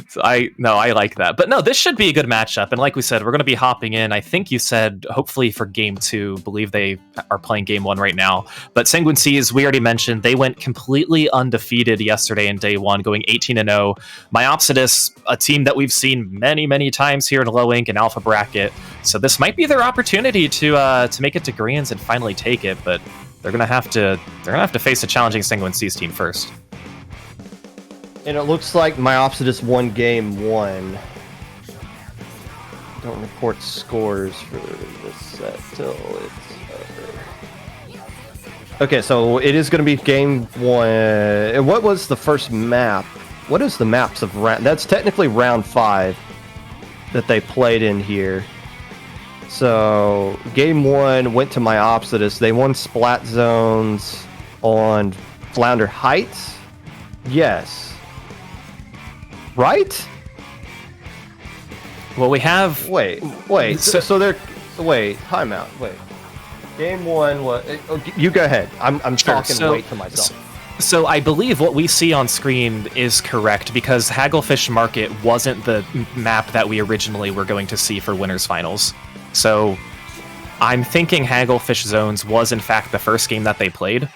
So I like that. But no, this should be a good matchup. And like we said, we're going to be hopping in. I think you said hopefully for game 2. Believe they are playing game 1 right now. But Sanguine Seas, we already mentioned, they went completely undefeated yesterday in day 1, going 18-0. Myopsidus, a team that we've seen many, many times here in Low Inc and Alpha Bracket. So this might be their opportunity to make it to Grands and finally take it. But they're gonna have to face a challenging Sanguine Seas team first. And it looks like Myopsidus won game 1. Don't report scores for this set till it's over. Okay, so it is going to be game 1. What was the first map? What is the maps of round? That's technically round 5 that they played in here. So game 1 went to Myopsidus. They won Splat Zones on Flounder Heights. Yes. Right? Well, we have... Wait. So they're... Wait, timeout. Wait. Game 1 was... You go ahead. I'm Sure, talking so- wait to myself. So I believe what we see on screen is correct because Hagglefish Market wasn't the map that we originally were going to see for Winners Finals. So I'm thinking Hagglefish Zones was in fact the first game that they played.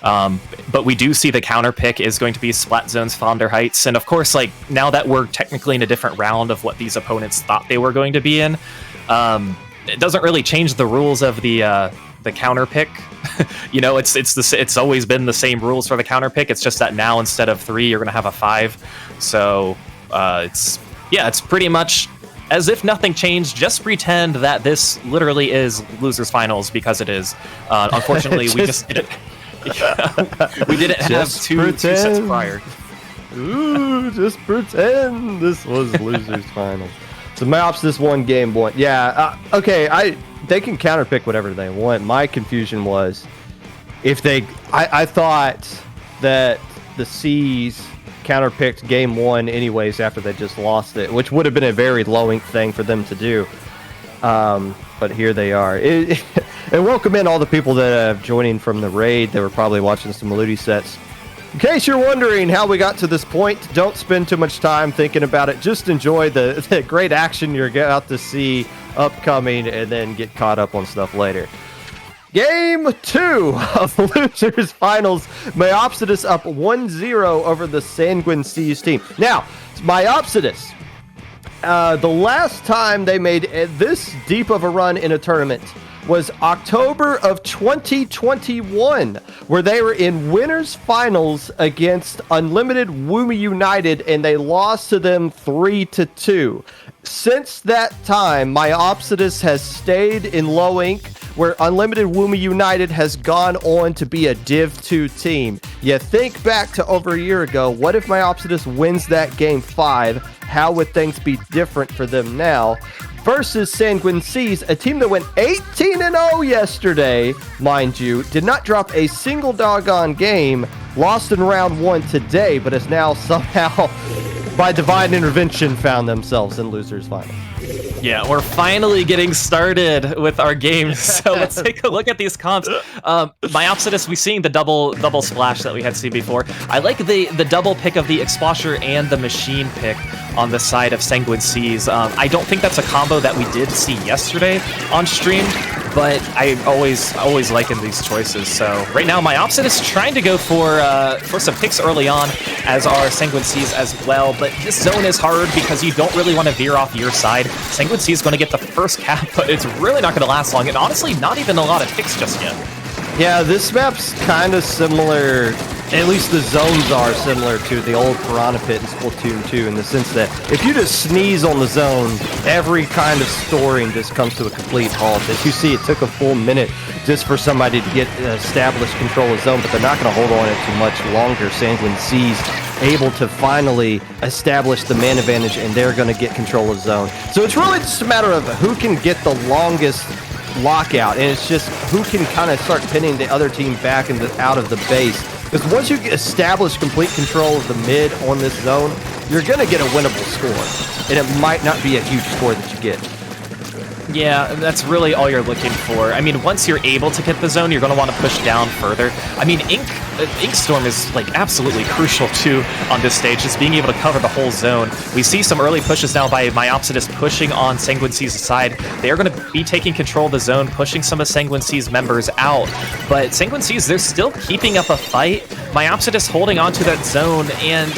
But we do see the counter pick is going to be Splat Zones Flounder Heights. And of course, like now that we're technically in a different round of what these opponents thought they were going to be in, it doesn't really change the rules of the counter pick. You know, it's always been the same rules for the counter pick. It's just that now instead of 3, you're going to have a 5. So it's pretty much as if nothing changed. Just pretend that this literally is losers finals because it is. Unfortunately, we just didn't. We didn't have two sets prior. Ooh, just pretend this was losers finals. So Maps this one game 1. Yeah, okay, they can counterpick whatever they want. My confusion was if I thought that the C's counterpicked game 1 anyways after they just lost it, which would have been a very low ink thing for them to do. But here they are. And welcome in all the people that are joining from the raid. They were probably watching some Maludi sets. In case you're wondering how we got to this point, don't spend too much time thinking about it. Just enjoy the great action you're about to see upcoming and then get caught up on stuff later. Game 2 of Losers Finals. Myopsidus up 1-0 over the Sanguine Seas team. Now, Myopsidus. The last time they made this deep of a run in a tournament was October of 2021, where they were in winners finals against Unlimited Woomy United, and they lost to them 3-2. Since that time, Myopsidus has stayed in low ink, where Unlimited Woomy United has gone on to be a Div 2 team. You think back to over a year ago, what if Myopsidus wins that game 5? How would things be different for them now? Versus Sanguine Seas, a team that went 18-0 yesterday, mind you, did not drop a single doggone game, lost in round 1 today, but has now somehow, by divine intervention, found themselves in losers finals. Yeah, we're finally getting started with our games. So let's take a look at these comps. Myopsidus, we've seen the double splash that we had seen before. I like the double pick of the Exposure and the Machine pick on the side of Sanguine Seas. I don't think that's a combo that we did see yesterday on stream, but I always liken these choices. So right now, Myopsidus trying to go for some picks early on, as are Sanguine Seas as well. But this zone is hard because you don't really want to veer off your side. Sanguine Seas is going to get the first cap, but it's really not going to last long, and honestly, not even a lot of picks just yet. Yeah, this map's kind of similar at least the zones are similar to the old Piranha Pit in Splatoon 2 in the sense that if you just sneeze on the zone, every kind of storing just comes to a complete halt. As you see, it took a full minute just for somebody to get established control of zone, but they're not going to hold on it too much longer. Sanguine Seas able to finally establish the man advantage, and they're going to get control of zone. So it's really just a matter of who can get the longest lockout, and it's just who can kind of start pinning the other team back and out of the base. Because once you establish complete control of the mid on this zone, you're going to get a winnable score, and it might not be a huge score that you get. Yeah, that's really all you're looking for. I mean, once you're able to get the zone, you're going to want to push down further. I mean, Ink Storm is like absolutely crucial too on this stage, just being able to cover the whole zone. We see some early pushes now by Myopsidus pushing on Sanguine Seas' side. They are going to be taking control of the zone, pushing some of Sanguine Seas' members out. But Sanguine Seas, they're still keeping up a fight. Myopsidus holding onto that zone, and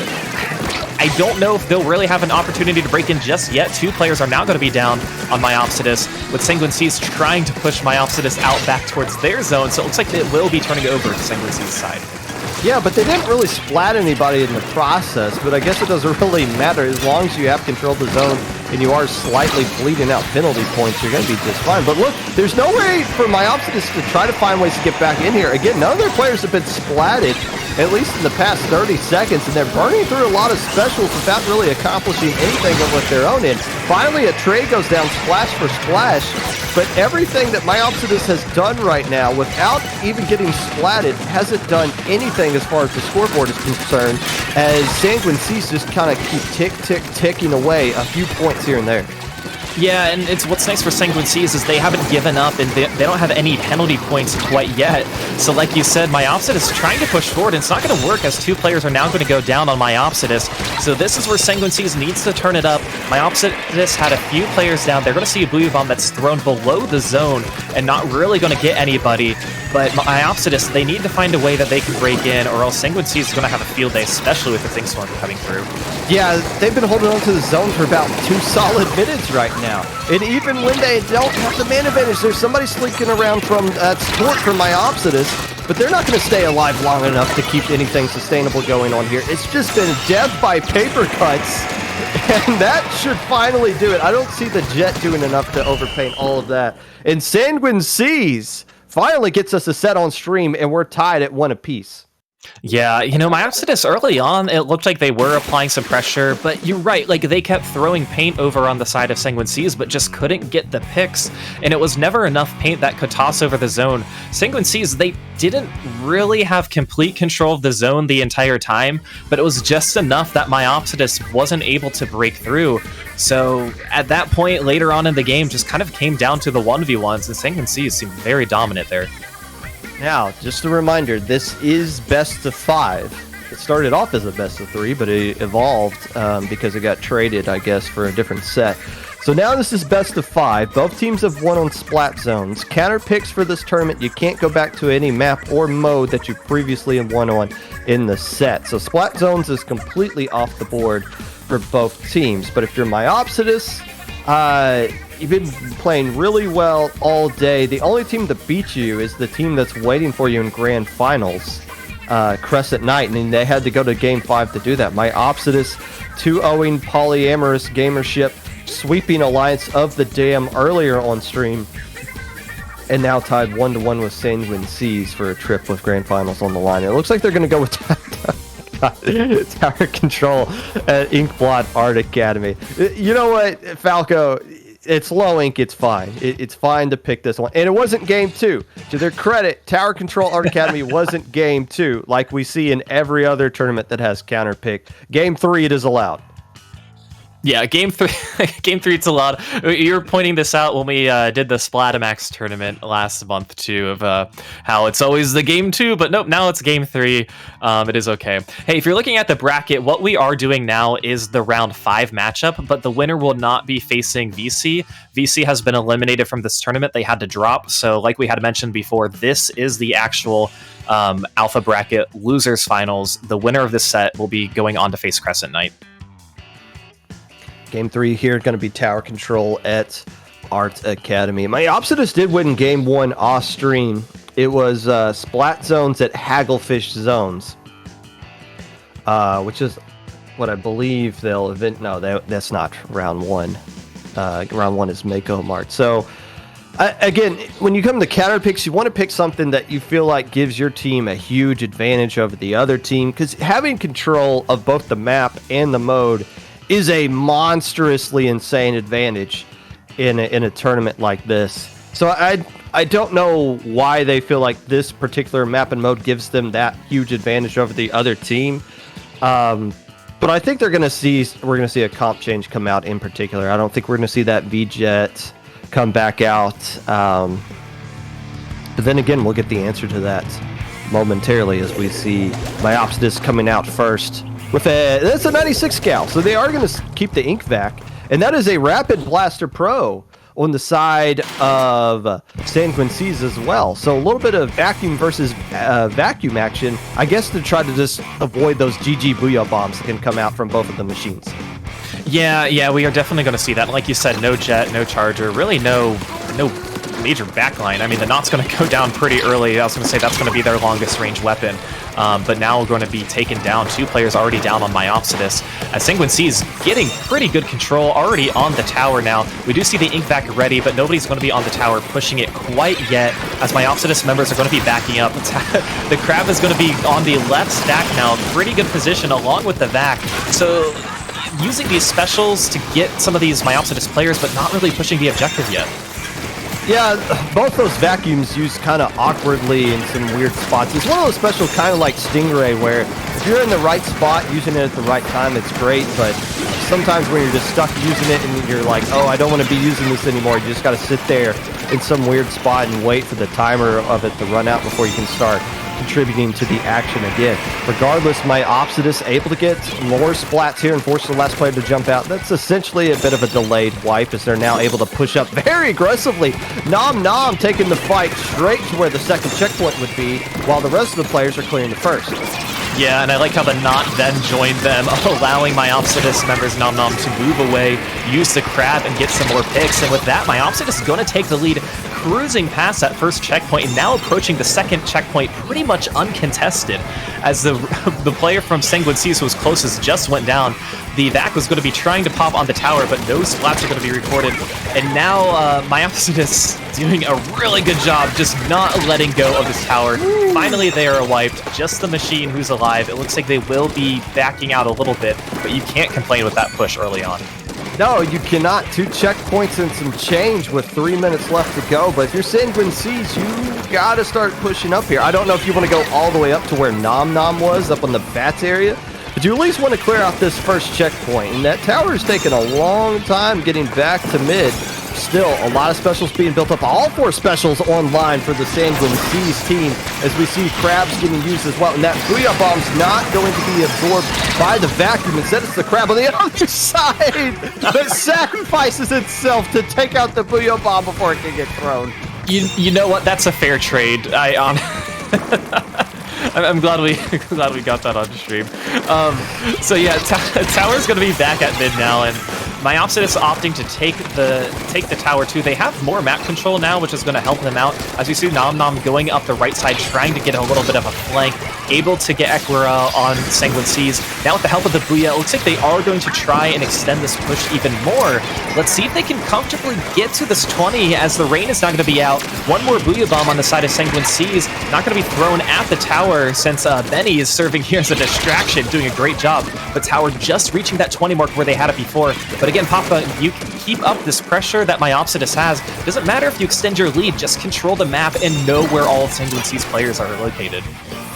I don't know if they'll really have an opportunity to break in just yet. Two players are now going to be down on Myopsidus, with Sanguine Seas trying to push Myopsidus out back towards their zone, so it looks like it will be turning over to Sanguine Seas' side. Yeah, but they didn't really splat anybody in the process, but I guess it doesn't really matter. As long as you have control of the zone and you are slightly bleeding out penalty points, you're going to be just fine. But look, there's no way for Myopsidus to try to find ways to get back in here. Again, none of their players have been splatted, at least in the past 30 seconds, and they're burning through a lot of specials without really accomplishing anything with their own end. Finally, a tray goes down splash for splash, but everything that Myopsidus has done right now, without even getting splatted, hasn't done anything as far as the scoreboard is concerned, as Sanguine Seas just kind of keep ticking away a few points here and there. Yeah, and it's what's nice for Sanguine Seas is they haven't given up, and they don't have any penalty points quite yet. So like you said, Myopsidus is trying to push forward, and it's not going to work as two players are now going to go down on Myopsidus. So this is where Sanguine Seas needs to turn it up. Myopsidus had a few players down. They're going to see a Booyah Bomb that's thrown below the zone and not really going to get anybody. But Myopsidus, they need to find a way that they can break in, or else Sanguine Seas is going to have a field day, especially with the Ink Storm coming through. Yeah, they've been holding on to the zone for about 2 solid minutes right now. And even when they don't have the man advantage, there's somebody slinking around from support from Myopsidus, but they're not going to stay alive long enough to keep anything sustainable going on here. It's just been death by paper cuts, and that should finally do it. I don't see the Jet doing enough to overpaint all of that. And Sanguine Seas finally gets us a set on stream, and we're tied at 1 apiece. Yeah, you know, Myopsidus early on, it looked like they were applying some pressure, but you're right, like they kept throwing paint over on the side of Sanguine Seas, but just couldn't get the picks, and it was never enough paint that could toss over the zone. Sanguine Seas, they didn't really have complete control of the zone the entire time, but it was just enough that Myopsidus wasn't able to break through. So at that point, later on in the game, just kind of came down to the 1v1s, and Sanguine Seas seemed very dominant there. Now, just a reminder, this is best of 5. It started off as a best of 3, but it evolved because it got traded, I guess, for a different set. So now this is best of 5. Both teams have won on splat zones. Counter picks for this tournament, you can't go back to any map or mode that you previously have won on in the set. So splat zones is completely off the board for both teams. But if you're Myopsidus, you've been playing really well all day. The only team that beat you is the team that's waiting for you in grand finals, Crescent Knight, and they had to go to game 5 to do that. Myopsidus 2-0ing polyamorous gamership, sweeping Alliance of the Dam earlier on stream, and now tied 1-1 with Sanguine Seas for a trip with grand finals on the line. It looks like they're going to go with Tower Control at Inkblot Art Academy. You know what, Falco? It's low ink, it's fine. It's fine to pick this one. And it wasn't game 2. To their credit, Tower Control Art Academy wasn't game 2, like we see in every other tournament that has counter pick. Game 3, it is allowed. Yeah, game 3, it's a lot. You were pointing this out when we did the Splatomax tournament last month too, of how it's always the game 2, but nope, now it's game 3. It is okay. Hey, if you're looking at the bracket, what we are doing now is the round 5 matchup, but the winner will not be facing Vici. Vici has been eliminated from this tournament. They had to drop. So like we had mentioned before, this is the actual alpha bracket losers finals. The winner of this set will be going on to face Crescent Knight. Game 3 here going to be Tower Control at Art Academy. Myopsidus did win game 1 off stream. It was splat zones at Hagglefish zones. which is what I believe they'll event. No, that's not round 1. Round 1 is Mako Mart. So, again, when you come to counter picks, you want to pick something that you feel like gives your team a huge advantage over the other team, because having control of both the map and the mode is a monstrously insane advantage in a tournament like this. So I don't know why they feel like this particular map and mode gives them that huge advantage over the other team. But I think we're going to see a comp change come out in particular. I don't think we're going to see that V-Jet come back out. But then again, we'll get the answer to that momentarily as we see Myopsidus coming out first with that's a 96 cal. So they are going to keep the ink vac, and that is a Rapid Blaster Pro on the side of Sanguine Seas as well. So a little bit of vacuum versus vacuum action, I guess, to try to just avoid those GG Booyah bombs that can come out from both of the machines. Yeah, we are definitely going to see that. Like you said, no jet, no charger, really no major backline. I mean, the knot's going to go down pretty early. I was going to say that's going to be their longest range weapon. But now we're going to be taken down. 2 players already down on Myopsidus. As Sanguine Seas getting pretty good control, already on the tower now. We do see the ink vac ready, but nobody's going to be on the tower pushing it quite yet, as Myopsidus members are going to be backing up. The Crab is going to be on the left stack now. Pretty good position along with the vac. So using these specials to get some of these Myopsidus players, but not really pushing the objective yet. Yeah, both those vacuums used kind of awkwardly in some weird spots. It's one of those special kind of like Stingray, where if you're in the right spot, using it at the right time, it's great, but sometimes when you're just stuck using it and you're like, oh, I don't want to be using this anymore, you just got to sit there in some weird spot and wait for the timer of it to run out before you can start contributing to the action again. Regardless, Myopsidus able to get more splats here and force the last player to jump out. That's essentially a bit of a delayed wipe, as they're now able to push up very aggressively. Nom Nom taking the fight straight to where the second checkpoint would be, while the rest of the players are clearing the first. Yeah, and I like how the Knot then joined them, allowing Myopsidus members Nom Nom to move away, use the Crab, and get some more picks. And with that, Myopsidus is going to take the lead, cruising past that first checkpoint, and now approaching the second checkpoint pretty much uncontested, as the player from Sanguine Seas who was closest just went down. The VAC was going to be trying to pop on the tower, but no splats are going to be recorded. And now Myopsidus doing a really good job just not letting go of this tower. Finally, they are wiped. Just the machine who's alive. It looks like they will be backing out a little bit, but you can't complain with that push early on. No, you cannot. 2 checkpoints and some change with 3 minutes left to go. But if you're Sanguine Seas, you gotta start pushing up here. I don't know if you want to go all the way up to where Nom Nom was, up on the bats area, but you at least want to clear out this first checkpoint. And that tower is taking a long time getting back to mid. Still, a lot of specials being built up. All 4 specials online for the Sanguine Seas team, as we see Crabs getting used as well. And that Booyah Bomb's not going to be absorbed by the vacuum. Instead, it's the Crab on the other side that sacrifices itself to take out the Booyah Bomb before it can get thrown. You know what? That's a fair trade. I'm glad we got that on stream. So yeah, Tower's going to be back at mid now, and Myopsidus opting to take the tower too. They have more map control now, which is going to help them out. As we see Nom Nom going up the right side, trying to get a little bit of a flank, able to get Equira on Sanguine Seas. Now with the help of the Booyah, it looks like they are going to try and extend this push even more. Let's see if they can comfortably get to this 20, as the rain is not going to be out. One more Booyah Bomb on the side of Sanguine Seas, not going to be thrown at the tower, since Benny is serving here as a distraction, doing a great job. But Tower just reaching that 20 mark where they had it before. But again, Papa, you keep up this pressure that Myopsidus has. Doesn't matter if you extend your lead, just control the map and know where all of Sanguine Seas players are located.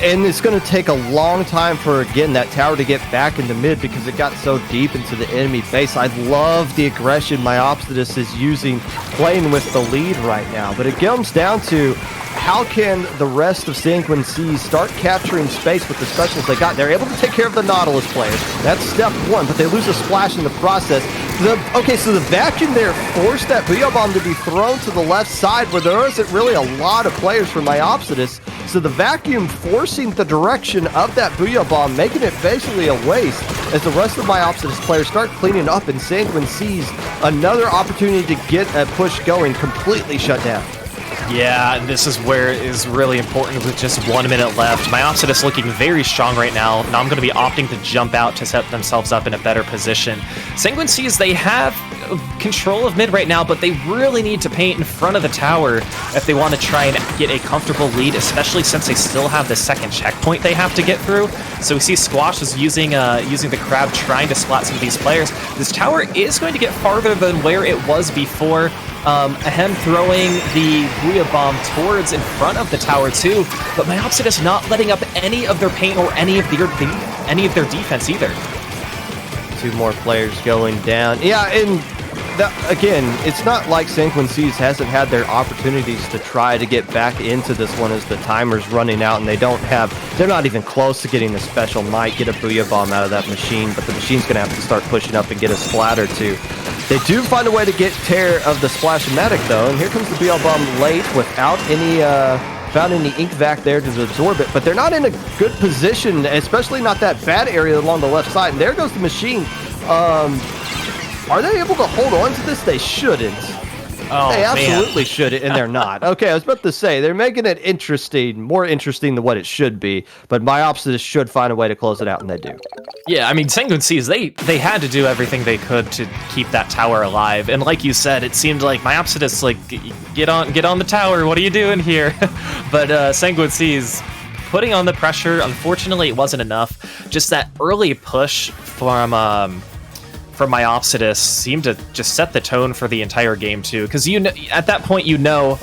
And it's going to take a long time for, again, that tower to get back into mid, because it got so deep into the enemy base. I love the aggression Myopsidus is using, playing with the lead right now. But it comes down to, how can the rest of Sanguine Seas start capturing space with the specials they got? They're able to take care of the Nautilus players. That's step 1, but they lose a splash in the process. So the vacuum there forced that Booyah Bomb to be thrown to the left side, where there isn't really a lot of players for Myopsidus. So the vacuum forcing the direction of that Booyah Bomb, making it basically a waste, as the rest of Myopsidus players start cleaning up, and Sanguine Seas, another opportunity to get a push going, completely shut down. Yeah, this is where it is really important with just 1 minute left. Myopsidus looking very strong right now. Now I'm going to be opting to jump out to set themselves up in a better position. Sanguine sees they have control of mid right now, but they really need to paint in front of the tower if they want to try and get a comfortable lead, especially since they still have the second checkpoint they have to get through. So we see Squash is using the crab trying to splat some of these players. This tower is going to get farther than where it was before. Ahem throwing the Booyah Bomb towards in front of the tower too, but Myopsidus not letting up any of their paint or any of their defense either. 2 more players going down. Yeah, and again, it's not like Sanguine Seas hasn't had their opportunities to try to get back into this one as the timer's running out, and they're not even close to getting a special. Might get a Booyah Bomb out of that machine, but the machine's going to have to start pushing up and get a splat or 2. They do find a way to get tear of the Splash-O-Matic, though, and here comes the BL Bomb late without found any ink vac there to absorb it, but they're not in a good position, especially not that bad area along the left side, and there goes the machine. Are they able to hold on to this? They shouldn't. Oh, they absolutely shouldn't, and they're not. Okay, I was about to say, they're making it interesting, more interesting than what it should be, but Myopsidus should find a way to close it out, and they do. Yeah, I mean, Sanguine Seas, they had to do everything they could to keep that tower alive, and like you said, it seemed like Myopsidus, like, get on the tower, what are you doing here? But Sanguine Seas putting on the pressure, unfortunately it wasn't enough. Just that early push from Myopsidus seemed to just set the tone for the entire game too, because at that point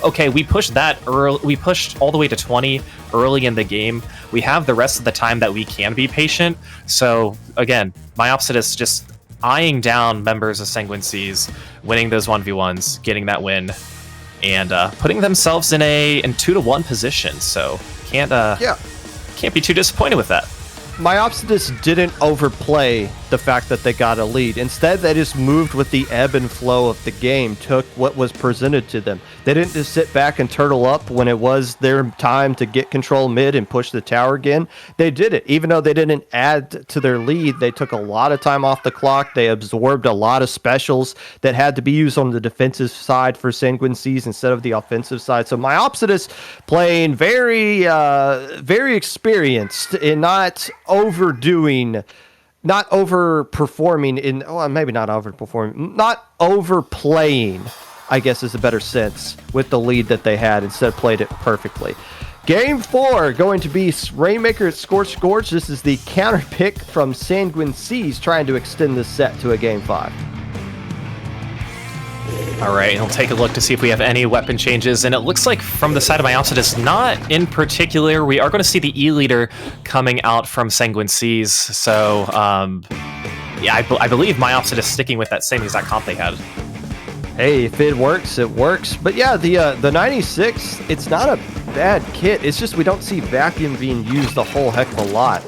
okay, we pushed that early, we pushed all the way to 20 early in the game. We have the rest of the time that we can be patient. So again, Myopsidus just eyeing down members of Sanguine Seas, winning those 1v1s, getting that win, and putting themselves in 2-1 position. So can't be too disappointed with that. Myopsidus didn't overplay the fact that they got a lead. Instead, they just moved with the ebb and flow of the game, took what was presented to them. They didn't just sit back and turtle up when it was their time to get control mid and push the tower again. They did it. Even though they didn't add to their lead, they took a lot of time off the clock. They absorbed a lot of specials that had to be used on the defensive side for Sanguine Seas instead of the offensive side. So Myopsidus playing very, very experienced in not overperforming maybe not overperforming, not overplaying, I guess is a better sense, with the lead that they had. Instead played it perfectly. Game 4 going to be Rainmaker at Scorch Gorge. This is the counter pick from Sanguine Seas trying to extend this set to a Game 5. All right, we'll take a look to see if we have any weapon changes, and it looks like from the side of Myopsidus, not in particular. We are going to see the E-Leader coming out from Sanguine Seas, so yeah, I believe Myopsidus sticking with that same exact comp they had. Hey, if it works, it works. But yeah, the 96, it's not a bad kit. It's just we don't see Vacuum being used a whole heck of a lot.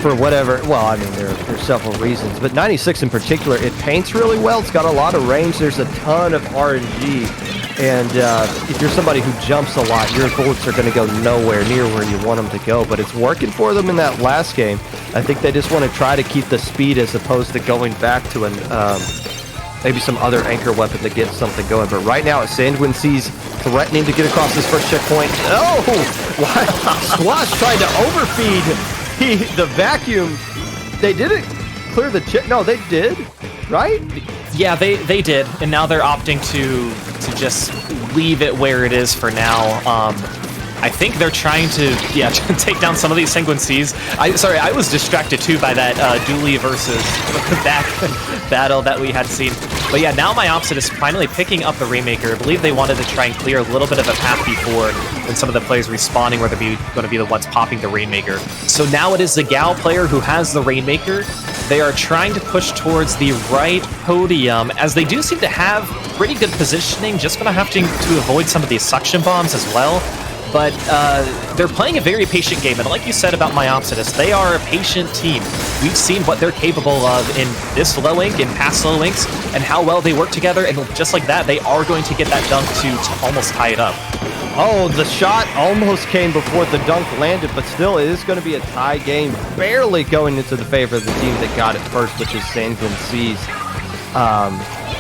For whatever, well, I mean, there's several reasons, but 96 in particular, it paints really well. It's got a lot of range. There's a ton of RNG, and if you're somebody who jumps a lot, your bullets are going to go nowhere near where you want them to go, but it's working for them in that last game. I think they just want to try to keep the speed as opposed to going back to maybe some other anchor weapon to get something going. But right now, Sanguine Seas threatening to get across this first checkpoint. Oh, Squash tried to overfeed the Vacuum. They didn't clear the check. No, they did, right? Yeah, they did, and now they're opting to just leave it where it is for now. I think they're trying to take down some of these Sanguine Seas. Sorry, I was distracted too by that Dooley versus back battle that we had seen. But yeah, now Myopsidus is finally picking up the Rainmaker. I believe they wanted to try and clear a little bit of a path before when some of the players respawning were going to be the ones popping the Rainmaker. So now it is the Gal player who has the Rainmaker. They are trying to push towards the right podium, as they do seem to have pretty good positioning. Just going to have to avoid some of these suction bombs as well. But they're playing a very patient game, and like you said about Myopsidus, they are a patient team. We've seen what they're capable of in this low ink, in past low inks, and how well they work together, and just like that, they are going to get that dunk to almost tie it up. Oh, the shot almost came before the dunk landed, but still, it is going to be a tie game, barely going into the favor of the team that got it first, which is Sanguine Seas.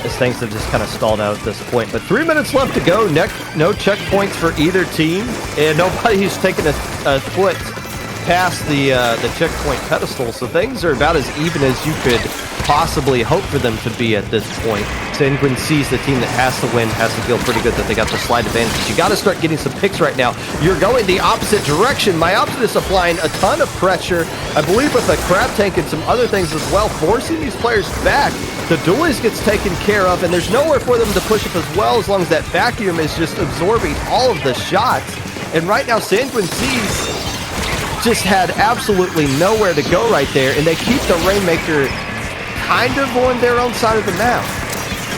as things have just kind of stalled out at this point. But 3 minutes left to go. No checkpoints for either team, and nobody's taken a foot past the checkpoint pedestal, so things are about as even as you could possibly hope for them to be at this point. Sanguine sees the team that has to win, has to feel pretty good that they got the slight advantage. You got to start getting some picks right now. You're going the opposite direction. Myopsidus applying a ton of pressure, I believe with a crab tank and some other things as well, forcing these players back. The dualies gets taken care of, and there's nowhere for them to push up as well as long as that vacuum is just absorbing all of the shots. And right now, Sanguine sees just had absolutely nowhere to go right there, and they keep the Rainmaker kind of on their own side of the map.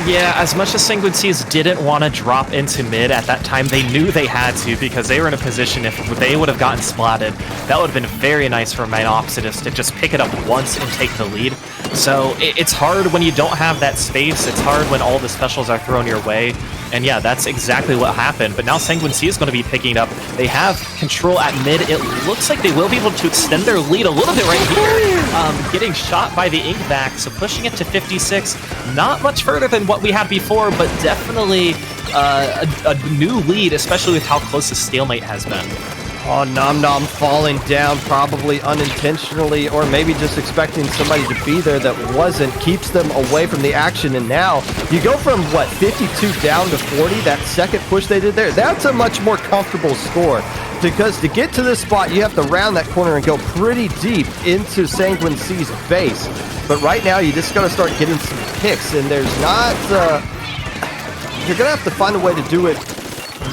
Yeah, as much as Sanguine Seas didn't want to drop into mid at that time, they knew they had to because they were in a position if they would have gotten splatted, that would have been very nice for Myopsidus to just pick it up once and take the lead. So it's hard when you don't have that space. It's hard when all the specials are thrown your way. And yeah, that's exactly what happened. But now Sanguine Sea is going to be picking up. They have control at mid. It looks like they will be able to extend their lead a little bit right here. Getting shot by the ink back, so pushing it to 56. Not much further than what we had before, but definitely a new lead, especially with how close the stalemate has been. Oh, Nom Nom falling down, probably unintentionally, or maybe just expecting somebody to be there that wasn't, keeps them away from the action. And now you go from, what, 52 down to 40, that second push they did there. That's a much more comfortable score, because to get to this spot, you have to round that corner and go pretty deep into Sanguine Sea's base. But right now, you just got to start getting some picks, and there's not, you're going to have to find a way to do it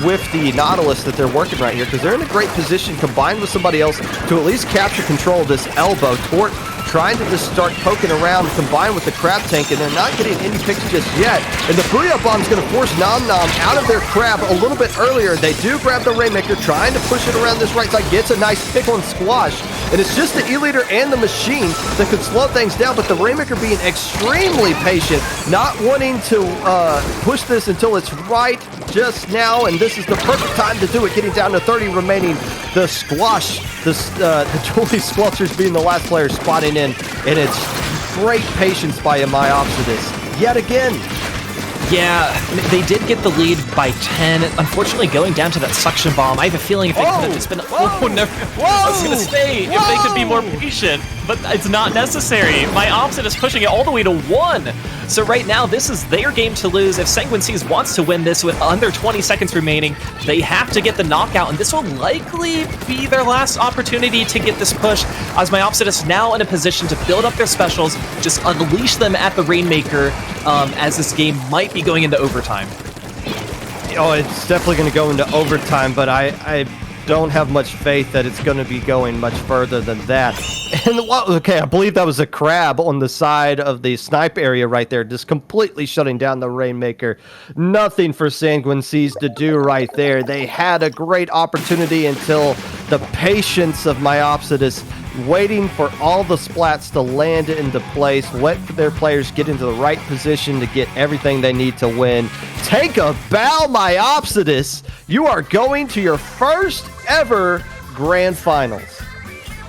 with the Nautilus that they're working right here, because they're in a great position combined with somebody else to at least capture control of this elbow. Tort trying to just start poking around combined with the crab tank, and they're not getting any picks just yet. And the Booyah Bomb's going to force Nom Nom out of their crab a little bit earlier. They do grab the Rainmaker, trying to push it around this right side, gets a nice pick on Squash, and it's just the E-Leader and the Machine that could slow things down, but the Rainmaker being extremely patient, not wanting to push this until it's right just now, and this is the perfect time to do it, getting down to 30 remaining. The Squash, the Julie Squelchers being the last player spotting in, and it's great patience by a Myopsidus yet again. Yeah, they did get the lead by 10. Unfortunately, going down to that suction bomb, I have a feeling if they could have just been... Oh, no. I was going to say, if they could be more patient, but it's not necessary. Myopsidus pushing it all the way to 1. So right now, this is their game to lose. If Sanguine Seas wants to win this with under 20 seconds remaining, they have to get the knockout, and this will likely be their last opportunity to get this push, as Myopsidus now in a position to build up their specials, just unleash them at the Rainmaker, as this game might be going into overtime. Oh, it's definitely going to go into overtime, but I don't have much faith that it's going to be going much further than that. And okay, I believe that was a crab on the side of the snipe area right there, just completely shutting down the Rainmaker. Nothing for Sanguine Seas to do right there. They had a great opportunity until the patience of Myopsidus, waiting for all the splats to land into place, let their players get into the right position to get everything they need to win. Take a bow, Myopsidus. You are going to your first ever Grand Finals.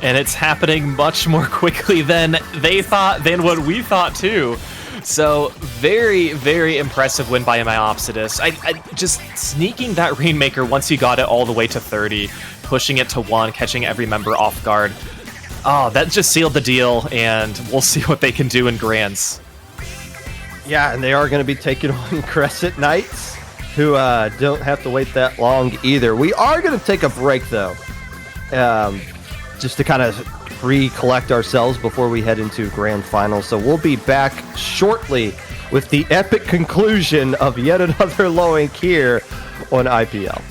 And it's happening much more quickly than they thought, than what we thought too. So very, very impressive win by Myopsidus. I just sneaking that Rainmaker once you got it all the way to 30, pushing it to 1, catching every member off guard. Oh, that just sealed the deal, and we'll see what they can do in Grands. Yeah, and they are going to be taking on Crescent Knights, who don't have to wait that long either. We are going to take a break, though, just to kind of recollect ourselves before we head into Grand Finals. So we'll be back shortly with the epic conclusion of yet another low ink here on IPL.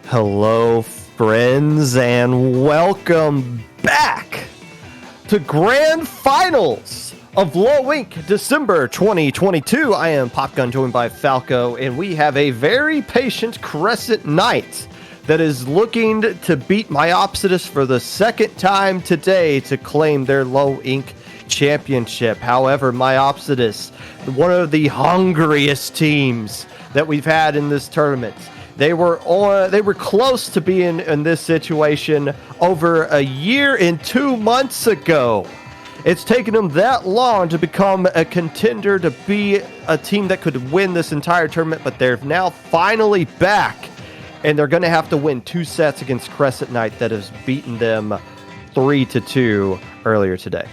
Hello, friends, and welcome back to Grand Finals of Low Ink December 2022. I am Popgun, joined by Falco, and we have a very patient Crescent Knight that is looking to beat Myopsidus for the second time today to claim their Low Ink championship. However, Myopsidus, one of the hungriest teams that we've had in this tournament, they were close to being in this situation over a year and 2 months ago. It's taken them that long to become a contender, to be a team that could win this entire tournament, but they're now finally back, and they're going to have to win 2 sets against Crescent Knight that has beaten them 3-2 earlier today.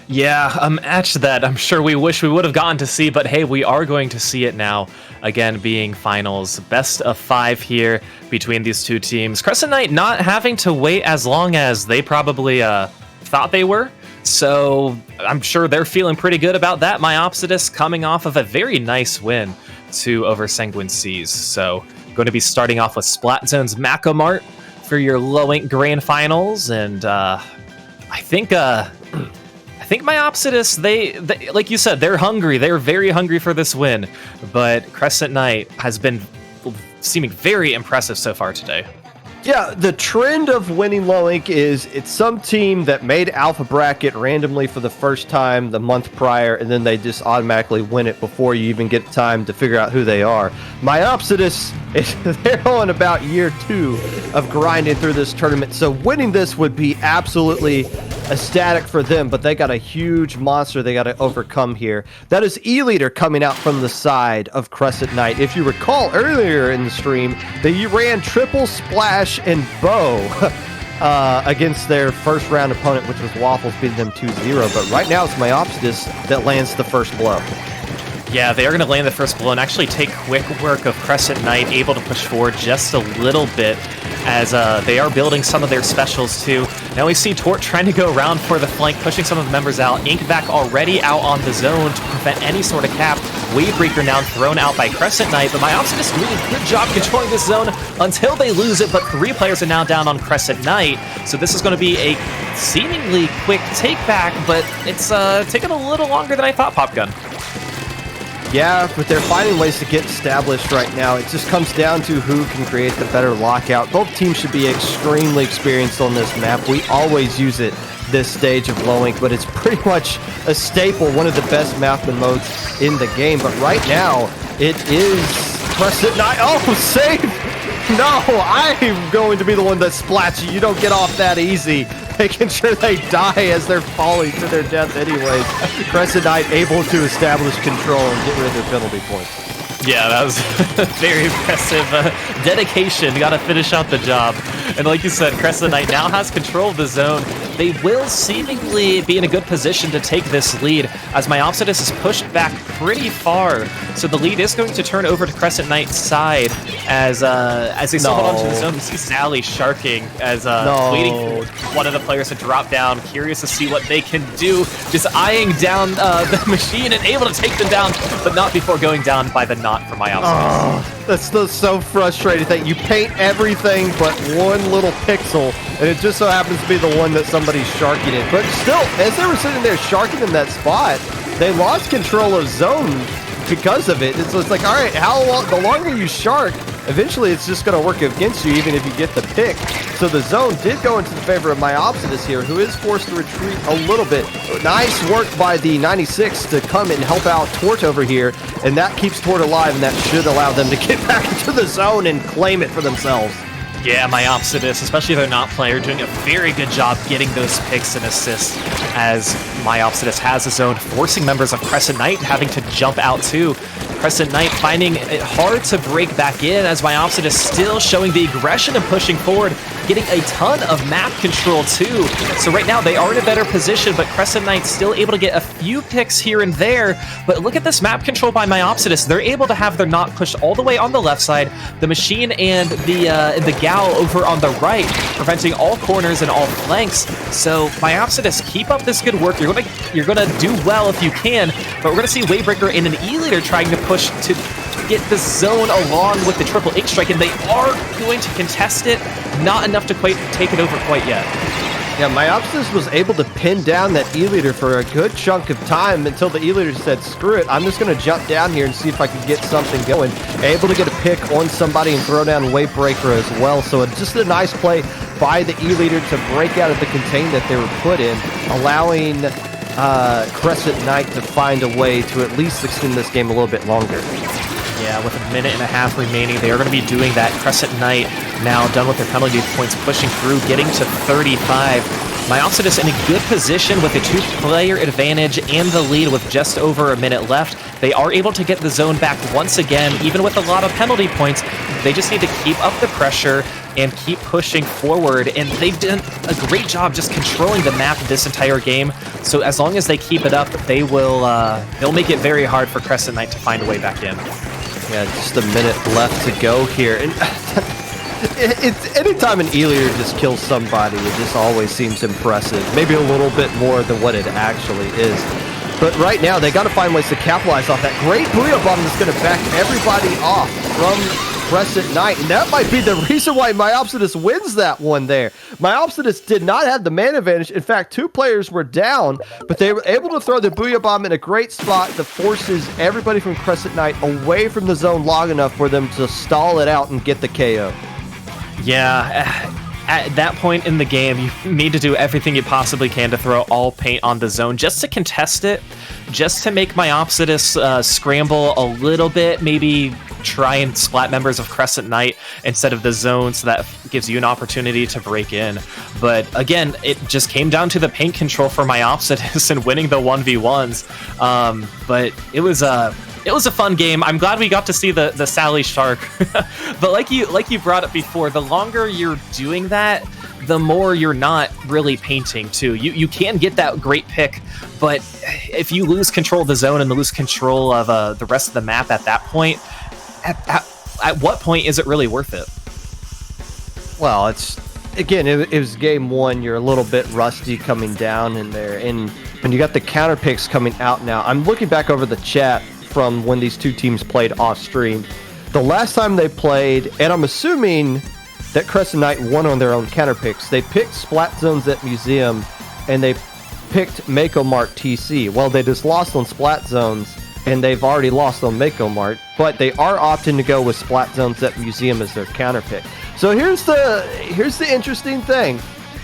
Yeah, a match that I'm sure we wish we would have gotten to see, but hey, we are going to see it now. Again, being finals, best of 5 here between these two teams. Crescent Knight not having to wait as long as they probably thought they were, so I'm sure they're feeling pretty good about that. Myopsidus coming off of a very nice win over Sanguine Seas. So going to be starting off with Splat Zone's Macomart for your low-ink grand finals, and I think Myopsidus, they like you said, they're hungry. They're very hungry for this win, but Crescent Knight has been seeming very impressive so far today. Yeah, the trend of winning low ink is it's some team that made alpha bracket randomly for the first time the month prior, and then they just automatically win it before you even get time to figure out who they are. Myopsidus, they're on about year 2 of grinding through this tournament, so winning this would be absolutely ecstatic for them, but they got a huge monster they got to overcome here. That is E-Leader coming out from the side of Crescent Knight. If you recall earlier in the stream, they ran triple splash and bow against their first round opponent, which was Waffles, beating them 2-0, but right now it's Myopsidus that lands the first blow. Yeah, they are going to land the first blow and actually take quick work of Crescent Knight, able to push forward just a little bit as they are building some of their specials too. Now we see Tort trying to go around for the flank, pushing some of the members out. Inkvac already out on the zone to prevent any sort of cap. Wavebreaker now thrown out by Crescent Knight, but Myopsidus doing a good job controlling this zone until they lose it, but 3 players are now down on Crescent Knight, so this is going to be a seemingly quick take back, but it's taking a little longer than I thought, Popgun. Yeah, but they're finding ways to get established right now. It just comes down to who can create the better lockout. Both teams should be extremely experienced on this map. We always use it this stage of low ink, but it's pretty much a staple, one of the best mapman modes in the game. But right now, it is Crescent Knight. Oh, save! No, I'm going to be the one that splats you. You don't get off that easy. Making sure they die as they're falling to their death anyways. Crescent Knight able to establish control and get rid of their penalty points. Yeah, that was very impressive dedication. Got to finish out the job. And like you said, Crescent Knight now has control of the zone. They will seemingly be in a good position to take this lead as Myopsidus is pushed back pretty far. So the lead is going to turn over to Crescent Knight's side as they still hold on to the zone. You see Sally sharking as waiting for one of the players to drop down, curious to see what they can do, just eyeing down the machine and able to take them down, but not before going down by the knot for Myopsidus. Oh, that's so frustrating that you paint everything but one little pixel, and it just so happens to be the one that somebody's sharking it. But still, as they were sitting there sharking in that spot, they lost control of zone because of it. So it's like, all right, how long? The longer you shark, eventually it's just going to work against you, even if you get the pick. So the zone did go into the favor of Myopsidus here, who is forced to retreat a little bit. Nice work by the 96 to come and help out Tort over here, and that keeps Tort alive, and that should allow them to get back into the zone and claim it for themselves. Yeah, Myopsidus, especially their not player, doing a very good job getting those picks and assists as Myopsidus has his own, forcing members of Crescent Knight having to jump out too. Crescent Knight finding it hard to break back in as Myopsidus still showing the aggression and pushing forward, getting a ton of map control too. So right now they are in a better position, but Crescent Knight still able to get a few picks here and there. But look at this map control by Myopsidus. They're able to have their knot pushed all the way on the left side, the machine and the Gal over on the right, preventing all corners and all flanks. So Myopsidus, keep up this good work. You're gonna do well if you can, but we're gonna see Wavebreaker and an E-Leader trying to push to get the zone along with the triple ink strike, and they are going to contest it. Not enough to quite take it over quite yet. Yeah, Myopsidus was able to pin down that E-Leader for a good chunk of time until the E-Leader said, screw it, I'm just going to jump down here and see if I can get something going. Able to get a pick on somebody and throw down Wavebreaker as well. So it's just a nice play by the E-Leader to break out of the contain that they were put in, allowing Crescent Knight to find a way to at least extend this game a little bit longer. Yeah, with a minute and a half remaining, they are going to be doing that. Crescent Knight now done with their penalty points, pushing through, getting to 35. Myopsidus in a good position with a 2-player advantage and the lead with just over a minute left. They are able to get the zone back once again, even with a lot of penalty points. They just need to keep up the pressure, and keep pushing forward. And they've done a great job just controlling the map this entire game. So as long as they keep it up, they'll make it very hard for Crescent Knight to find a way back in. Yeah, just a minute left to go here. And it's anytime an E-leader just kills somebody, it just always seems impressive. Maybe a little bit more than what it actually is. But right now, they got to find ways to capitalize off that great Booyah Bomb that's going to back everybody off from Crescent Knight. And that might be the reason why Myopsidus wins that one there. Myopsidus did not have the man advantage. In fact, 2 players were down, but they were able to throw the Booyah Bomb in a great spot that forces everybody from Crescent Knight away from the zone long enough for them to stall it out and get the KO. Yeah, at that point in the game, you need to do everything you possibly can to throw all paint on the zone just to contest it, just to make Myopsidus scramble a little bit, maybe try and splat members of Crescent Knight instead of the zone, so that gives you an opportunity to break in. But again, it just came down to the paint control for Myopsidus and winning the 1v1s. But it was a fun game. I'm glad we got to see the Sally Shark. But like you brought up before, the longer you're doing that, the more you're not really painting too. You can get that great pick, but if you lose control of the zone and lose control of the rest of the map at that point, at what point is it really worth it? Well, it was game 1. You're a little bit rusty coming down in there, and when you got the counter picks coming out now, I'm looking back over the chat from when these 2 teams played off stream. The last time they played, and I'm assuming that Crescent Knight won on their own counter picks, they picked Splat Zones at Museum, and they picked Mako Mart TC. Well, they just lost on Splat Zones, and they've already lost on Mako Mart, but they are opting to go with Splat Zones at Museum as their counter pick. So here's the interesting thing,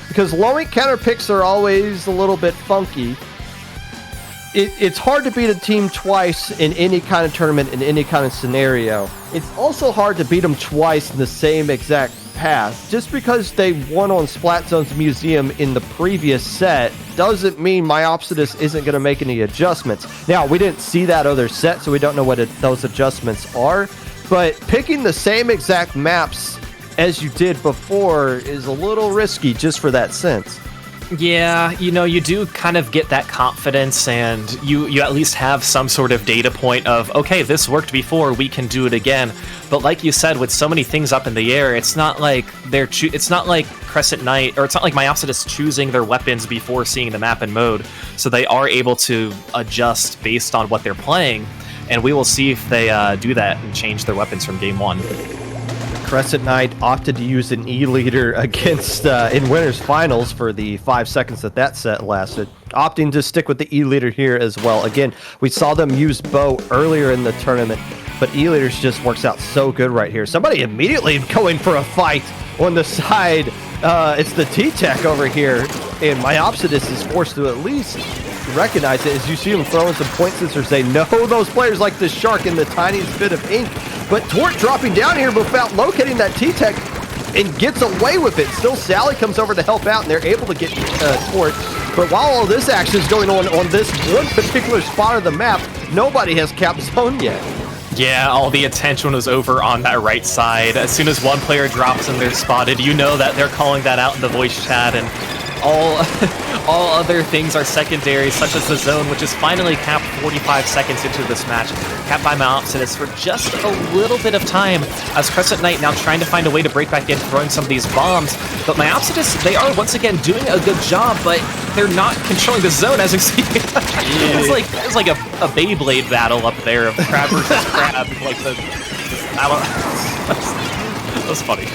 because low-ink counter picks are always a little bit funky. It's hard to beat a team twice in any kind of tournament, in any kind of scenario. It's also hard to beat them twice in the same exact path. Just because they won on Splat Zone's Museum in the previous set doesn't mean Myopsidus isn't going to make any adjustments. Now, we didn't see that other set, so we don't know what those adjustments are. But picking the same exact maps as you did before is a little risky just for that sense. Yeah, you do kind of get that confidence, and you at least have some sort of data point of, okay, this worked before, we can do it again. But like you said, with so many things up in the air, it's not like it's not like Crescent Knight, or it's not like Myopsidus choosing their weapons before seeing the map and mode. So they are able to adjust based on what they're playing, and we will see if they do that and change their weapons from game 1. Crescent Knight opted to use an E-leader against in winners finals for the 5 seconds that set lasted, opting to stick with the E-leader here as well. Again, we saw them use bow earlier in the tournament, but E-leaders just works out so good right here. Somebody immediately going for a fight on the side. It's the T-Tech over here, and Myopsidus is forced to at least recognize it as you see him throwing some point scissors. They know those players like the Shark in the tiniest bit of ink. But Tort dropping down here without locating that T-Tech and gets away with it. Still, Sally comes over to help out, and they're able to get Tort. But while all this action is going on this one particular spot of the map, nobody has capped zone yet. Yeah, all the attention was over on that right side. As soon as one player drops and they're spotted, you know that they're calling that out in the voice chat, and all other things are secondary, such as the zone, which is finally capped 45 seconds into this match. Capped by Myopsidus for just a little bit of time, as Crescent Knight now trying to find a way to break back in, throwing some of these bombs. But Myopsidus, they are once again doing a good job, but they're not controlling the zone, as you see. It's like a Beyblade battle up there of crab versus crab. That was funny.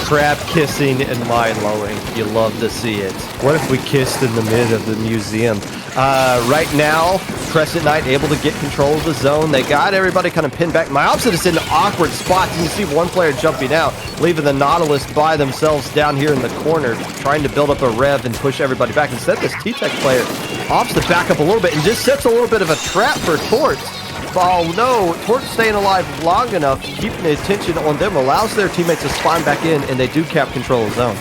Crab kissing and mind-blowing. You love to see it. What if we kissed in the mid of the museum? Right now, Crescent Knight able to get control of the zone. They got everybody kind of pinned back. Myopsidus in awkward spots. You see one player jumping out, leaving the Nautilus by themselves down here in the corner, trying to build up a rev and push everybody back. Instead, this T-Tech player opts to back up a little bit and just sets a little bit of a trap for Tort. Oh no, Tort's staying alive long enough, keeping the attention on them, allows their teammates to spawn back in, and they do cap control of zone.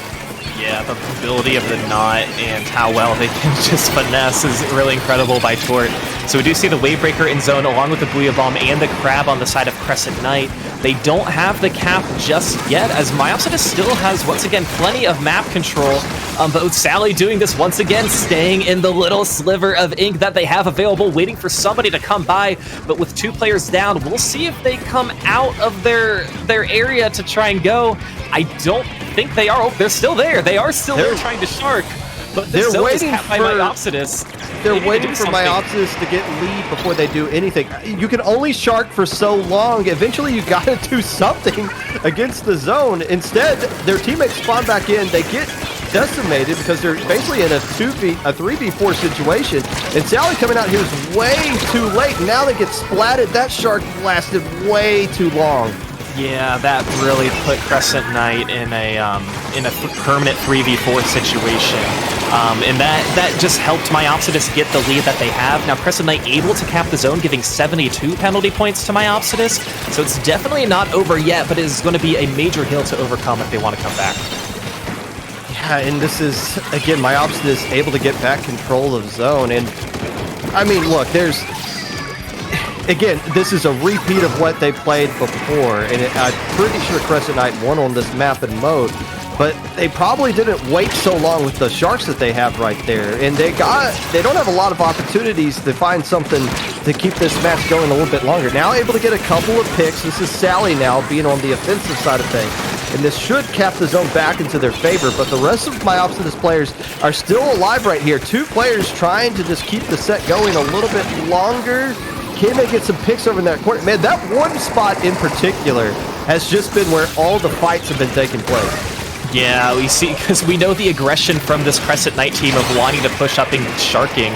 Yeah, the ability of the knot and how well they can just finesse is really incredible by Tort. So we do see the Wavebreaker in zone along with the Booyah Bomb and the Crab on the side of Crescent Knight. They don't have the cap just yet, as Myopsidus still has, once again, plenty of map control. But with Sally doing this once again, staying in the little sliver of ink that they have available, waiting for somebody to come by. But with 2 players down, we'll see if they come out of their area to try and go. I don't think they are. Oh, they're still there. They are still there trying to shark. But they're waiting for Myopsidus. They're waiting for Myopsidus to get lead before they do anything. You can only shark for so long. Eventually, you got to do something against the zone. Instead, their teammates spawn back in. They get decimated because they're basically in a 3v4 situation. And Sally coming out here is way too late. Now they get splatted. That shark lasted way too long. Yeah, that really put Crescent Knight in a permanent 3v4 situation. And that just helped Myopsidus get the lead that they have. Now, Crescent Knight able to cap the zone, giving 72 penalty points to Myopsidus. So it's definitely not over yet, but it is going to be a major hill to overcome if they want to come back. Yeah, and this is, again, Myopsidus able to get back control of zone. And, I mean, look, again, this is a repeat of what they played before, and I'm pretty sure Crescent Knight won on this map and mode, but they probably didn't wait so long with the sharks that they have right there, and they don't have a lot of opportunities to find something to keep this match going a little bit longer. Now able to get a couple of picks. This is Sally now being on the offensive side of things, and this should cap the zone back into their favor, but the rest of Myopsidus players are still alive right here. 2 players trying to just keep the set going a little bit longer. Can they get some picks over in that corner? Man, that one spot in particular has just been where all the fights have been taking place. Yeah, we see, because we know the aggression from this Crescent Knight team of wanting to push up and sharking.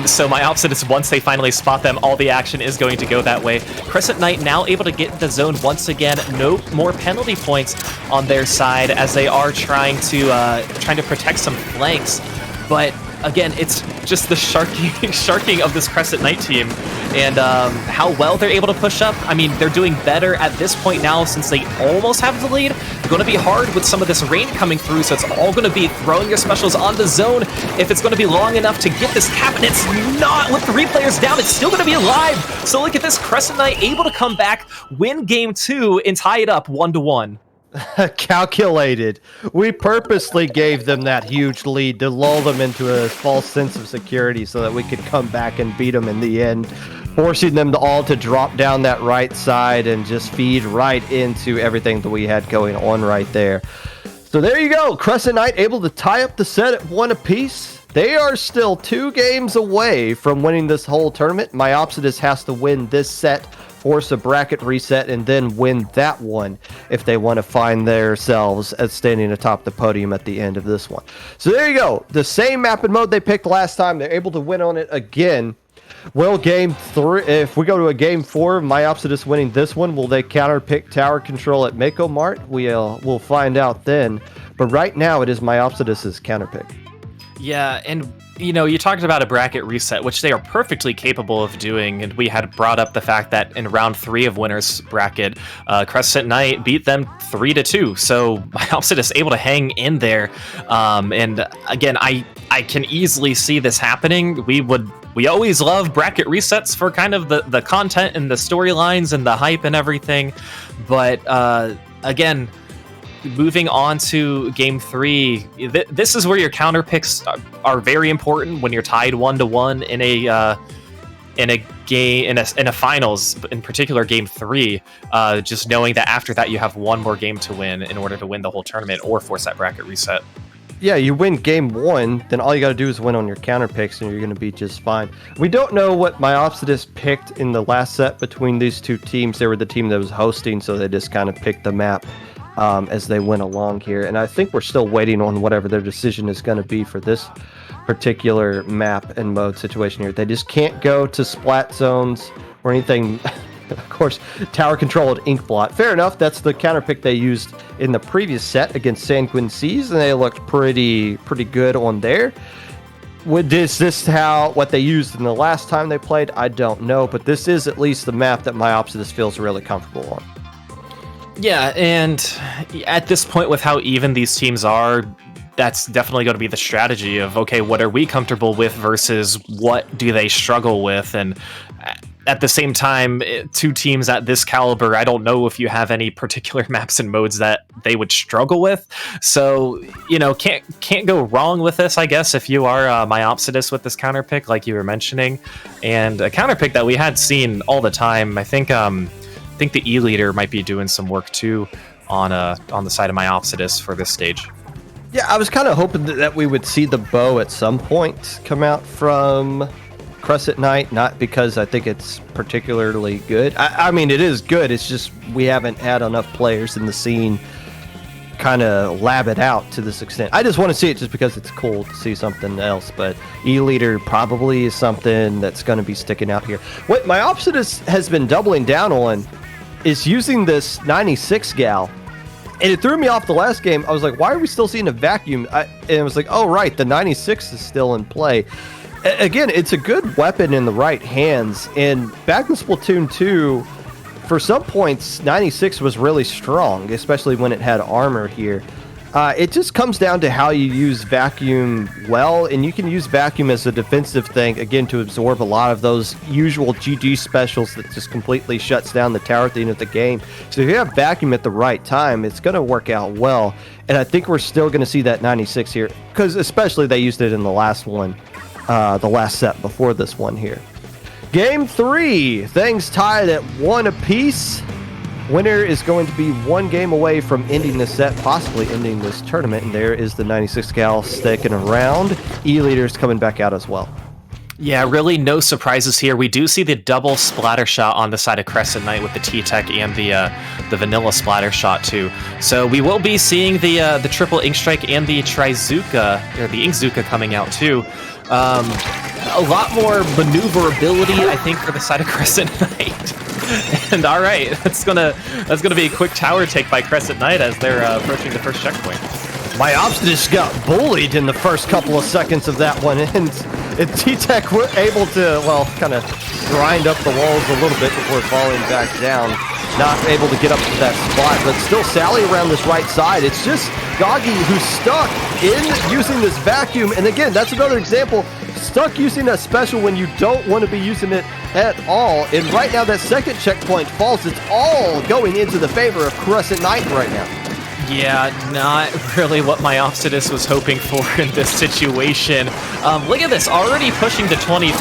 So Myopsidus, once they finally spot them, all the action is going to go that way. Crescent Knight now able to get the zone once again. No more penalty points on their side as they are trying to protect some flanks. But again, it's just the sharking of this Crescent Knight team, and how well they're able to push up. I mean, they're doing better at this point now since they almost have the lead. It's going to be hard with some of this rain coming through, so it's all going to be throwing your specials on the zone if it's going to be long enough to get this cap, and it's not. With 3 players down, it's still going to be alive. So look at this, Crescent Knight able to come back, win game 2, and tie it up 1-1. Calculated. We purposely gave them that huge lead to lull them into a false sense of security so that we could come back and beat them in the end, forcing them all to drop down that right side and just feed right into everything that we had going on right there. So there you go. Crescent Knight able to tie up the set at 1 apiece. They are still 2 games away from winning this whole tournament. Myopsidus has to win this set, force a bracket reset, and then win that one if they want to find themselves as standing atop the podium at the end of this one. So there you go. The same map and mode they picked last time. They're able to win on it again. Will game 3, if we go to a game 4, Myopsidus winning this one, will they counter pick tower control at Mako Mart? We'll find out then. But right now it is Myopsidus' counter pick. Yeah, and you talked about a bracket reset, which they are perfectly capable of doing, and we had brought up the fact that in round 3 of winners bracket, Crescent Knight beat them 3-2. So Myopsidus able to hang in there, and again, I can easily see this happening. We always love bracket resets for kind of the content and the storylines and the hype and everything, but again, moving on to game 3, this is where your counter picks are very important when you're tied 1-1 in a finals, in particular game 3. Just knowing that after that you have 1 more game to win in order to win the whole tournament or force that bracket reset. Yeah, you win game 1, then all you got to do is win on your counter picks, and you're going to be just fine. We don't know what Myopsidus picked in the last set between these 2 teams. They were the team that was hosting, so they just kind of picked the map as they went along here. And I think we're still waiting on whatever their decision is going to be for this particular map and mode situation here. They just can't go to splat zones or anything. Of course, tower control at Inkblot. Fair enough. That's the counter pick they used in the previous set against Sanguine Seas, and they looked pretty good on there. Is this what they used in the last time they played? I don't know, but this is at least the map that Myopsidus feels really comfortable on. Yeah, and at this point with how even these teams are, that's definitely going to be the strategy of, okay, what are we comfortable with versus what do they struggle with? And at the same time, two teams at this caliber, I don't know if you have any particular maps and modes that they would struggle with. So, can't go wrong with this, I guess, if you are Myopsidus with this counter pick, like you were mentioning. And a counter pick that we had seen all the time. I think the E-Leader might be doing some work too on the side of Myopsidus for this stage. Yeah, I was kind of hoping that we would see the bow at some point come out from Crescent Knight, not because I think it's particularly good. I mean, it is good. It's just we haven't had enough players in the scene kind of lab it out to this extent. I just want to see it just because it's cool to see something else, but E-Leader probably is something that's going to be sticking out here. What Myopsidus has been doubling down on is using this 96 gal. And it threw me off the last game. I was like, why are we still seeing a vacuum? And it was like, oh, right, the 96 is still in play. Again, it's a good weapon in the right hands. And back in Splatoon 2, for some points, 96 was really strong, especially when it had armor here. It just comes down to how you use vacuum well, and you can use vacuum as a defensive thing, again, to absorb a lot of those usual GG specials that just completely shuts down the tower at the end of the game. So if you have vacuum at the right time, it's going to work out well, and I think we're still going to see that 96 here, because especially they used it in the last one, the last set before this one here. Game 3, things tied at 1 apiece. Winner is going to be 1 game away from ending this set, possibly ending this tournament, and there is the 96 gal sticking around. E-Leader's coming back out as well. Yeah, really no surprises here. We do see the double splatter shot on the side of Crescent Knight with the T-Tech and the vanilla splatter shot too. So we will be seeing the triple ink strike and the Trizuka, or the Inkzuka coming out too. A lot more maneuverability, I think, for the side of Crescent Knight. And all right, that's gonna be a quick tower take by Crescent Knight as they're approaching the first checkpoint. Myopsidus got bullied in the first couple of seconds of that one, and T-Tech were able to, well, kind of grind up the walls a little bit before falling back down. Not able to get up to that spot, but still Sally around this right side. It's just Goggy who's stuck in using this vacuum, and again, that's another example. Stuck using a special when you don't want to be using it at all. And right now that second checkpoint falls. It's all going into the favor of Crescent Knight right now. Yeah, not really what Myopsidus was hoping for in this situation. Look at this, already pushing to 24,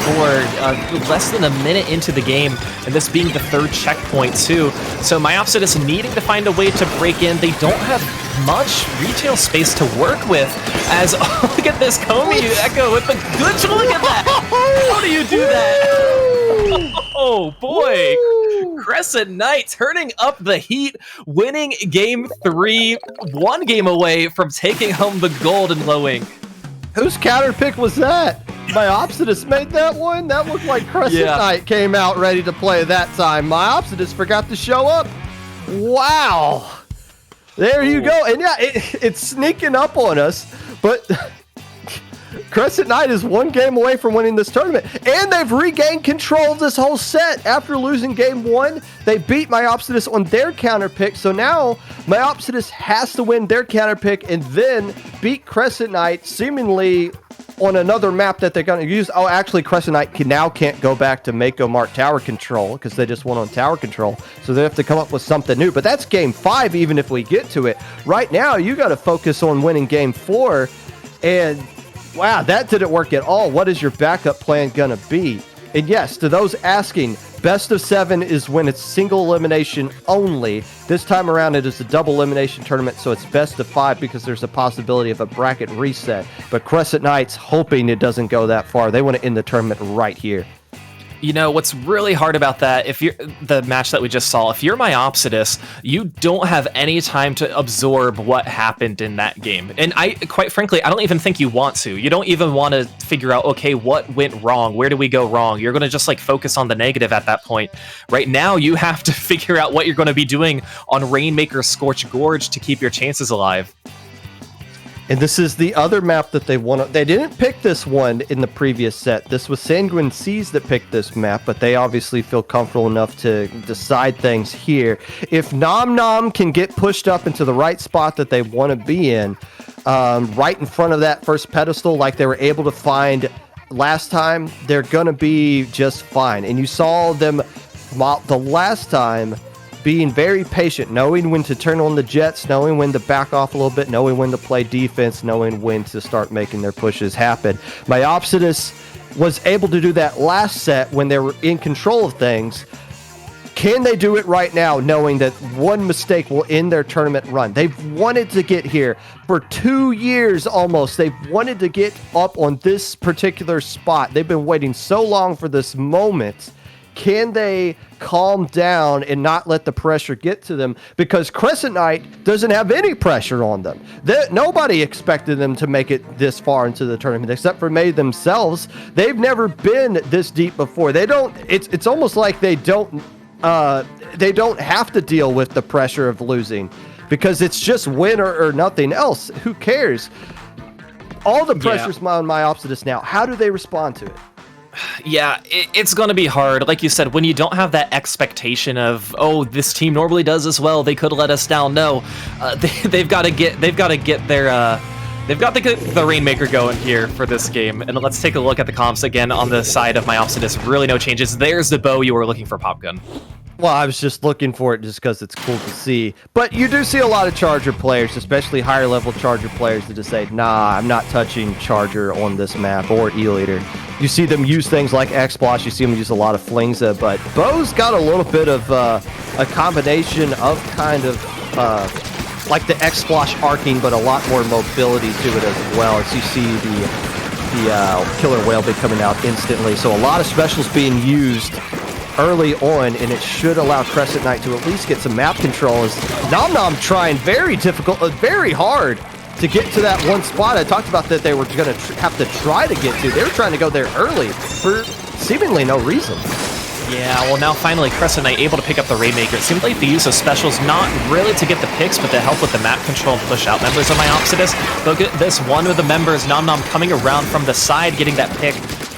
less than a minute into the game, and this being the third checkpoint too. So Myopsidus needing to find a way to break in. They don't have much retail space to work with, as, oh, look at this, Comey Echo with the good, look at that! How do you do that? Oh boy! Crescent Knight turning up the heat, winning game 3, 1 game away from taking home the gold in low ink. Whose counter pick was that? Myopsidus made that one? That looked like Crescent Knight came out ready to play that time. Myopsidus forgot to show up. Wow. There you go. And yeah, it's sneaking up on us, but Crescent Knight is 1 game away from winning this tournament, and they've regained control of this whole set. After losing game 1, they beat Myopsidus on their counter pick, so now Myopsidus has to win their counter pick and then beat Crescent Knight seemingly on another map that they're going to use. Oh, actually, Crescent Knight can't go back to Mako Mart tower control because they just won on tower control, so they have to come up with something new. But that's game 5, even if we get to it. Right now, you got to focus on winning game 4, and wow, that didn't work at all. What is your backup plan going to be? And yes, to those asking, best of 7 is when it's single elimination only. This time around, it is a double elimination tournament, so it's best of 5 because there's a possibility of a bracket reset. But Crescent Knight's hoping it doesn't go that far. They want to end the tournament right here. You know, what's really hard about that, if you're the match that we just saw, if you're Myopsidus, you don't have any time to absorb what happened in that game. And quite frankly, I don't even think you want to. You don't even want to figure out, okay, what went wrong? Where did we go wrong? You're going to just like focus on the negative at that point. Right now, you have to figure out what you're going to be doing on Rainmaker's Scorched Gorge to keep your chances alive. And this is the other map that they want. They didn't pick this one in the previous set. This was Sanguine Seas that picked this map, but they obviously feel comfortable enough to decide things here. If Nom Nom can get pushed up into the right spot that they want to be in, right in front of that first pedestal, like they were able to find last time, they're going to be just fine. And you saw them the last time being very patient, knowing when to turn on the jets, knowing when to back off a little bit, knowing when to play defense, knowing when to start making their pushes happen. Myopsidus was able to do that last set when they were in control of things. Can they do it right now, knowing that one mistake will end their tournament run? They've wanted to get here for 2 years almost. They've wanted to get up on this particular spot. They've been waiting so long for this moment. Can they calm down and not let the pressure get to them? Because Crescent Knight doesn't have any pressure on them. Nobody expected them to make it this far into the tournament except for May themselves. They've never been this deep before. It's almost like they don't have to deal with the pressure of losing because it's just win or nothing else. Who cares? All the pressure's on Myopsidus now. How do they respond to it? Yeah, it's going to be hard. Like you said, when you don't have that expectation of, oh, this team normally does as well, they could let us down. No, they've got to get the Rainmaker going here for this game. And let's take a look at the comps again on the side of Myopsidus. Really no changes. There's the bow you were looking for, Popgun. Well, I was just looking for it just because it's cool to see. But you do see a lot of Charger players, especially higher level Charger players, that just say, nah, I'm not touching Charger on this map or E-Leader. You see them use things like X-Splosh. You see them use a lot of Flingza. But Bow's got a little bit of a combination of kind of like the X-Splosh arcing, but a lot more mobility to it as well. As you see the Killer Whale be coming out instantly. So a lot of specials being used early on, and it should allow Crescent Knight to at least get some map control. As Nom Nom trying very hard to get to that one spot. I talked about that they were going to have to try to get to. They were trying to go there early for seemingly no reason. Yeah, well now finally Crescent Knight able to pick up the Rainmaker. It seemed like the use of specials not really to get the picks, but to help with the map control and push out members of Myopsidus. Look at this one of the members, Nom Nom, coming around from the side, getting that pick,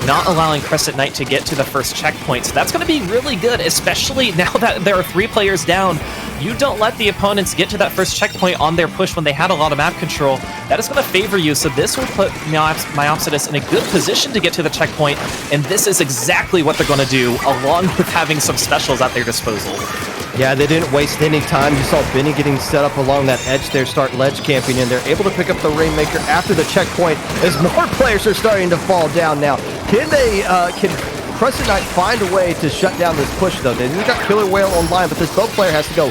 not allowing Crescent Knight to get to the first checkpoint. So that's going to be really good, especially now that there are 3 players down. You don't let the opponents get to that first checkpoint on their push when they had a lot of map control. That is going to favor you, so this will put Myopsidus in a good position to get to the checkpoint, and this is exactly what they're going to do, along with having some specials at their disposal. Yeah, they didn't waste any time. You saw Benny getting set up along that edge there, start ledge camping, and they're able to pick up the Rainmaker after the checkpoint as more players are starting to fall down now. Can Crescent Knight find a way to shut down this push, though? They've got Killer Whale online, but this bow player has to go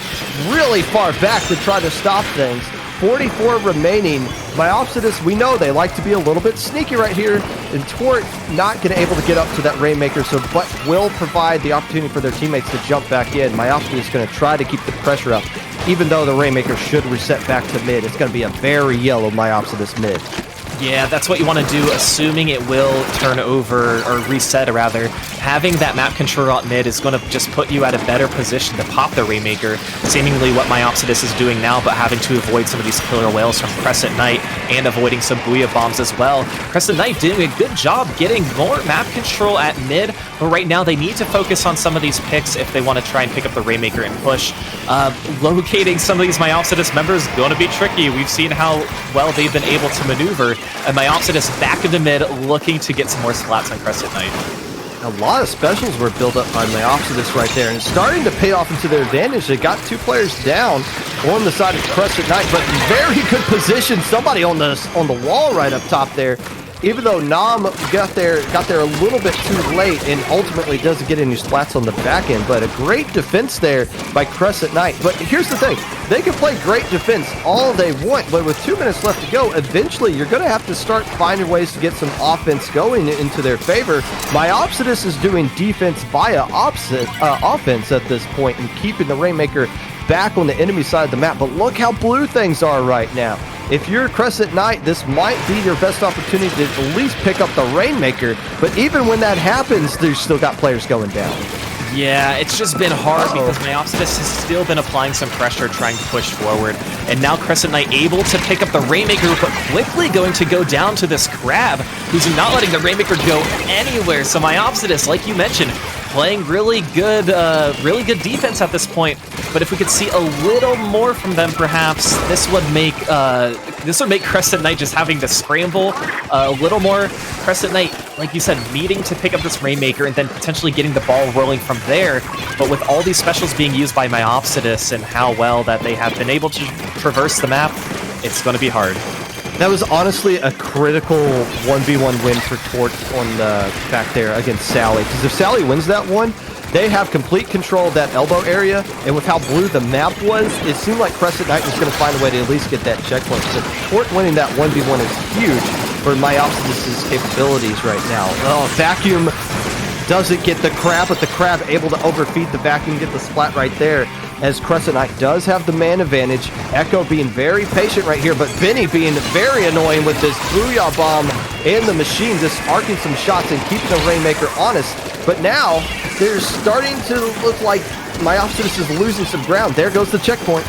really far back to try to stop things. 44 remaining. Myopsidus, we know they like to be a little bit sneaky right here, and Tort not going to able to get up to that Rainmaker, but will provide the opportunity for their teammates to jump back in. Myopsidus is going to try to keep the pressure up, even though the Rainmaker should reset back to mid. It's going to be a very yellow Myopsidus mid. Yeah, that's what you want to do, assuming it will turn over, or reset rather. Having that map control out mid is going to just put you at a better position to pop the Rainmaker, seemingly what Myopsidus is doing now, but having to avoid some of these Killer Whales from Crescent Knight, and avoiding some Booyah Bombs as well. Crescent Knight doing a good job getting more map control at mid, but right now they need to focus on some of these picks if they want to try and pick up the Rainmaker and push. Locating some of these Myopsidus members is going to be tricky. We've seen how well they've been able to maneuver. And Myopsidus back into mid, looking to get some more splats on Crescent Knight. A lot of specials were built up by Myopsidus right there, and it's starting to pay off into their advantage. They got 2 players down on the side of Crescent Knight, but very good position. Somebody on the wall right up top there. Even though Nam got there a little bit too late and ultimately doesn't get any splats on the back end, but a great defense there by Crescent Knight. But here's the thing, they can play great defense all they want, but with 2 minutes left to go, eventually you're going to have to start finding ways to get some offense going into their favor. Myopsidus is doing defense via offense at this point and keeping the Rainmaker back on the enemy side of the map. But look how blue things are right now. If you're Crescent Knight, this might be your best opportunity to at least pick up the Rainmaker. But even when that happens, there's still got players going down. Yeah, it's just been hard because Myopsidus has still been applying some pressure trying to push forward. And now Crescent Knight able to pick up the Rainmaker, but quickly going to go down to this Crab, who's not letting the Rainmaker go anywhere. So Myopsidus, like you mentioned, playing really good defense at this point. But if we could see a little more from them, perhaps, this would make this would make Crescent Knight just having to scramble a little more. Crescent Knight, like you said, needing to pick up this Rainmaker and then potentially getting the ball rolling from there. But with all these specials being used by Myopsidus and how well that they have been able to traverse the map, it's going to be hard. That was honestly a critical 1v1 win for Torch on the back there against Sally. Because if Sally wins that one, they have complete control of that elbow area. And with how blue the map was, it seemed like Crescent Knight was going to find a way to at least get that checkpoint. So Torch winning that 1v1 is huge for Myopsidus' capabilities right now. Oh, Vacuum doesn't get the crab, but the crab able to overfeed the Vacuum, get the splat right there. As Crescent Knight does have the man advantage. Echo being very patient right here, but Vinny being very annoying with this Booyah Bomb and the machine, just arcing some shots and keeping the Rainmaker honest. But now, they're starting to look like Myopsidus is losing some ground. There goes the checkpoint.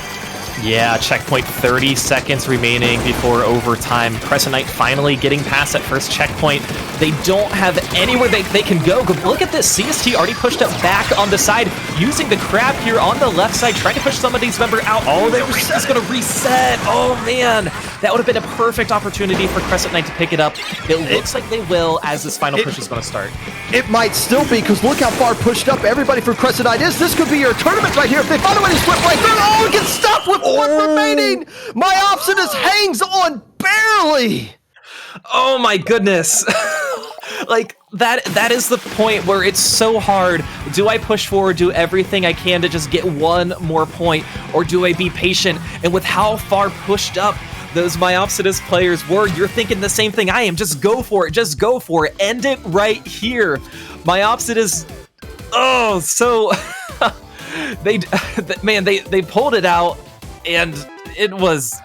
Yeah, checkpoint, 30 seconds remaining before overtime. Crescent Knight finally getting past that first checkpoint. They don't have anywhere they can go. Look at this. CST already pushed up back on the side, using the crab here on the left side, trying to push somebody's member out. Oh, they were just going to reset. Oh, man. That would have been a perfect opportunity for Crescent Knight to pick it up. It looks like they will as this final push is going to start. It might still be, because look how far pushed up everybody for Crescent Knight is. This could be your tournament right here. If they find a way to split right through, oh, it gets stopped with one remaining. Myopsidus hangs on barely. Oh my goodness. Like, that is the point where it's so hard. Do I push forward, do everything I can to just get one more point, or do I be patient? And with how far pushed up those Myopsidus players were, you're thinking the same thing I am. Just go for it. Just go for it. End it right here. Myopsidus, oh, so they pulled it out, and it was,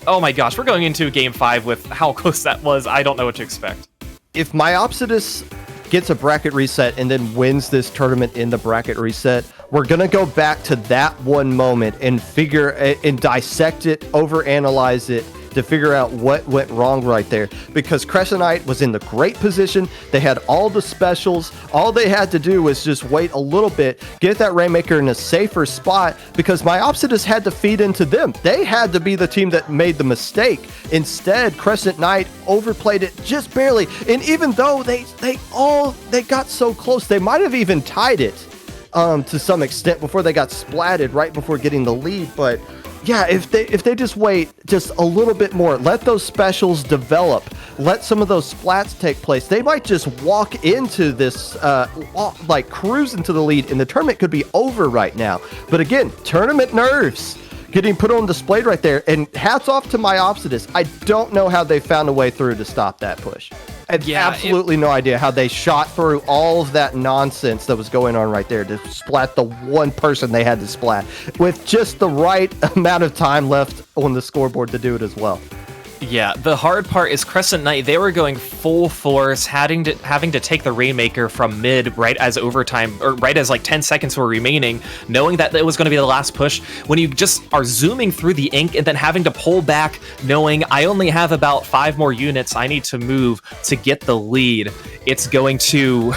oh my gosh, we're going into game 5 with how close that was. I don't know what to expect. If Myopsidus gets a bracket reset and then wins this tournament in the bracket reset, we're going to go back to that one moment and figure and dissect it, overanalyze it, to figure out what went wrong right there, because Crescent Knight was in the great position. They had all the specials. All they had to do was just wait a little bit, get that Rainmaker in a safer spot, because Myopsidus had to feed into them. They had to be the team that made the mistake. Instead, Crescent Knight overplayed it just barely, and even though they got so close, they might have even tied it to some extent before they got splatted right before getting the lead. But yeah, if they just wait just a little bit more, let those specials develop, let some of those splats take place, they might just walk into this, like cruise into the lead, and the tournament could be over right now. But again, tournament nerves getting put on display right there, and hats off to Myopsidus. I don't know how they found a way through to stop that push. I have absolutely no idea how they shot through all of that nonsense that was going on right there to splat the one person they had to splat with just the right amount of time left on the scoreboard to do it as well. Yeah, the hard part is Crescent Knight, they were going full force, having to take the Rainmaker from mid right as overtime, or right as like 10 seconds were remaining, knowing that it was going to be the last push. When you just are zooming through the ink and then having to pull back, knowing I only have about 5 more units I need to move to get the lead, it's going to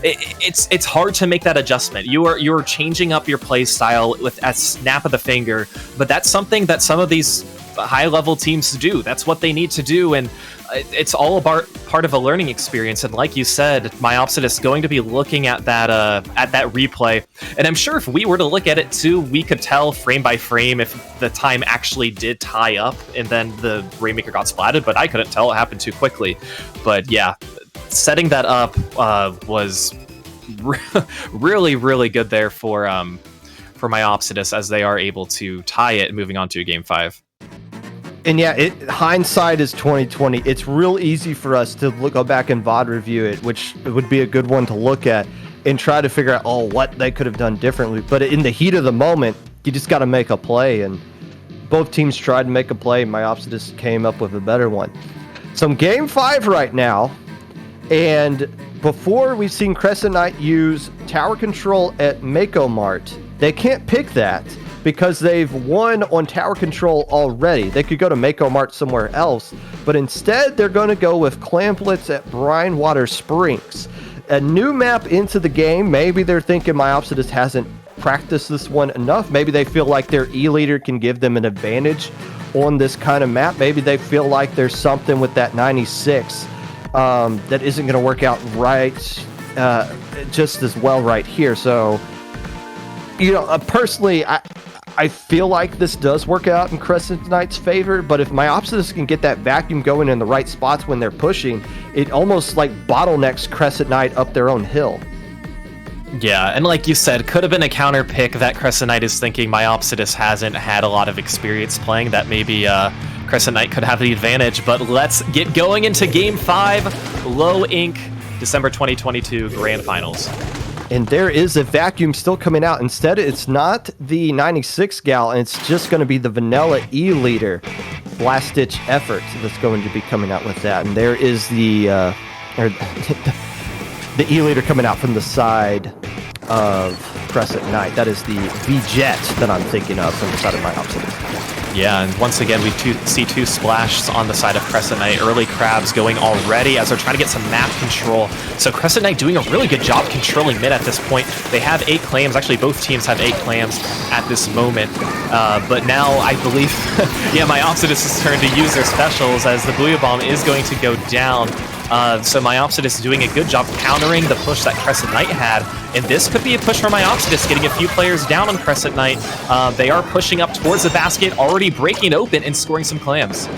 it's hard to make that adjustment. You're changing up your play style with a snap of the finger, but that's something that some of these high-level teams do. That's what they need to do, and it's all about part of a learning experience. And like you said, Myopsidus going to be looking at that replay, and I'm sure if we were to look at it too, we could tell frame by frame if the time actually did tie up and then the Rainmaker got splatted, but I couldn't tell. It happened too quickly. But yeah, setting that up was really, really good there for Myopsidus, as they are able to tie it moving on to game 5. And yeah, hindsight is 2020. It's real easy for us to go back and VOD review it, which would be a good one to look at and try to figure out, what they could have done differently. But in the heat of the moment, you just got to make a play. And both teams tried to make a play. Myopsidus came up with a better one. So game 5 right now. And before, we've seen Crescent Knight use tower control at Mako Mart. They can't pick that because they've won on tower control already. They could go to Mako Mart somewhere else, but instead they're going to go with Clamplets at Brinewater Springs. A new map into the game. Maybe they're thinking Myopsidus hasn't practiced this one enough. Maybe they feel like their E-leader can give them an advantage on this kind of map. Maybe they feel like there's something with that 96 that isn't going to work out right just as well right here. So, personally, I feel like this does work out in Crescent Knight's favor, but if Myopsidus can get that vacuum going in the right spots when they're pushing, it almost like bottlenecks Crescent Knight up their own hill. Yeah, and like you said, could have been a counter pick that Crescent Knight is thinking Myopsidus hasn't had a lot of experience playing, that maybe Crescent Knight could have the advantage, but let's get going into Game 5, Low Inc., December 2022 Grand Finals. And there is a vacuum still coming out. Instead, it's not the 96 gal, and it's just going to be the vanilla E-liter Blast Stitch Effort that's going to be coming out with that. And there is the the E-liter coming out from the side of Crescent Knight. That is the V-Jet that I'm thinking of from the side of Myopsidus. Yeah, and once again, we see two splashes on the side of Crescent Knight. Early crabs going already as they're trying to get some map control. So Crescent Knight doing a really good job controlling mid at this point. They have 8 claims. Actually, both teams have 8 claims at this moment. But now, I believe, yeah, Myopsidus' turn to use their specials as the Booyah Bomb is going to go down. So Myopsidus is doing a good job countering the push that Crescent Knight had. And this could be a push for Myopsidus, getting a few players down on Crescent Knight. They are pushing up towards the basket, already breaking open and scoring some clams.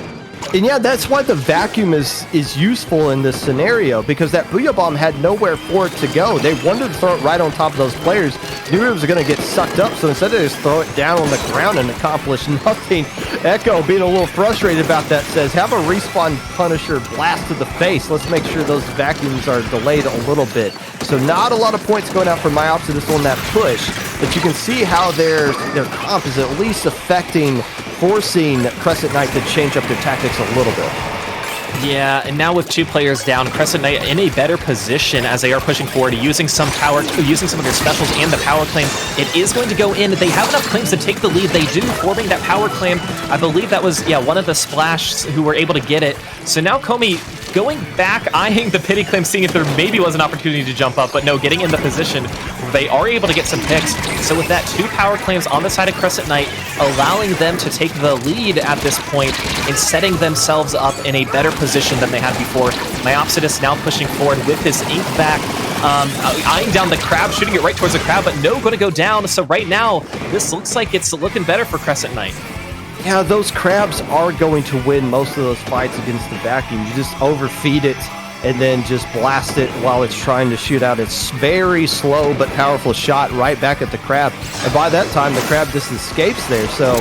And yeah, that's why the vacuum is useful in this scenario, because that Booyah Bomb had nowhere for it to go. They wanted to throw it right on top of those players, knew it was going to get sucked up, so instead they just throw it down on the ground and accomplish nothing. Echo, being a little frustrated about that, says, have a respawn Punisher blast to the face. Let's make sure those vacuums are delayed a little bit. So not a lot of points going out for Myopsidus on that push, but you can see how their comp is at least forcing Crescent Knight to change up their tactics a little bit. Yeah, and now with 2 players down, Crescent Knight in a better position as they are pushing forward, using some of their specials and the power claim. It is going to go in. They have enough claims to take the lead. They do, forming that power claim. I believe that was, one of the Splash who were able to get it. So now Comey going back, eyeing the pity claim, seeing if there maybe was an opportunity to jump up, but no, getting in the position where they are able to get some picks. So with that, 2 power claims on the side of Crescent Knight, allowing them to take the lead at this point and setting themselves up in a better position than they had before. Myopsidus now pushing forward with his ink back, eyeing down the crab, shooting it right towards the crab, but no, going to go down. So right now, this looks like it's looking better for Crescent Knight. Yeah, those crabs are going to win most of those fights against the vacuum. You just overfeed it and then just blast it while it's trying to shoot out its very slow but powerful shot right back at the crab. And by that time, the crab just escapes there. So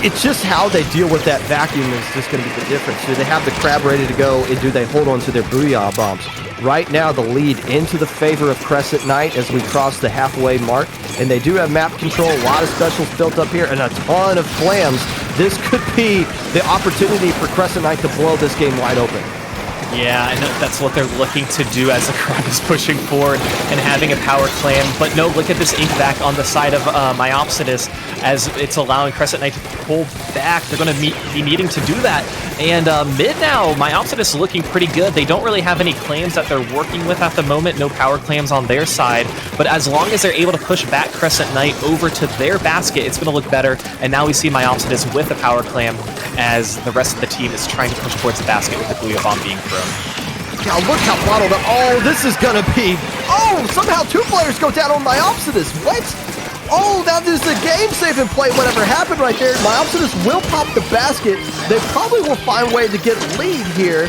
it's just how they deal with that vacuum is just going to be the difference. Do they have the crab ready to go, and do they hold on to their Booyah Bombs? Right now, the lead into the favor of Crescent Knight as we cross the halfway mark. And they do have map control, a lot of specials built up here, and a ton of clams. This could be the opportunity for Crescent Knight to blow this game wide open. Yeah, and that's what they're looking to do as the crab is pushing forward and having a power clam. But no, look at this ink back on the side of Myopsidus as it's allowing Crescent Knight to pull back. They're going to be needing to do that. And mid now, Myopsidus looking pretty good. They don't really have any claims that they're working with at the moment. No power claims on their side. But as long as they're able to push back Crescent Knight over to their basket, it's going to look better. And now we see Myopsidus with a power clam as the rest of the team is trying to push towards the basket with the Booyah Bomb being thrown. Now look how bottled up. Oh, this is gonna be. Oh, somehow 2 players go down on Myopsidus. What? Oh, that is the game-saving play. Whatever happened right there. Myopsidus will pop the basket. They probably will find a way to get a lead here,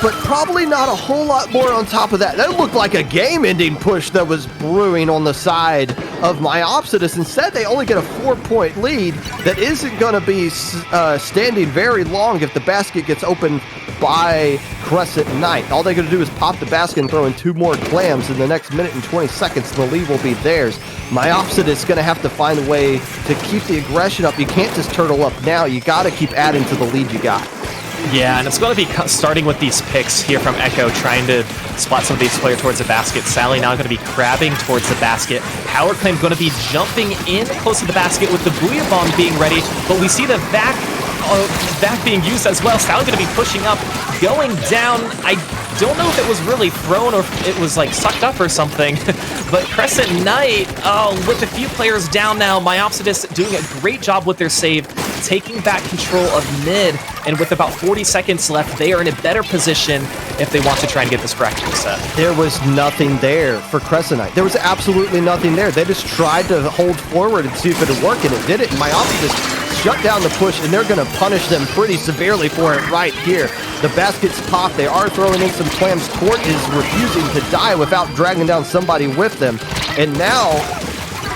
but probably not a whole lot more on top of that. That looked like a game-ending push that was brewing on the side of Myopsidus. Instead, they only get a 4-point lead that isn't going to be standing very long if the basket gets opened by Crescent Knight. All they're going to do is pop the basket and throw in 2 more clams in the next minute and 20 seconds. The lead will be theirs. Myopsidus is going to have to find a way to keep the aggression up. You can't just turtle up now. You got to keep adding to the lead you got. Yeah, and it's going to be starting with these picks here from Echo, trying to spot some of these players towards the basket. Sally now going to be crabbing towards the basket. Power Claim going to be jumping in close to the basket with the Booyah Bomb being ready, but we see the vac being used as well. Sally going to be pushing up, going down. I don't know if it was really thrown or if it was like sucked up or something, but Crescent Knight, with a few players down now, Myopsidus doing a great job with their save, taking back control of mid, and with about 40 seconds left, they are in a better position if they want to try and get this bracket reset. There was nothing there for Crescent Knight. There was absolutely nothing there. They just tried to hold forward and see if it would work, and it didn't. Myopsidus shut down the push, and they're going to punish them pretty severely for it right here. The baskets pop. They are throwing in some clams. Tort is refusing to die without dragging down somebody with them. And now,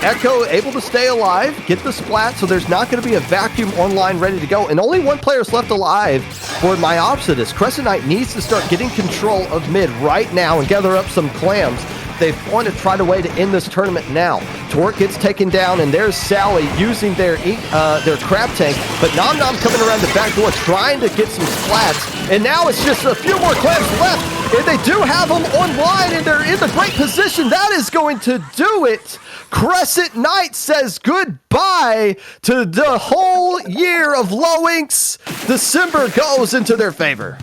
Echo able to stay alive, get the splat, so there's not going to be a vacuum online ready to go. And only one player's left alive for Myopsidus. Crescent Knight needs to start getting control of mid right now and gather up some clams. They want to try to way to end this tournament now. Torque gets taken down, and there's Sally using their crab tank, but Nom Nom coming around the back door trying to get some splats, and now it's just a few more clams left, and they do have them online, and they're in the great position. That is going to do it. Crescent Knight says goodbye to the whole year of low inks. December goes into their favor.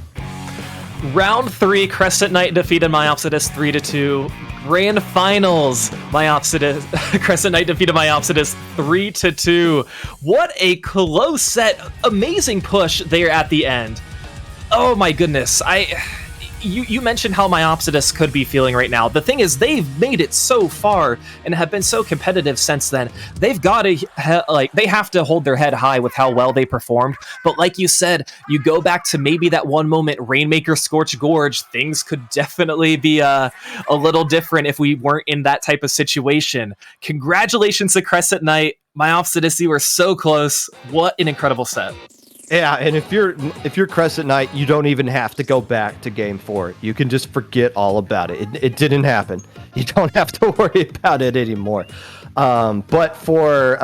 Round 3, Crescent Knight defeated Myopsidus 3-2. Grand Finals, Crescent Knight defeated Myopsidus 3-2. What a close set. Amazing push there at the end. Oh my goodness. You mentioned how Myopsidus could be feeling right now. The thing is, they've made it so far and have been so competitive since then. They've got to, they have to hold their head high with how well they performed. But like you said, you go back to maybe that one moment, Rainmaker Scorch Gorge, things could definitely be a little different if we weren't in that type of situation. Congratulations to Crescent Knight. Myopsidus, you were so close. What an incredible set. Yeah, and if you're Crescent Knight, you don't even have to go back to Game 4. You can just forget all about it. It didn't happen. You don't have to worry about it anymore. But for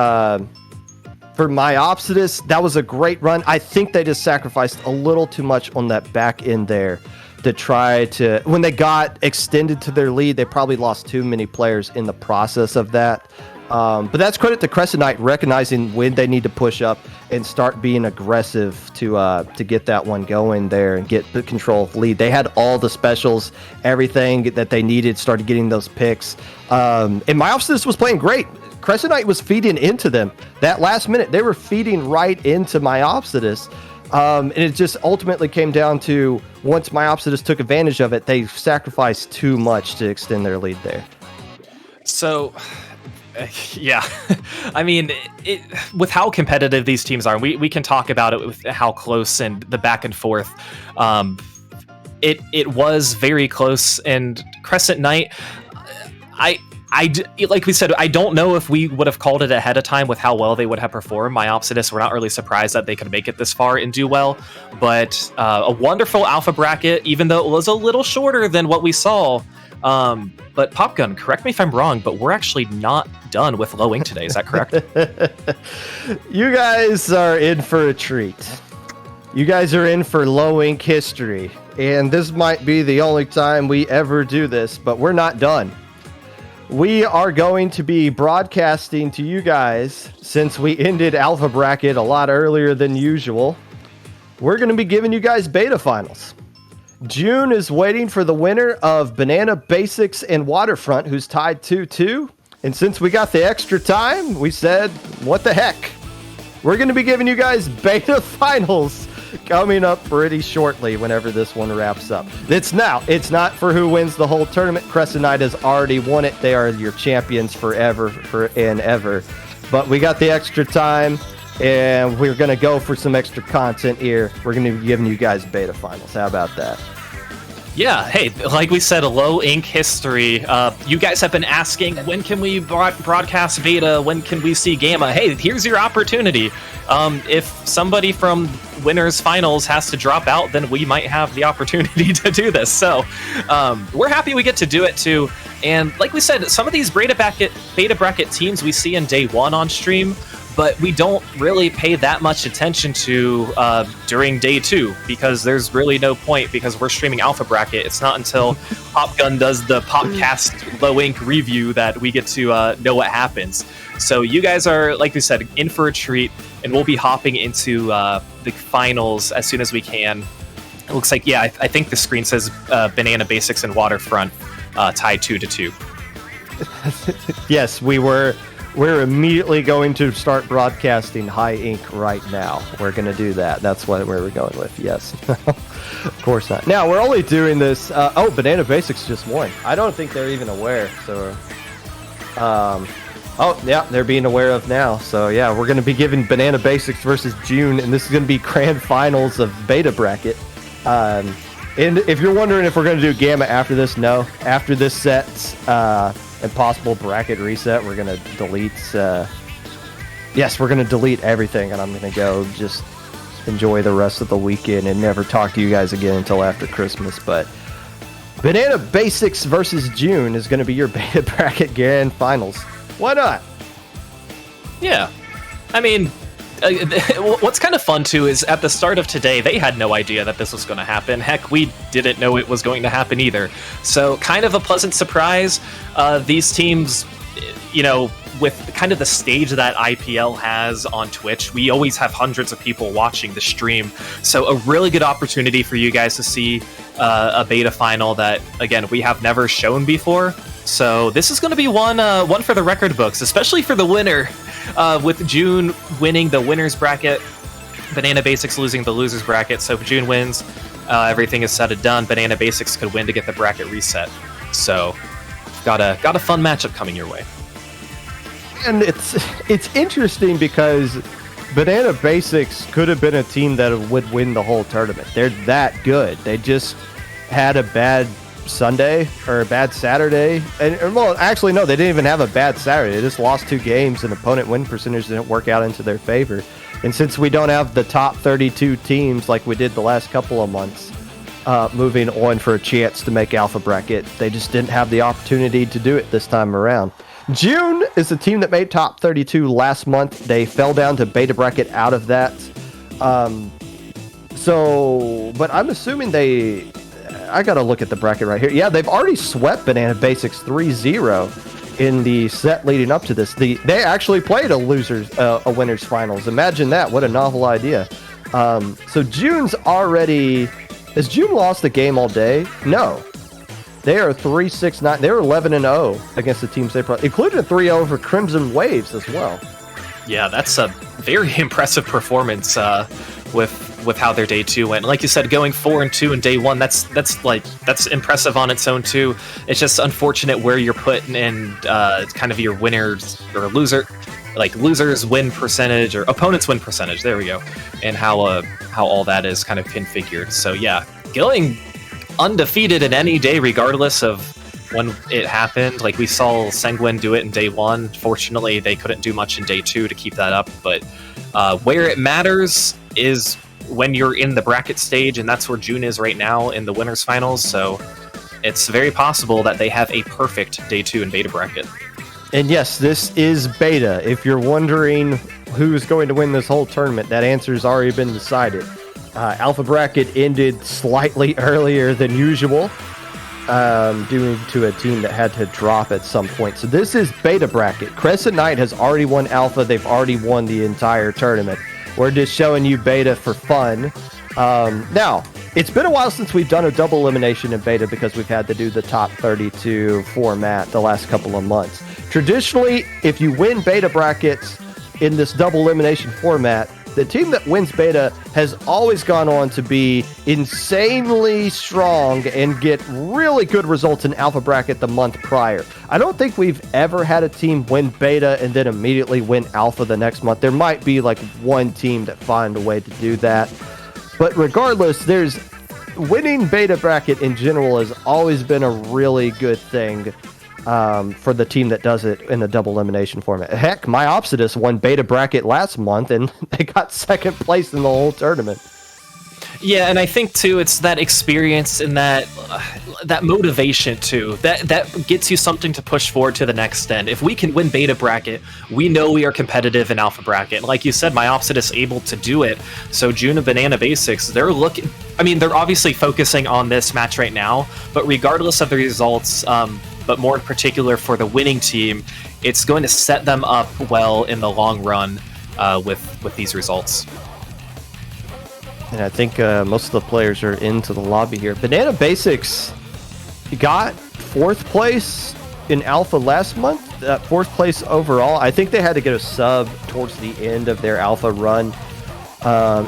Myopsidus, that was a great run. I think they just sacrificed a little too much on that back end there to try to... When they got extended to their lead, they probably lost too many players in the process of that. But that's credit to Crescent Knight recognizing when they need to push up and start being aggressive to get that one going there and get the control of lead. They had all the specials, everything that they needed, started getting those picks. And Myopsidus was playing great. Crescent Knight was feeding into them. That last minute, they were feeding right into Myopsidus. And it just ultimately came down to, once Myopsidus took advantage of it, they sacrificed too much to extend their lead there. So... yeah, I mean, with how competitive these teams are, we can talk about it with how close and the back and forth. It was very close, and Crescent Knight, like we said, I don't know if we would have called it ahead of time with how well they would have performed. Myopsidus, we're not really surprised that they could make it this far and do well, but a wonderful alpha bracket, even though it was a little shorter than what we saw. But Popgun, correct me if I'm wrong, but we're actually not done with low ink today. Is that correct? You guys are in for a treat. You guys are in for low ink history. And this might be the only time we ever do this, but we're not done. We are going to be broadcasting to you guys, since we ended Alpha Bracket a lot earlier than usual. We're going to be giving you guys beta finals. June is waiting for the winner of Banana Basics and Waterfront, who's tied 2-2. And since we got the extra time, we said, what the heck? We're going to be giving you guys beta finals coming up pretty shortly whenever this one wraps up. It's not for who wins the whole tournament. Crescent Knight has already won it. They are your champions forever and ever. But we got the extra time, and we're going to go for some extra content here. We're going to be giving you guys beta finals. How about that? Yeah, hey, like we said, a low ink history. You guys have been asking, when can we broadcast beta? When can we see gamma? Hey, here's your opportunity. If somebody from winners finals has to drop out, then we might have the opportunity to do this. So we're happy we get to do it too. And like we said, some of these beta bracket teams we see in day one on stream, but we don't really pay that much attention to during day two, because there's really no point, because we're streaming Alpha Bracket. It's not until Popgun does the Popcast low ink review that we get to know what happens. So you guys are, like we said, in for a treat, and we'll be hopping into the finals as soon as we can. It looks like, yeah, I think the screen says Banana Basics and Waterfront tied 2-2. Yes, we were We're immediately going to start broadcasting High Ink right now. We're going to do that. That's where we're going with. Yes. Of course not. Now, we're only doing this. Banana Basics just won. I don't think they're even aware. So, oh, yeah, they're being aware of now. So, yeah, we're going to be giving Banana Basics versus June, and this is going to be grand finals of Beta Bracket. And if you're wondering if we're going to do Gamma after this, no. After this set and possible bracket reset, we're going to delete... yes, we're going to delete everything, and I'm going to go just enjoy the rest of the weekend and never talk to you guys again until after Christmas. But Banana Basics versus June is going to be your Beta Bracket Grand Finals. Why not? Yeah. I mean, what's kind of fun, too, is at the start of today, they had no idea that this was going to happen. Heck, we didn't know it was going to happen either. So kind of a pleasant surprise. These teams, you know, with kind of the stage that IPL has on Twitch, we always have hundreds of people watching the stream. So a really good opportunity for you guys to see a beta final that, again, we have never shown before. So this is going to be one for the record books, especially for the winner, with June winning the winner's bracket, Banana Basics losing the loser's bracket. So if June wins, everything is said and done. Banana Basics could win to get the bracket reset. So got a fun matchup coming your way. And it's interesting because Banana Basics could have been a team that would win the whole tournament. They're that good. They just had a bad Sunday or a bad Saturday. And well, actually, no, they didn't even have a bad Saturday. They just lost 2 games and opponent win percentage didn't work out into their favor. And since we don't have the top 32 teams like we did the last couple of months, moving on for a chance to make Alpha Bracket, they just didn't have the opportunity to do it this time around. June is the team that made top 32 last month. They fell down to Beta Bracket out of that. But I'm assuming I got to look at the bracket right here. Yeah, they've already swept Banana Basics 3-0 in the set leading up to this. They actually played a winner's finals. Imagine that. What a novel idea. So June's already... Has June lost the game all day? No. They are 3-6-9. They were 11-0 against the teams they brought, including a 3-0 for Crimson Waves as well. Yeah, that's a very impressive performance with how their day 2 went. Like you said, going 4-2 in day 1, that's impressive on its own too. It's just unfortunate where you're putting in kind of your winners or losers win percentage or opponents win percentage. There we go, and how all that is kind of configured. So yeah, going undefeated in any day, regardless of when it happened. Like we saw Sanguine do it in day 1. Fortunately, they couldn't do much in day 2 to keep that up. But where it matters is when you're in the bracket stage, and that's where June is right now in the winners finals. So it's very possible that they have a perfect day 2 in beta bracket. And yes, this is beta. If you're wondering who's going to win this whole tournament, that answer's already been decided. Alpha Bracket ended slightly earlier than usual, due to a team that had to drop at some point. So this is Beta Bracket. Crescent Knight has already won Alpha. They've already won the entire tournament. We're just showing you Beta for fun. Now, it's been a while since we've done a double elimination in Beta because we've had to do the top 32 format the last couple of months. Traditionally, if you win Beta Brackets in this double elimination format, the team that wins Beta has always gone on to be insanely strong and get really good results in Alpha Bracket the month prior. I don't think we've ever had a team win Beta and then immediately win Alpha the next month. There might be like one team that find a way to do that. But regardless, winning Beta Bracket in general has always been a really good thing for the team that does it in a double elimination format. Heck, Myopsidus won Beta Bracket last month, and they got second place in the whole tournament. Yeah, and I think too, it's that experience and that motivation too that gets you something to push forward to the next end. If we can win Beta Bracket, we know we are competitive in Alpha Bracket. Like you said, Myopsidus able to do it. So June and Banana Basics, they're obviously focusing on this match right now, but regardless of the results, but more in particular for the winning team, it's going to set them up well in the long run with these results. And I think most of the players are into the lobby here. Banana Basics got 4th place in Alpha last month, 4th place overall. I think they had to get a sub towards the end of their Alpha run,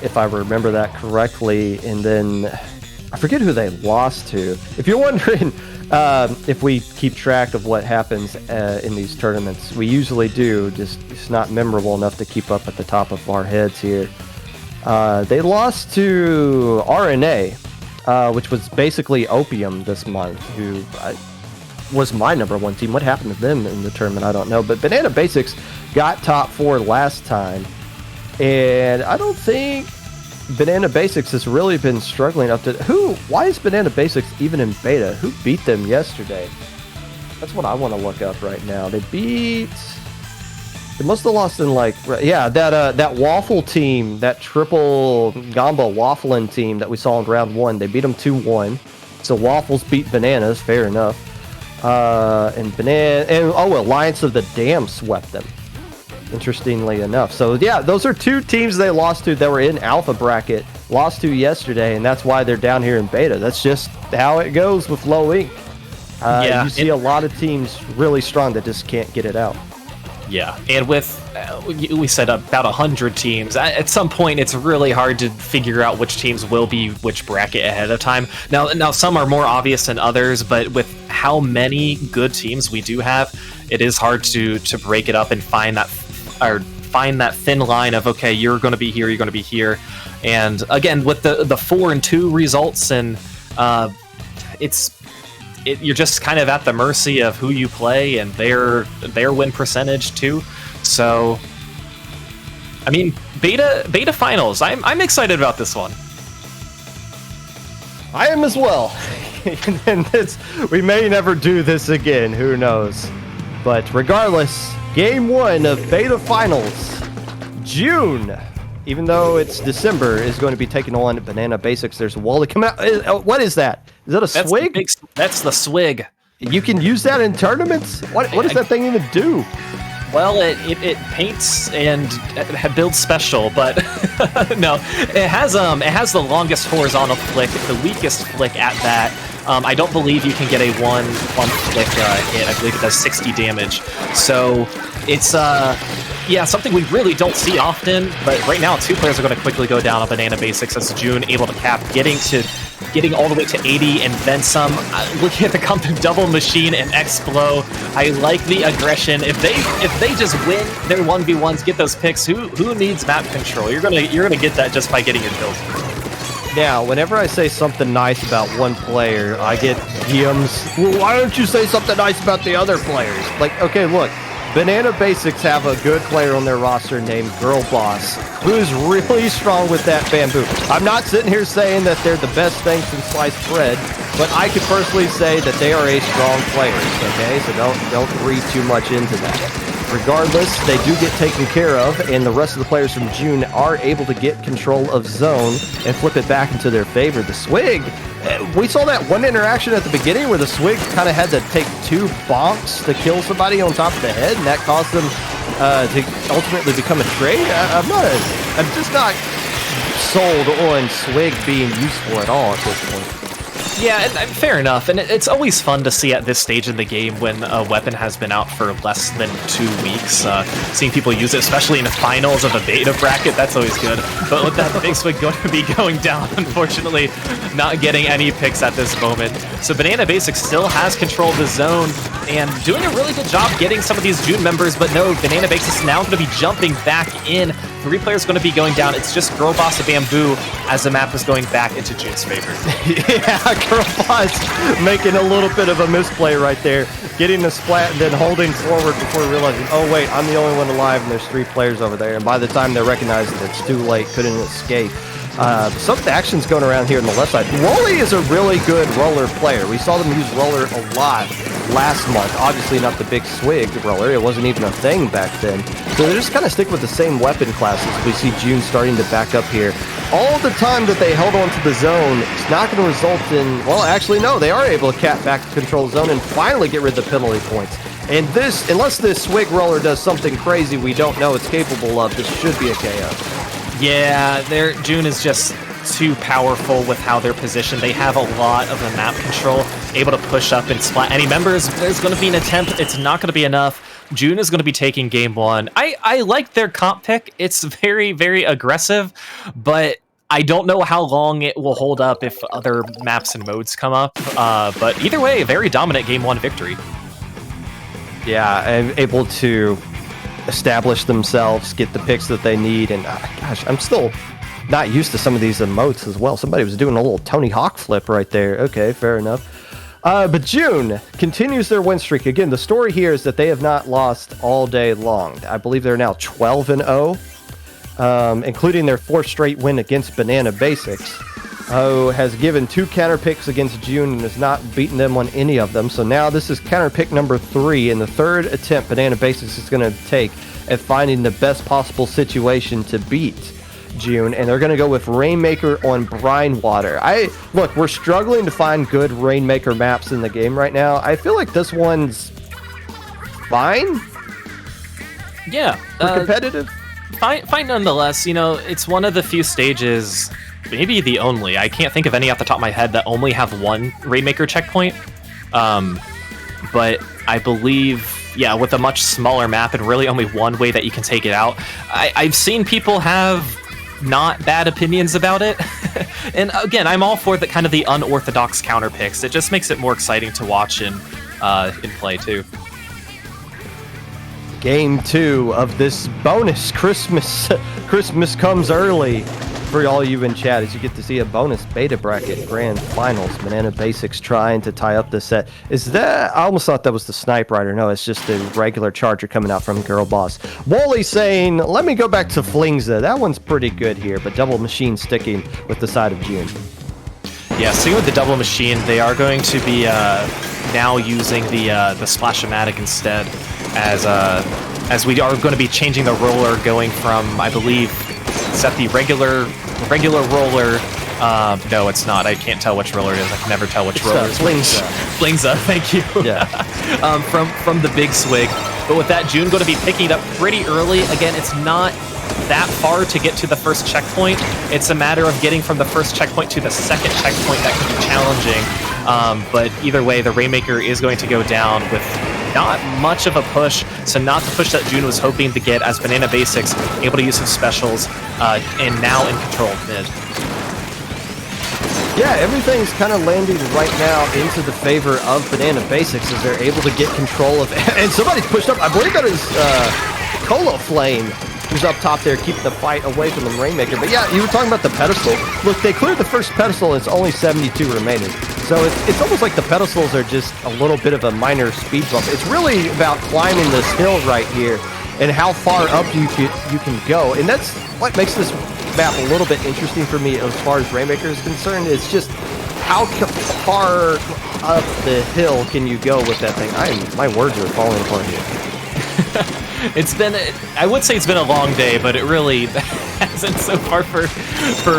if I remember that correctly. And then I forget who they lost to. If you're wondering if we keep track of what happens in these tournaments, we usually do. Just it's not memorable enough to keep up at the top of our heads here. They lost to RNA, which was basically Opium this month, who was my number 1 team. What happened to them in the tournament, I don't know. But Banana Basics got top 4 last time, and I don't think Banana Basics has really been struggling up to... Why is Banana Basics even in beta? Who beat them yesterday? That's what I want to look up right now. They must have lost in that waffle team, that triple Gambawaffeln team that we saw in round 1. They beat them 2-1. So Waffles beat Bananas, fair enough. Alliance of the Dam swept them, interestingly enough. So yeah, those are 2 teams they lost to that were in Alpha bracket, lost to yesterday, and that's why they're down here in beta. That's just how it goes with low ink. You see a lot of teams really strong that just can't get it out. Yeah, and with, we said about 100 teams, at some point it's really hard to figure out which teams will be which bracket ahead of time. Now some are more obvious than others, but with how many good teams we do have, it is hard to break it up and find that thin line of, okay, you're going to be here, you're going to be here. And again, with the 4 and 2 results, and you're just kind of at the mercy of who you play and their win percentage too. So, I mean, beta finals. I'm excited about this one. I am as well. And we may never do this again. Who knows? But regardless, game 1 of beta finals, June. Even though it's December, is going to be taking on Banana Basics. There's a wall to come out. What is that? Is that a swig? That's the swig. You can use that in tournaments? What does that thing even do? Well, it paints and builds special, but no, it has the longest horizontal flick, the weakest flick at that. I don't believe you can get a one flick hit. I believe it does 60 damage. So it's something we really don't see often. But right now, 2 players are going to quickly go down on Banana Basics as June able to cap, getting all the way to 80 and then some. Looking at the comp double machine and X-Blow, I like the aggression. If they just win their 1v1s, get those picks, who needs map control? You're gonna get that just by getting your kills. Now, whenever I say something nice about one player, I get DMs. Well, why don't you say something nice about the other players? Like, okay, look. Banana Basics have a good player on their roster named Girl Boss, who is really strong with that bamboo. I'm not sitting here saying that they're the best thing since sliced bread, but I could personally say that they are a strong player, okay? So don't read too much into that. Regardless, they do get taken care of, and the rest of the players from June are able to get control of zone and flip it back into their favor. The Swig, we saw that one interaction at the beginning where the Swig kind of had to take 2 bonks to kill somebody on top of the head, and that caused them to ultimately become a trade. I'm just not sold on Swig being useful at all at this point. Yeah, and fair enough. And it's always fun to see at this stage in the game when a weapon has been out for less than 2 weeks. Seeing people use it, especially in the finals of a beta bracket, that's always good. But with that big swing going to be going down, unfortunately, not getting any picks at this moment. So Banana Basics still has control of the zone and doing a really good job getting some of these June members. But no, Banana Basics now going to be jumping back in. 3 players going to be going down. It's just Girl Boss and Bamboo as the map is going back into June's favor. Yeah, Girl Boss making a little bit of a misplay right there. Getting the splat and then holding forward before realizing, oh wait, I'm the only one alive and there's 3 players over there. And by the time they recognize that it's too late, couldn't escape. Some action's going around here on the left side. Rolly is a really good roller player. We saw them use roller a lot last month. Obviously not the big swig roller. It wasn't even a thing back then. So they just kind of stick with the same weapon classes. We see June starting to back up here. All the time that they held on to the zone, it's not going to result in... Well, actually, no. They are able to cap back to control zone and finally get rid of the penalty points. And this, unless this swig roller does something crazy we don't know it's capable of, this should be a KO. Yeah, June is just too powerful with how they're positioned. They have a lot of the map control. able to push up and splat any members. There's going to be an attempt. It's not going to be enough. June is going to be taking game 1. I like their comp pick. It's very, very aggressive, but I don't know how long it will hold up if other maps and modes come up. But either way, a very dominant game 1 victory. Yeah, and able to establish themselves, get the picks that they need, and gosh, I'm still not used to some of these emotes as well. Somebody was doing a little Tony Hawk flip right there. Okay, fair enough. But June continues their win streak. Again, the story here is that they have not lost all day long. I believe they're now 12-0, including their 4th straight win against Banana Basics. Has given 2 counter picks against June and has not beaten them on any of them. So now this is counter pick number 3, and the 3rd attempt Banana Basics is going to take at finding the best possible situation to beat June, and they're going to go with Rainmaker on Brine Water. Look, we're struggling to find good Rainmaker maps in the game right now. I feel like this one's fine. Yeah, competitive. Fine nonetheless. You know, it's one of the few stages, maybe the only. I can't think of any off the top of my head that only have one Rainmaker checkpoint. But I believe, yeah, with a much smaller map and really only one way that you can take it out. I've seen people have not bad opinions about it. And again, I'm all for the kind of the unorthodox counter picks. It just makes it more exciting to watch and in play too. Game 2 of this bonus Christmas comes early for all you in chat, as you get to see a bonus beta bracket grand finals. Banana Basics trying to tie up this set. Is that, I almost thought that was the Snipe Rider. No, it's just the regular charger coming out from Girl Boss. Wooly saying, let me go back to Flingza. That one's pretty good here, but Double Machine sticking with the side of June. Yeah, sticking with the Double Machine, they are going to be now using the Splash-O-Matic instead, as we are going to be changing the roller, going from, I believe, is that the regular roller? No, it's not. I can't tell which roller it is. I can never tell which roller it is. Flingza, thank you. Yeah. From the big swig. But with that, June going to be picking it up pretty early. Again, it's not that far to get to the first checkpoint. It's a matter of getting from the first checkpoint to the second checkpoint that can be challenging. But either way, the Rainmaker is going to go down with not much of a push, so not the push that June was hoping to get, as Banana Basics able to use some specials and now in control of mid. Yeah, everything's kind of landing right now into the favor of Banana Basics as they're able to get control of it. And somebody's pushed up. I believe that is Cola Flame, who's up top there, keeping the fight away from the Rainmaker. But yeah, you were talking about the pedestal. Look, they cleared the first pedestal and it's only 72 remaining. So it's almost like the pedestals are just a little bit of a minor speed bump. It's really about climbing this hill right here and how far up you can go. And that's what makes this map a little bit interesting for me as far as Rainmaker is concerned. It's just how far up the hill can you go with that thing? My words are falling apart here. It's been, I would say it's been a long day, but it really hasn't so far for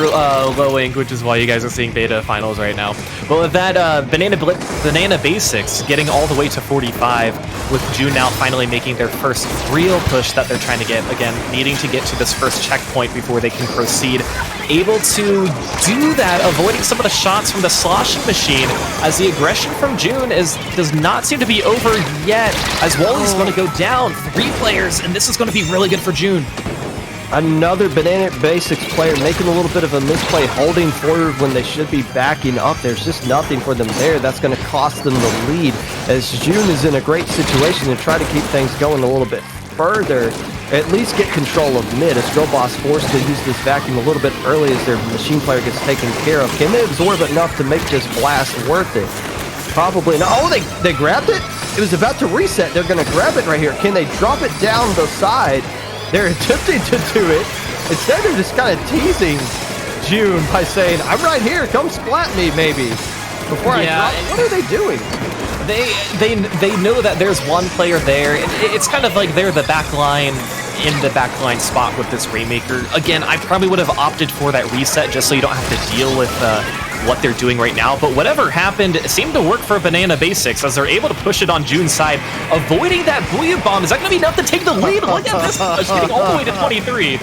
low ink, which is why you guys are seeing beta finals right now. But with that, Banana Basics getting all the way to 45, with June now finally making their first real push that they're trying to get. Again, needing to get to this first checkpoint before they can proceed. Able to do that, avoiding some of the shots from the sloshing machine, as the aggression from June does not seem to be over yet, as Wally's going to go down 3 players, and this is going to be really good for June. Another Banana Basics player making a little bit of a misplay, holding forward when they should be backing up. There's just nothing for them there. That's going to cost them the lead, as June is in a great situation to try to keep things going a little bit further. At least get control of mid, as Girl Boss forced to use this vacuum a little bit early as their machine player gets taken care of. Can they absorb enough to make this blast worth it? Probably not. Oh, they grabbed it? It was about to reset. They're going to grab it right here. Can they drop it down the side? They're attempting to do it. Instead, they're just kind of teasing June by saying, I'm right here. Come splat me, maybe. Before I drop. What are they doing? They know that there's one player there. It's kind of like they're the backline in the backline spot with this Rainmaker. Again, I probably would have opted for that reset just so you don't have to deal with what they're doing right now. But whatever happened, it seemed to work for Banana Basics, as they're able to push it on June's side, avoiding that Booyah Bomb. Is that going to be enough to take the lead? Look at this push, getting all the way to 23.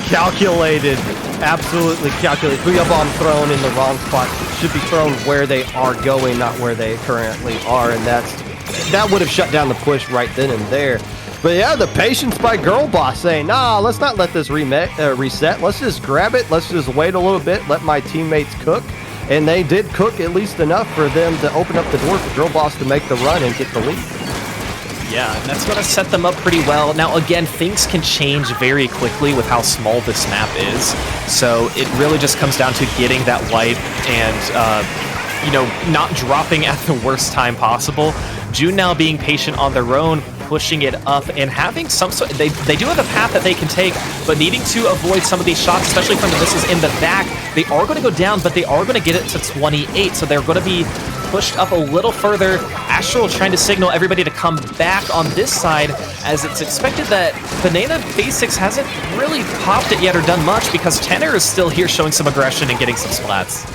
Calculated. absolutely calculated. Booyah bomb thrown in the wrong spot. Should be thrown where they are going, not where they currently are, and that would have shut down the push right then and there. But yeah, the patience by Girl Boss saying, nah, let's not let this reset. Let's just grab it. Let's just wait a little bit. Let my teammates cook. And they did cook at least enough for them to open up the door for Girl Boss to make the run and get the lead. Yeah, and that's going to set them up pretty well. Now, again, things can change very quickly with how small this map is. So it really just comes down to getting that wipe and, not dropping at the worst time possible. June now being patient on their own, pushing it up and having some sort. They do have a path that they can take, but needing to avoid some of these shots, especially from the missiles in the back. They are going to go down, but they are going to get it to 28, so they're going to be pushed up a little further. Astral trying to signal everybody to come back on this side, as it's expected that Banana Basics hasn't really popped it yet or done much, because Tenor is still here showing some aggression and getting some splats.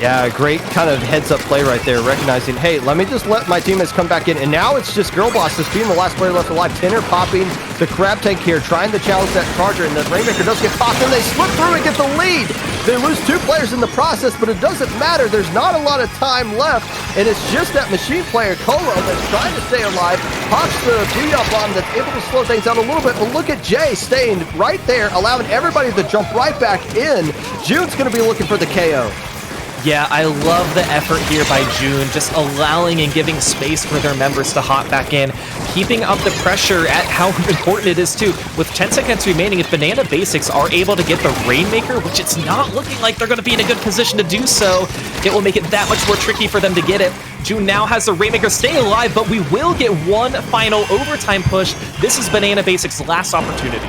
Yeah, great kind of heads-up play right there, recognizing, hey, let me just let my teammates come back in. And now it's just Girl Boss, this being the last player left alive. Tenor popping the crab tank here, trying to challenge that charger, and the Rainmaker does get popped, and they slip through and get the lead. They lose 2 players in the process, but it doesn't matter. There's not a lot of time left, and it's just that machine player, Colo, that's trying to stay alive, pops the Booyah bomb that's able to slow things down a little bit, but look at Jay staying right there, allowing everybody to jump right back in. June's going to be looking for the KO. Yeah, I love the effort here by June, just allowing and giving space for their members to hop back in, keeping up the pressure at how important it is too. With 10 seconds remaining, if Banana Basics are able to get the Rainmaker, which it's not looking like they're going to be in a good position to do so, it will make it that much more tricky for them to get it. June now has the Rainmaker staying alive, but we will get one final overtime push. This is Banana Basics' last opportunity.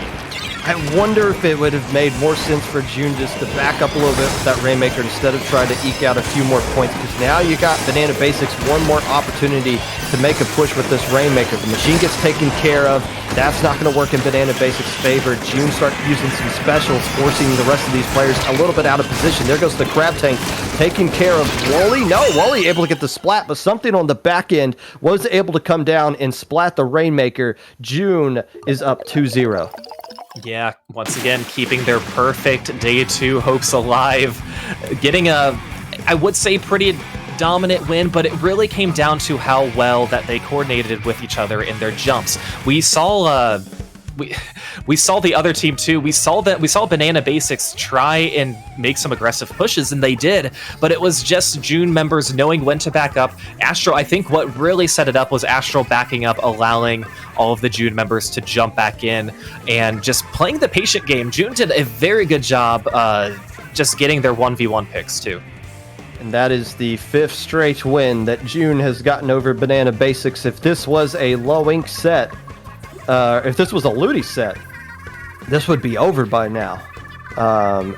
I wonder if it would have made more sense for June just to back up a little bit with that Rainmaker instead of trying to eke out a few more points, because now you got Banana Basics one more opportunity to make a push with this Rainmaker. The machine gets taken care of. That's not going to work in Banana Basics' favor. June starts using some specials, forcing the rest of these players a little bit out of position. There goes the Crab Tank, taking care of Wooly. No, Wooly able to get the splat, but something on the back end was able to come down and splat the Rainmaker. June is up 2-0. Yeah, once again, keeping their perfect day 2 hopes alive. Getting a, I would say, pretty dominant win, but it really came down to how well that they coordinated with each other in their jumps. We saw we saw the other team too. We saw Banana Basics try and make some aggressive pushes, and they did, but it was just June members knowing when to back up. Astro, I think what really set it up was Astro backing up, allowing all of the June members to jump back in and just playing the patient game. June did a very good job just getting their 1v1 picks too. And that is the 5th straight win that June has gotten over Banana Basics. If this was a low ink set, if this was a Ludi set, this would be over by now.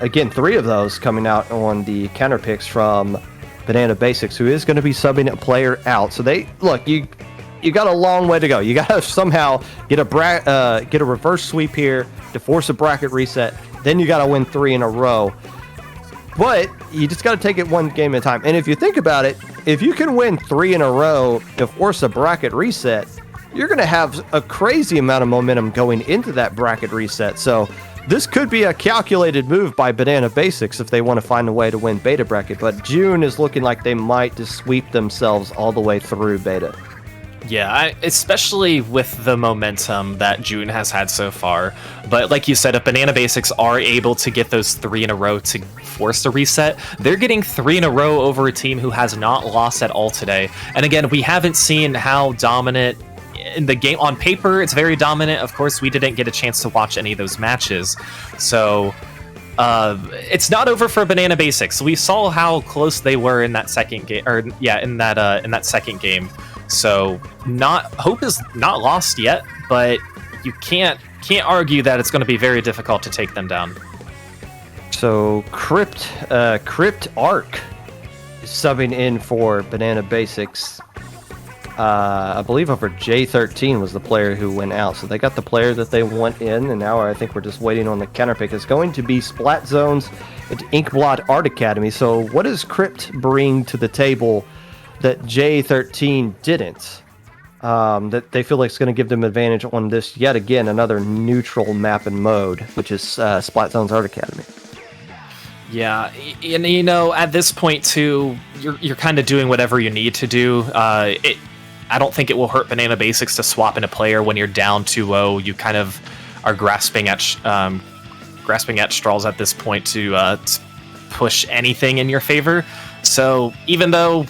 Again, 3 of those coming out on the counter picks from Banana Basics, who is going to be subbing a player out. So they look, you got a long way to go. You got to somehow get a reverse sweep here to force a bracket reset. Then you got to win 3 in a row. But you just got to take it one game at a time. And if you think about it, if you can win 3 in a row to force a bracket reset, you're going to have a crazy amount of momentum going into that bracket reset. So this could be a calculated move by Banana Basics if they want to find a way to win beta bracket. But June is looking like they might just sweep themselves all the way through beta. Yeah, especially with the momentum that June has had so far. But like you said, if Banana Basics are able to get those 3 in a row to force the reset, they're getting 3 in a row over a team who has not lost at all today. And again, we haven't seen how dominant in the game. On paper, it's very dominant. Of course, we didn't get a chance to watch any of those matches. So it's not over for Banana Basics. We saw how close they were in that second game, in that second game. So hope is not lost yet, but you can't argue that it's going to be very difficult to take them down. So Crypt Arc is subbing in for Banana Basics. I believe over J13 was the player who went out. So they got the player that they want in, and now I think we're just waiting on the counter pick. It's going to be Splat Zones at Inkblot Art Academy. So what does Crypt bring to the table that J13 didn't? That they feel like it's going to give them advantage on this, yet again, another neutral map and mode, which is Splat Zones Art Academy. Yeah, and you know, at this point too, you're kind of doing whatever you need to do. I don't think it will hurt Banana Basics to swap in a player when you're down 2-0. You kind of are grasping at straws at this point to push anything in your favor. So even though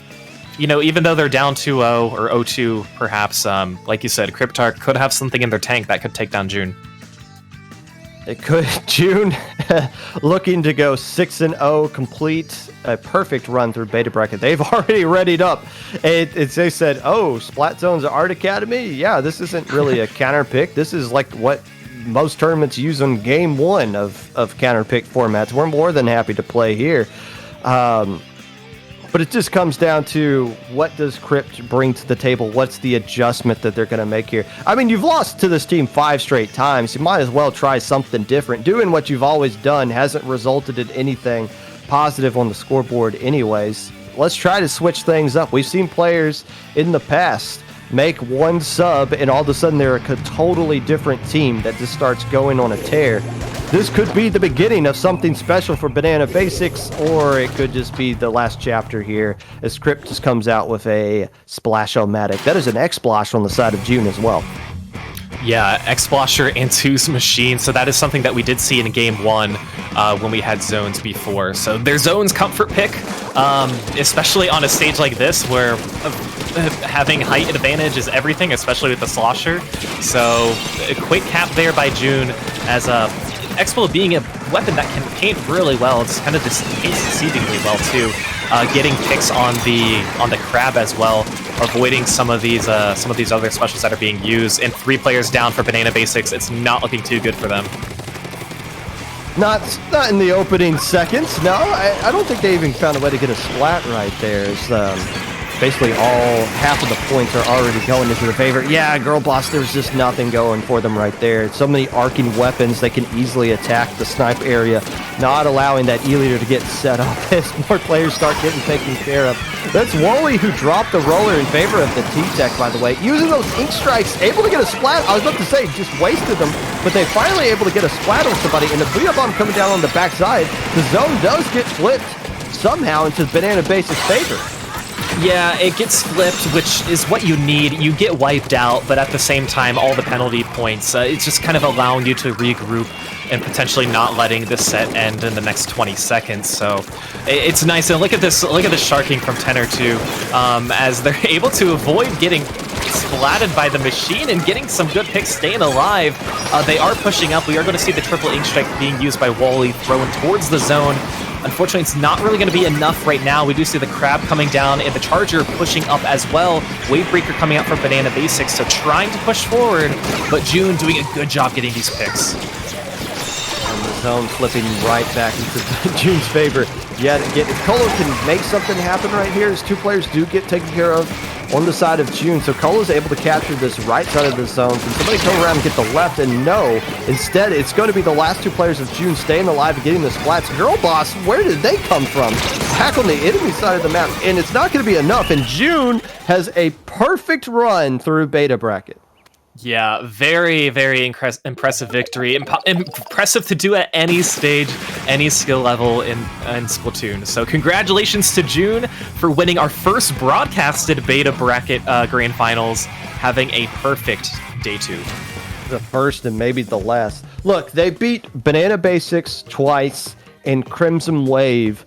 they're down 2-0 or 0-2, perhaps, like you said, Cryptarch could have something in their tank that could take down June. It could. June looking to go 6-0, complete a perfect run through beta bracket. They've already readied up. They said, oh, Splat Zone's Art Academy? Yeah, this isn't really a counter pick. This is like what most tournaments use on game one of counter pick formats. We're more than happy to play here. But it just comes down to what does Crypt bring to the table? What's the adjustment that they're going to make here? I mean, you've lost to this team 5 straight times. You might as well try something different. Doing what you've always done hasn't resulted in anything positive on the scoreboard anyways. Let's try to switch things up. We've seen players in the past make one sub and all of a sudden they're a totally different team that just starts going on a tear. This could be the beginning of something special for Banana Basics, or it could just be the last chapter here as Crypt just comes out with a Splash-O-Matic. That is an X-Splosh on the side of June as well. Yeah, X-Splasher and Two's machine, so that is something that we did see in game 1 when we had zones before. So their zones comfort pick, especially on a stage like this where having height advantage is everything, especially with the Slosher. So a quick cap there by June as Expo being a weapon that can paint really well. It's kind of just paints exceedingly well too. Getting picks on the crab as well, avoiding some of these other specials that are being used. And 3 players down for Banana Basics. It's not looking too good for them. Not in the opening seconds. No, I don't think they even found a way to get a splat right there. It's, basically half of the points are already going into the favor. Yeah, Girl Boss, there's just nothing going for them right there. So many arcing weapons, they can easily attack the snipe area, not allowing that E-leader to get set up as more players start getting taken care of. That's Wally who dropped the roller in favor of the T-Tech, by the way. Using those ink strikes, able to get a splat. I was about to say, just wasted them, but they finally able to get a splat on somebody, and the Booyah Bomb coming down on the backside. The zone does get flipped somehow into Banana Basics' favor. Yeah, it gets flipped, which is what you need. You get wiped out, but at the same time, all the penalty points, it's just kind of allowing you to regroup and potentially not letting this set end in the next 20 seconds. So it's nice. And look at this sharking from Tenor too, as they're able to avoid getting splatted by the machine and getting some good picks, staying alive. They are pushing up. We are going to see the triple ink strike being used by Wally, thrown towards the zone. Unfortunately, it's not really going to be enough right now. We do see the crab coming down and the charger pushing up as well. Wavebreaker coming out for Banana Basics, so trying to push forward, but June doing a good job getting these picks. And the zone flipping right back into June's favor. Yet again, if Colo can make something happen right here, as 2 players do get taken care of on the side of June. So Colo's able to capture this right side of the zone. Can somebody come around and get the left? And no, instead it's going to be the last 2 players of June staying alive and getting the splats. Girl Boss, where did they come from? Back on the enemy side of the map, and it's not going to be enough. And June has a perfect run through beta bracket. Yeah, very, very impressive victory. Impressive to do at any stage, any skill level in Splatoon. So congratulations to June for winning our first broadcasted beta bracket grand finals, having a perfect day 2. The first and maybe the last. Look, they beat Banana Basics twice and Crimson Wave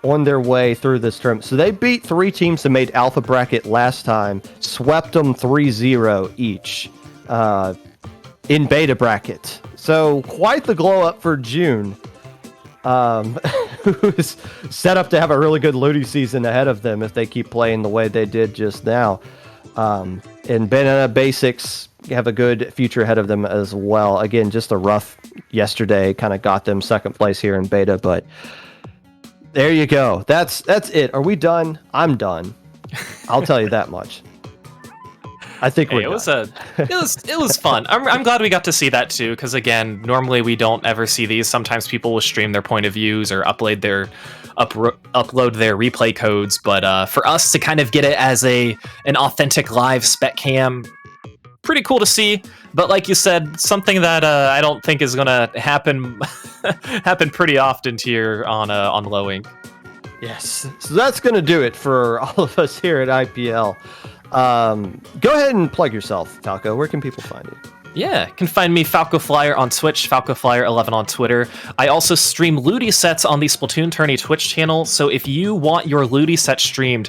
on their way through this tournament. So they beat 3 teams that made Alpha Bracket last time, swept them 3-0 each in Beta Bracket. So quite the glow up for June, who's set up to have a really good looty season ahead of them if they keep playing the way they did just now. And Banana Basics have a good future ahead of them as well. Again, just a rough yesterday kind of got them second place here in Beta, but there you go. That's it. Are we done? I'm done. I'll tell you that much. I think we're done. It was fun. I'm glad we got to see that too, because again, normally we don't ever see these. Sometimes people will stream their point of views or upload their replay codes, but for us to kind of get it as an authentic live spec cam, pretty cool to see. But like you said, something that I don't think is gonna happen happen pretty often here on Low Ink. Yes. So that's going to do it for all of us here at IPL. Go ahead and plug yourself, Falco. Where can people find you? Yeah, you can find me Falco Flyer on Twitch, Falco Flyer 11 on Twitter. I also stream Ludi sets on the Splatoon Tourney Twitch channel, so if you want your Ludi set streamed,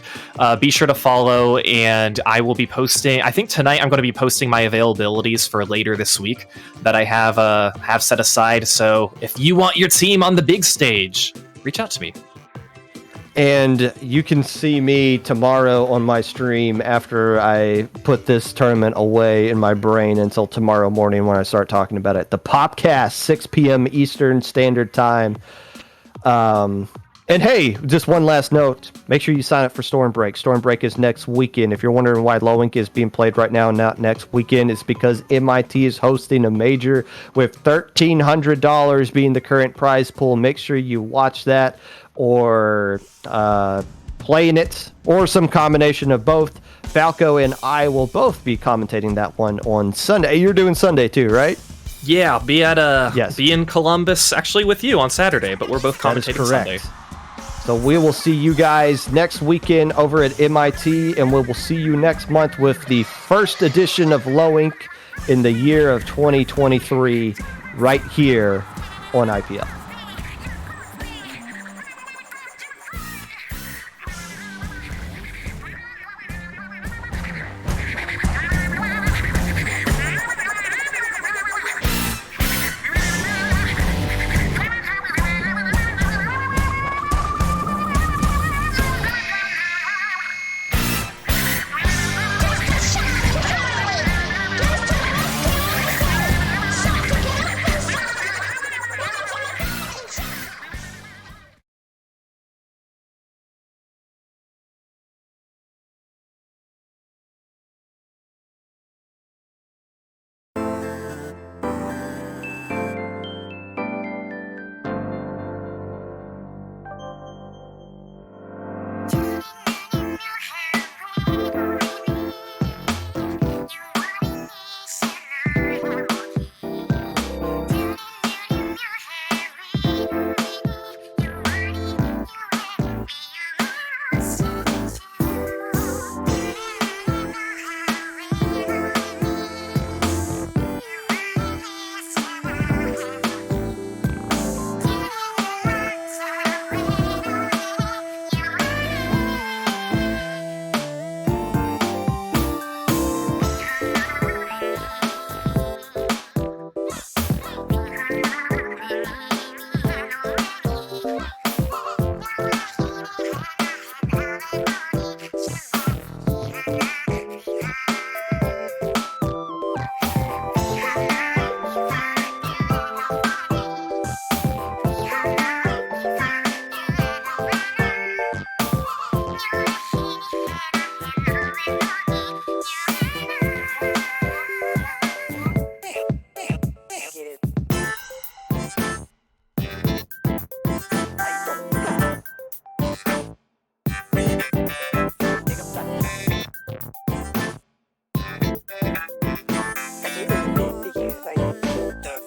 be sure to follow, and I will be posting, I think tonight I'm going to be posting my availabilities for later this week that I have set aside, so if you want your team on the big stage, reach out to me. And you can see me tomorrow on my stream after I put this tournament away in my brain until tomorrow morning when I start talking about it. The Popcast, 6 p.m. Eastern Standard Time. And hey, just one last note. Make sure you sign up for Stormbreak. Stormbreak is next weekend. If you're wondering why Low Ink is being played right now and not next weekend, it's because MIT is hosting a major with $1,300 being the current prize pool. Make sure you watch that, or playing it, or some combination of both. Falco and I will both be commentating that one on Sunday. You're doing Sunday too, right? Yeah, I'll be in Columbus actually with you on Saturday, but we're both commentating Sunday. So we will see you guys next weekend over at MIT, and we will see you next month with the first edition of Low Ink in the year of 2023 right here on IPL.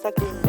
Sanguine.